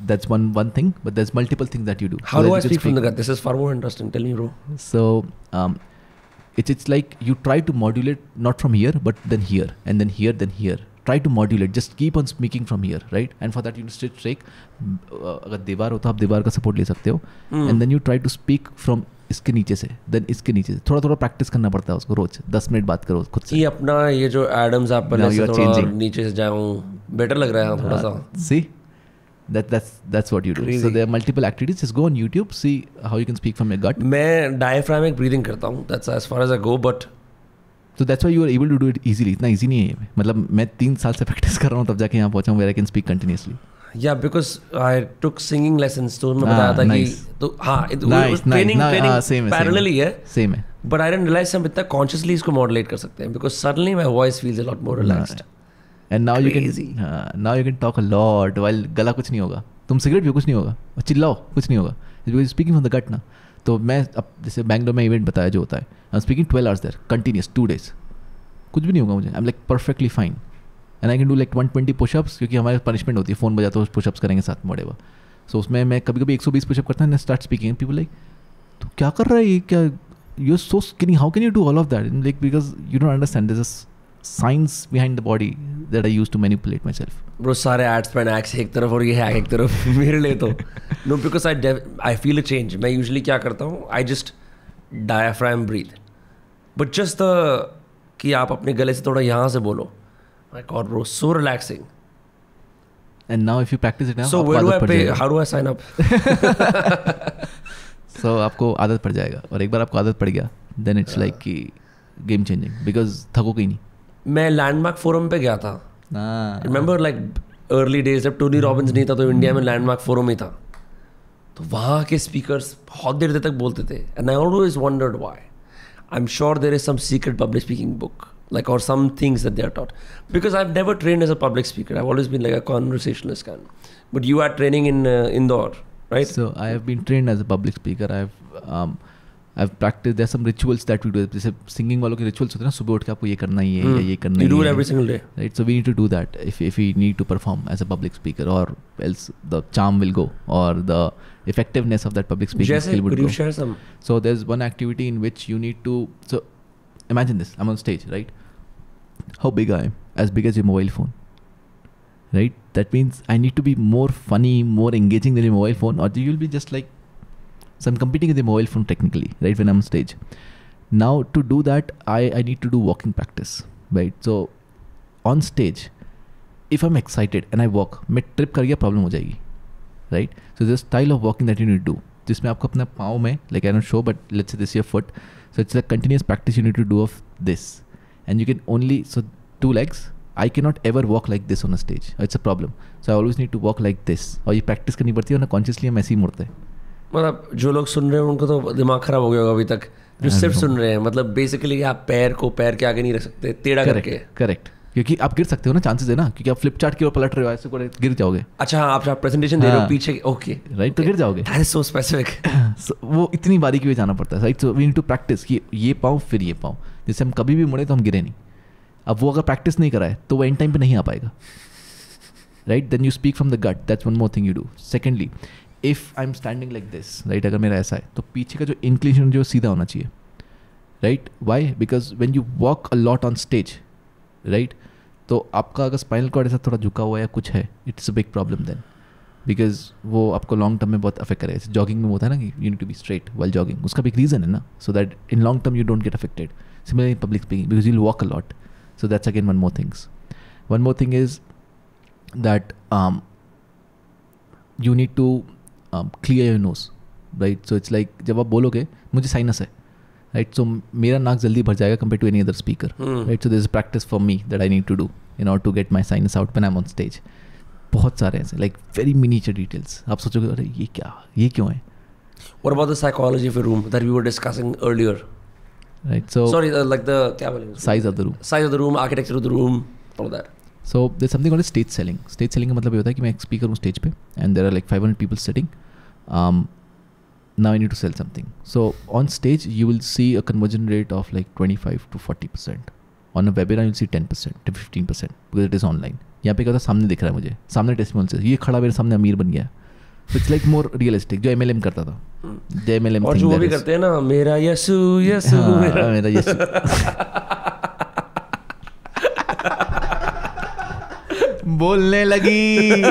That's one thing, but there's multiple things that you do. How do I speak from the gut? This is far more interesting. Tell me, bro. So, it's like you try to modulate not from here, but then here, and then here, then here. Try to modulate. Just keep on speaking from here, right? And for that, you need to take. अगर दीवार हो तो आप दीवार का support ले सकते हो. And then you try to speak from इसके नीचे से, देन इसके नीचे से. थोड़ा प्रैक्टिस करना पड़ता है उसको रोज. 10 मिनट बात करो खुद से. ये अपना ये जो एडम्स आप पहले से थोड़ा नीचे से जाऊँ, बेटर लग रहा है थोड़ा सा. See, that's what you do. Crazy. So there are multiple activities. Just go on YouTube, see how you can speak from your gut. मैं diaphragmic breathing करता हूँ. That's as far as I go, but so that's why you are able to do it easily. इतना easy नहीं है. मतलब मैं 3 साल से प्रैक्टिस कर रहा हूँ तब जाके यहाँ पहुँचा हूँ where I can speak continuously. Yeah, because I took singing lessons. तो मैं बताया था कि तो हाँ training parallel ही है. Same है. But I didn't realize हम इतना consciously इसको modulate कर सकते हैं, because suddenly my voice feels a lot more relaxed. And now you can talk a lot while गला कुछ नहीं होगा. तुम सिगरेट भी कुछ नहीं होगा, और चिल्लाओ कुछ नहीं होगा. Because speaking from the gut ना. तो मैं अब जैसे बैंगलोर में इवेंट बताया जो होता है, I'm speaking 12 hours there, continuous 2 days. कुछ भी नहीं होगा मुझे. I'm like perfectly fine. And I can do like 120 push-ups, क्योंकि हमारे पनिशमेंट होती है, फ़ोन बजाते हो पुशअप्स करेंगे साथ में whatever. So उसमें मैं कभी 120 पुशअप करता हूँ, स्टार्ट स्पीकिंग. पीपल लाइक तू क्या कर रहा है, ये क्या you're so skinny. How can you do all of that? And like, because you don't understand. There's science behind the body that I use to manipulate myself. Bro, सारे ads पे hacks एक तरफ और ये hack एक तरफ मेरे लिए तो no, because I feel a change. मैं usually क्या करता हूँ, I just diaphragm breathe, but just the कि आप अपने गले से थोड़ा यहाँ से बोलो. My God, bro, so relaxing. And now if you practice it now, so where do I pay? How do I sign up? So आपको आदत पड़ जाएगा, और एक बार आपको आदत पड़ गया, then it's like कि game changing, because थकोगे ही नहीं. मैं लैंडमार्क फोरम पे गया था. रिमेंबर लाइक अर्ली डेज जब टोनी रॉबिन्स नहीं था तो इंडिया में लैंडमार्क फोरम ही था. तो वहाँ के स्पीकर्स बहुत देर तक बोलते थे. And I always wondered why. I am sure there is some secret public speaking book like or some things that they are taught, because I've never trained as a public speaker. I've always been like a conversationalist kind. But you are training in Indore, right? So I have been trained as a public speaker. I've practiced. There's some rituals that we do. जैसे singing वालों के rituals होते हैं ना, सुबह उठ के आपको ये करना ही है या ये करना ही है. You do it every single day, right? So we need to do that if we need to perform as a public speaker, or else the charm will go, or the effectiveness of that public speaking skill would go. Could you share some? So there's one activity in which you need to. So imagine this: I'm on stage, right? How big I am? As big as your mobile phone, right? That means I need to be more funny, more engaging than your mobile phone, or you'll be just like. So I'm competing with the mobile phone technically, right? When I'm on stage. Now to do that, I need to do walking practice, right? So on stage, if I'm excited and I walk, मैं trip कर गया problem हो जाएगी, right? So there's a style of walking that you need to do. जिसमें आपको अपना पाँव में, like I don't show, but let's say this is your foot. So it's a continuous practice you need to do of this. And you can only, so 2 legs, I cannot ever walk like this on a stage. It's a problem. So I always need to walk like this. और ये practice करनी पड़ती है, और ना consciously हम ऐसे ही मुड़ते हैं. मतलब जो लोग सुन रहे हैं उनको तो दिमाग खराब हो गया होगा अभी तक, जो सिर्फ सुन रहे हैं. मतलब बेसिकली आप पैर को पैर के आगे नहीं रख सकते, टेढ़ा करके. करेक्ट. क्योंकि आप गिर सकते हो ना, चांसेस है ना, क्योंकि आप फ्लिप चार्ट की ओर पलट रहे हो, ऐसे को गिर जाओगे. अच्छा, आप प्रेजेंटेशन दे रहे हो पीछे, ओके राइट, तो गिर जाओगे. That is so specific. वो इतनी बारीकी में जाना पड़ता है, right. So we need to practice कि ये पाँव फिर ये पाँव, जैसे हम कभी भी मुड़े तो हम गिरे नहीं. अब वो अगर प्रैक्टिस नहीं कराए तो वो एंड टाइम पे नहीं आ पाएगा, right. Then you speak from the gut. That's one more thing you do. Secondly, if I am standing like this, right, अगर मेरा ऐसा है तो पीछे का जो इंक्लिनेशन जो सीधा होना चाहिए, right. Why? Because when you walk a lot on stage, right, तो आपका अगर स्पाइनल कॉर्ड ऐसा थोड़ा झुका हुआ या कुछ है, it's a big problem then, because वो आपको लॉन्ग टर्म में बहुत अफेक्ट करेगा. जैसे जॉगिंग में होता है ना कि you need to be straight while jogging, उसका भी एक रीज़न है ना, so that in long term you don't get affected. Similarly in public speaking, because you will walk a lot. So that's again one more thing is that you need to clear your nose, right? So it's like जब आप बोलोगे मुझे sinus है, right? So मेरा नाक जल्दी भर जाएगा compared to any other speaker, right? So there's a practice for me that I need to do in order to get my sinus out when I'm on stage. बहुत सारे ऐसे like very miniature details. आप सोचोगे अरे ये क्यों है? What about the psychology of a room that we were discussing earlier? Right, so sorry, like the size of the room, architecture of the room, all that. So there's something called stage selling. Stage selling का मतलब ये होता है कि मैं एक speaker हूँ stage पे, and there are like 500 people sitting. Now I need to sell something. So on stage you will see a conversion rate of like 25 to 40%. On a webinar you'll see 10% to 15% because it is online. यहाँ पे क्या होता है, सामने दिख रहा है मुझे, सामने टेस्टिमोनियल से ये खड़ा मेरे सामने अमीर बन गया. इट्स लाइक मोर रियलिस्टिक, जो MLM करता था. MLM और जो वो भी करते हैं ना, मेरा यसु मेरा यसु. बोलने लगी.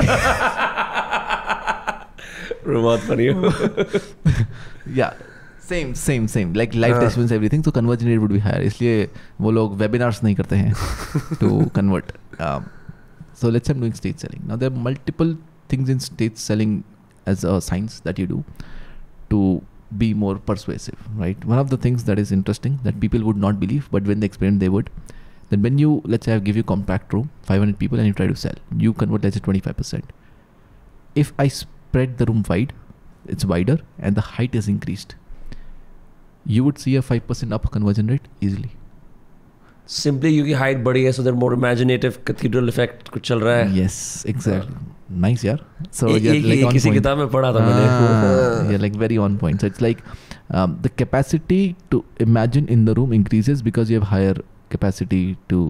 बहुत फनी है. या same like live testimonials everything. तो conversion rate would be higher, इसलिए वो लोग वेबिनार्स नहीं करते हैं to convert. So let's say I am doing stage selling. Now there are multiple things in stage selling as a science that you do to be more persuasive, right? One of the things that is interesting that people would not believe, but when they experience they would. Then when you, let's say I give you compact room, 500 people, and you try to sell, you convert let's say 25%. If I spread the room wide, it's wider and the height is increased, you would see a 5% up conversion rate easily. Simply क्योंकि height बड़ी है, so they're more imaginative, cathedral effect कुछ चल रहा है. Yes, exactly. Nice यार. So किसी किताब में पढ़ा था मैंने. Yeah, like very on point. So it's like the capacity to imagine in the room increases because you have higher capacity to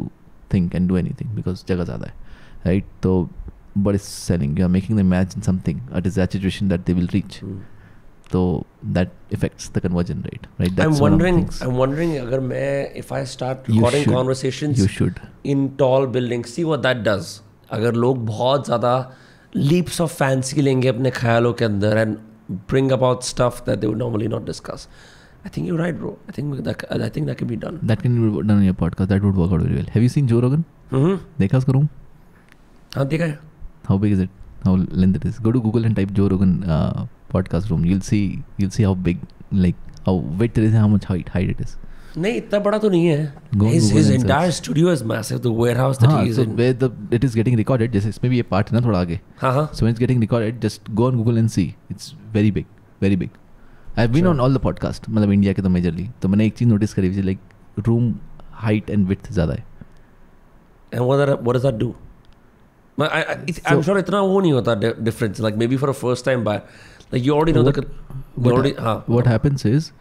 think and do anything because जगह ज़्यादा है, right? तो but it's selling. You are making them imagine something, a desired situation that they will reach. तो that affects the conversion rate, right? I'm That's one of the wondering things. अगर मैं if I start You recording should. conversations You should. in tall buildings, see what that does. अगर लोग बहुत ज़्यादा leaps of fancy लेंगे अपने ख्यालों के अंदर and bring about stuff that they would normally not discuss. I think you're right, bro. I think that can be done. That can be done on your podcast. That would work out very well. Have you seen Joe Rogan? देखा उसका room? हाँ देखा है. How big is it? How length it is? Go to Google and type Joe Rogan podcast room. You'll see how big, like how width it is and how much height it is. नहीं इतना बड़ा तो नहीं है. His entire studio is massive. The warehouse that he is in. Where it is getting recorded, जैसे इसमें भी ये part है ना थोड़ा आगे. हाँ. So when it's getting recorded, just go on Google and see. It's very big, very big. I've been on all the podcast, मतलब इंडिया के तो मेजरली. तो मैंने एक चीज नोटिस करी थी, like room height and width ज़्यादा है. And what does that do? I'm sure इतना वो नहीं होता difference. Like maybe for a first time buyer, like you already know what happens is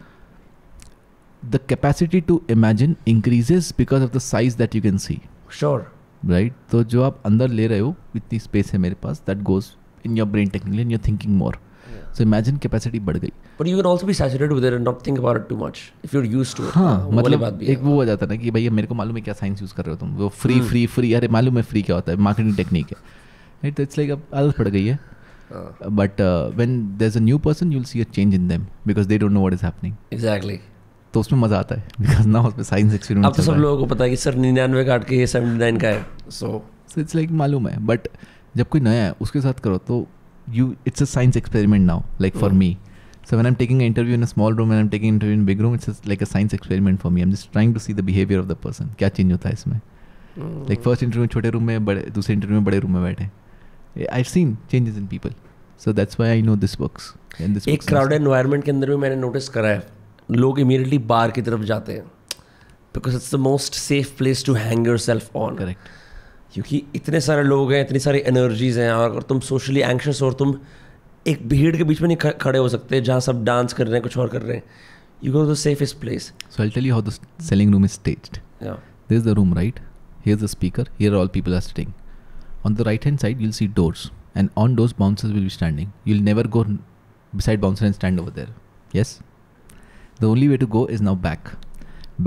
the capacity to imagine increases because of the size that you can see. Sure. Right? तो जो आप अंदर ले रहे हो इतनी space है मेरे पास, that goes in your brain technically and you're thinking more. So imagine capacity बढ़ गई. But you can also be saturated with it and not think about it too much if you're used to it. हाँ मतलब एक वो हो जाता है ना कि भैया मेरे को मालूम है क्या साइंस यूज़ कर रहे हो तुम, वो फ्री अरे मालूम है फ्री क्या होता है, मार्केटिंग टेक्निक है, राइट? तो इट्स लाइक अब आदत पड़ गई है. But when there is a new person you will see a change in them because they don't know what is happening. Exactly. तो उसमें मजा आता है बिकॉज ना उसमें साइंस एक्सपेरिमेंट. अब तो सब लोगों को पता है कि सर 99 काट के ये 79 का है. सो इट्स लाइक मालूम है. बट जब कोई नया है उसके साथ करो तो it's a science experiment now, like for me. So when I'm taking an interview in a small room and I'm taking an interview in a big room, it's like a science experiment for me. I'm just trying to see the behavior of the person. क्या change होता है इसमें? Like first interview में छोटे room में, दूसरे interview में बड़े room में बैठे. I've seen changes in people. So that's why I know this works. And this एक crowded environment के अंदर भी मैंने notice करा है, लोग immediately bar की तरफ जाते हैं because it's the most safe place to hang yourself on. Correct. क्योंकि इतने सारे लोग हैं, इतनी सारी एनर्जीज हैं, और अगर तुम सोशली एंग्शियस और तुम एक भीड़ के बीच में नहीं खड़े हो सकते जहाँ सब डांस कर रहे हैं, कुछ और कर रहे हैं, you go to the safest place. So I'll tell you how the selling room is staged. Yeah. There's the room, right? Here's the speaker. Here all people are sitting. On the right hand side, you'll see doors. And on doors, bouncers will be standing. You'll never go beside bouncer and stand over there. Yes? The only way to go is now back.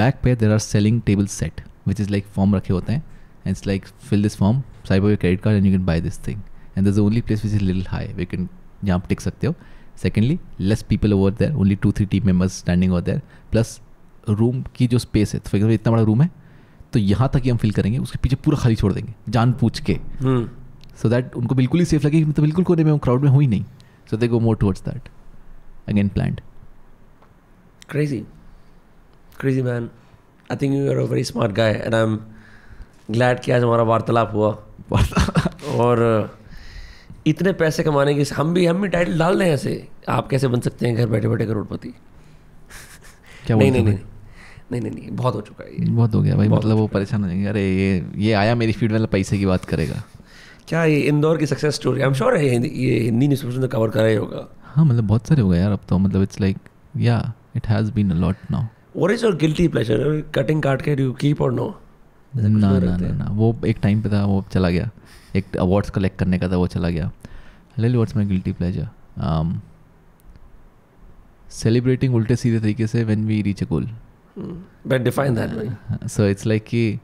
Back पे there are selling tables set, which is like form रखे होते हैं. And it's like fill this form, swipe your credit card and you can buy this thing. And there's the only place which is a little high where you can जहाँ आप टिक सकते हो. Secondly, less people over there, only 2-3 team members standing over there. Plus room की जो space है, तो for example इतना बड़ा room है तो यहाँ तक ही हम fill करेंगे, उसके पीछे पूरा खाली छोड़ देंगे जान पूछ के. So that उनको बिल्कुल ही safe लगे कि तो बिल्कुल कोने में crowd में हुई नहीं. So they go more towards that. Again planned. Crazy man. I think you are a very smart guy and I'm glad कि आज हमारा वार्तालाप हुआ. और इतने पैसे कमाने की हम भी टाइटल डाल रहे हैं ऐसे, आप कैसे बन सकते हैं घर बैठे बैठे करोड़पति. क्या नहीं बहुत हो चुका है ये. बहुत हो गया भाई. मतलब वो परेशान हो जाएंगे, अरे ये आया मेरी फीड वाला पैसे की बात करेगा. क्या ये इंदौर की success story, I am sure है ये हिंदी न्यूज़पेपर में कवर करा ही होगा. हाँ मतलब बहुत सारे हो गए यार अब तो. मतलब it's like yeah it has been a lot now. What is your guilty pleasure? Cutting काट के डू यू कीप और नो? ना वो एक टाइम पे था, वो चला गया. एक अवार्ड्स कलेक्ट करने का था, वो चला गया. Really what's my guilty pleasure? Celebrating उल्टे सीधे तरीके से when we reach a goal. But define that भाई. सो इट्स लाइक कि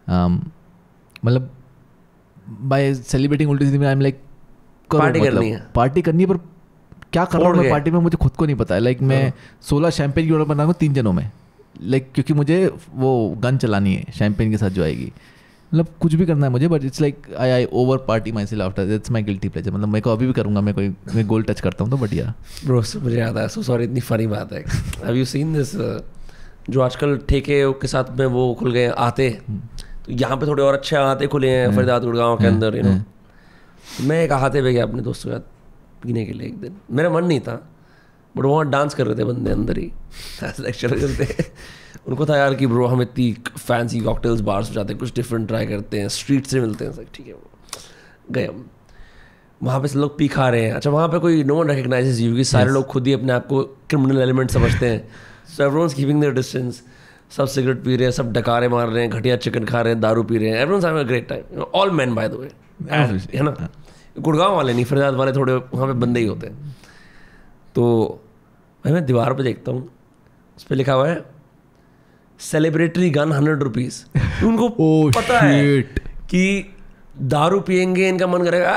मतलब बाय सेलिब्रेटिंग उल्टे सीधे आई एम लाइक पार्टी करनी है पर क्या कर रहा हूँ मैं पार्टी में मुझे खुद को नहीं पता है. लाइक मैं 16 शैम्पेन की ऑर्डर बनाऊंगा 3 जनों में, लाइक क्योंकि मुझे वो गन चलानी है शैम्पेन के साथ जो आएगी. मतलब कुछ भी करना है मुझे, but it's like I over party my self after. That's my guilty pleasure. मतलब मैं को अभी भी करूँगा, मैं गोल टच करता हूँ तो बढ़िया. ब्रो मुझे याद है, सो सॉरी इतनी फनी बात है. हैव यू सीन दिस जो आजकल ठेके के साथ में वो खुल गए आते, तो यहाँ पे थोड़े और अच्छे आते खुले हैं फरीदाबाद गुड़गांव के अंदर. यू नो मैं एक आते पे गया अपने दोस्तों के साथ पीने के लिए एक दिन. मेरा मन नहीं था बट वहाँ डांस कर रहे थे बंदे अंदर ही, लेक्चर करते. उनको था यार कि ब्रो हम इतनी फैंसी कॉकटेल्स बार्स में जाते हैं, कुछ डिफरेंट ट्राई करते हैं, स्ट्रीट से मिलते हैं. ठीक है गए हम वहाँ पे से लोग पी खा रहे हैं. अच्छा वहाँ पे कोई नो वन रिकग्नाइजेस यू, कि सारे लोग खुद ही अपने आप को क्रिमिनल एलिमेंट समझते हैं. सो एवरीवनस कीपिंग देयर डिस्टेंस. सब सिगरेट पी रहे हैं, सब डकारे मार रहे हैं, घटिया चिकन खा रहे हैं, दारू पी रहे हैं. Everyone's having a great time. All man bye the वे, है ना. गुड़गांव वाले नहीं, फरीदाबाद वाले थोड़े वहाँ पे बंदे ही होते हैं. तो भाई मैं दीवार पे देखता हूँ, उस पर लिखा हुआ है सेलिब्रेटरी गन 100 रुपीज़। उनको पता है कि दारू पियेंगे इनका मन करेगा,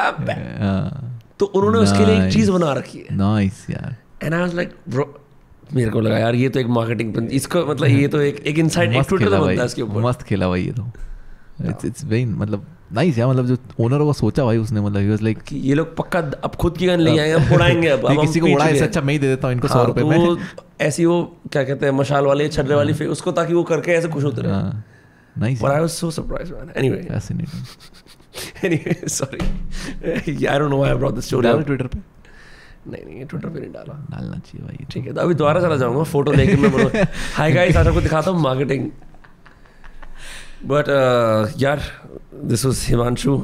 तो उन्होंने उसके लिए एक चीज़ बना रखी है। नाइस यार। And I was like bro, मेरे को लगा यार ये तो एक मार्केटिंग, इसको मतलब ये तो एक इनसाइड एक ट्विटर तो बनता है इसके ऊपर। मस्त खेला भाई ये तो। इट्स वेरी मतलब नाइस यार, मतलब जो ओनर वो सोचा भाई उसने, मतलब ही वाज लाइक कि ये लोग पक्का अब खुद की गन ले आएंगे, अब उड़ाएंगे, अब किसी को उड़ाए, अच्छा मैं ही दे देता हूँ इनको 100 रुपए में। वो ऐसी वो क्या कहते हैं मशाल वाले छर्रे वाली फेंक उसको, ताकि वो करके ऐसे खुश होते रहे। Nice. But I was so surprised, man. Anyway. Fascinating. Anyway, sorry. I don't know why I brought this story. डाला ट्विटर पे? नहीं ट्विटर पे नहीं डाला। डालना चाहिए भाई। ठीक है, तो अभी दोबारा चला जाऊंगा फोटो लेके, मैं बोलूँ हाय गाइस, आज आपको दिखाता हूँ मार्केटिंग। बट यार this was Himanshu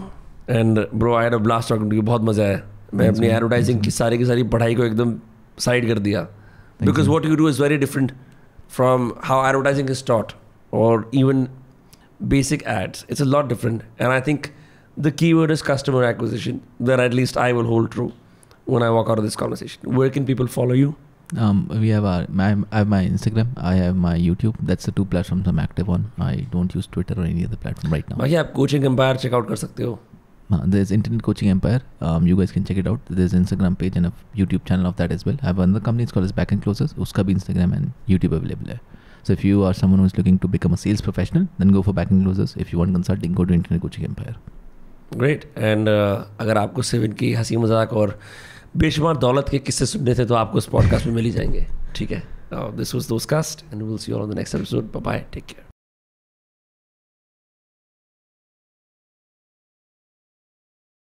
and bro, I had a blast talking to you. बहुत मजा आया। मैं अपनी एडवर्टाइजिंग की सारी पढ़ाई को एकदम साइड कर दिया, because what you do is very different from how advertising is taught और even basic ads. It's a lot different, and I think the keyword is customer acquisition, that at least I will hold true when I walk out of this conversation. Where can people follow you? We have I have my Instagram, I have my YouTube. That's the two platforms I'm active on. I don't use Twitter or any other platform right now. बाकी आप Coaching Empire check out कर सकते हो। There's Internet Coaching Empire. You guys can check it out. There's an Instagram page and a YouTube channel of that as well. I have another company, it's called as Back and Closes. उसका भी Instagram and YouTube available है। So if you are someone who is looking to become a sales professional, then go for Back and Closes. If you want consulting, go to Internet Coaching Empire. Great. And अगर आपको सिविन की हंसी मजाक और बेशुमार दौलत के किस्से सुनने थे तो आपको इस पॉडकास्ट में मिल ही जाएंगे। ठीक है, this was Dostcast and we will see you on the next episode. Bye bye, take care.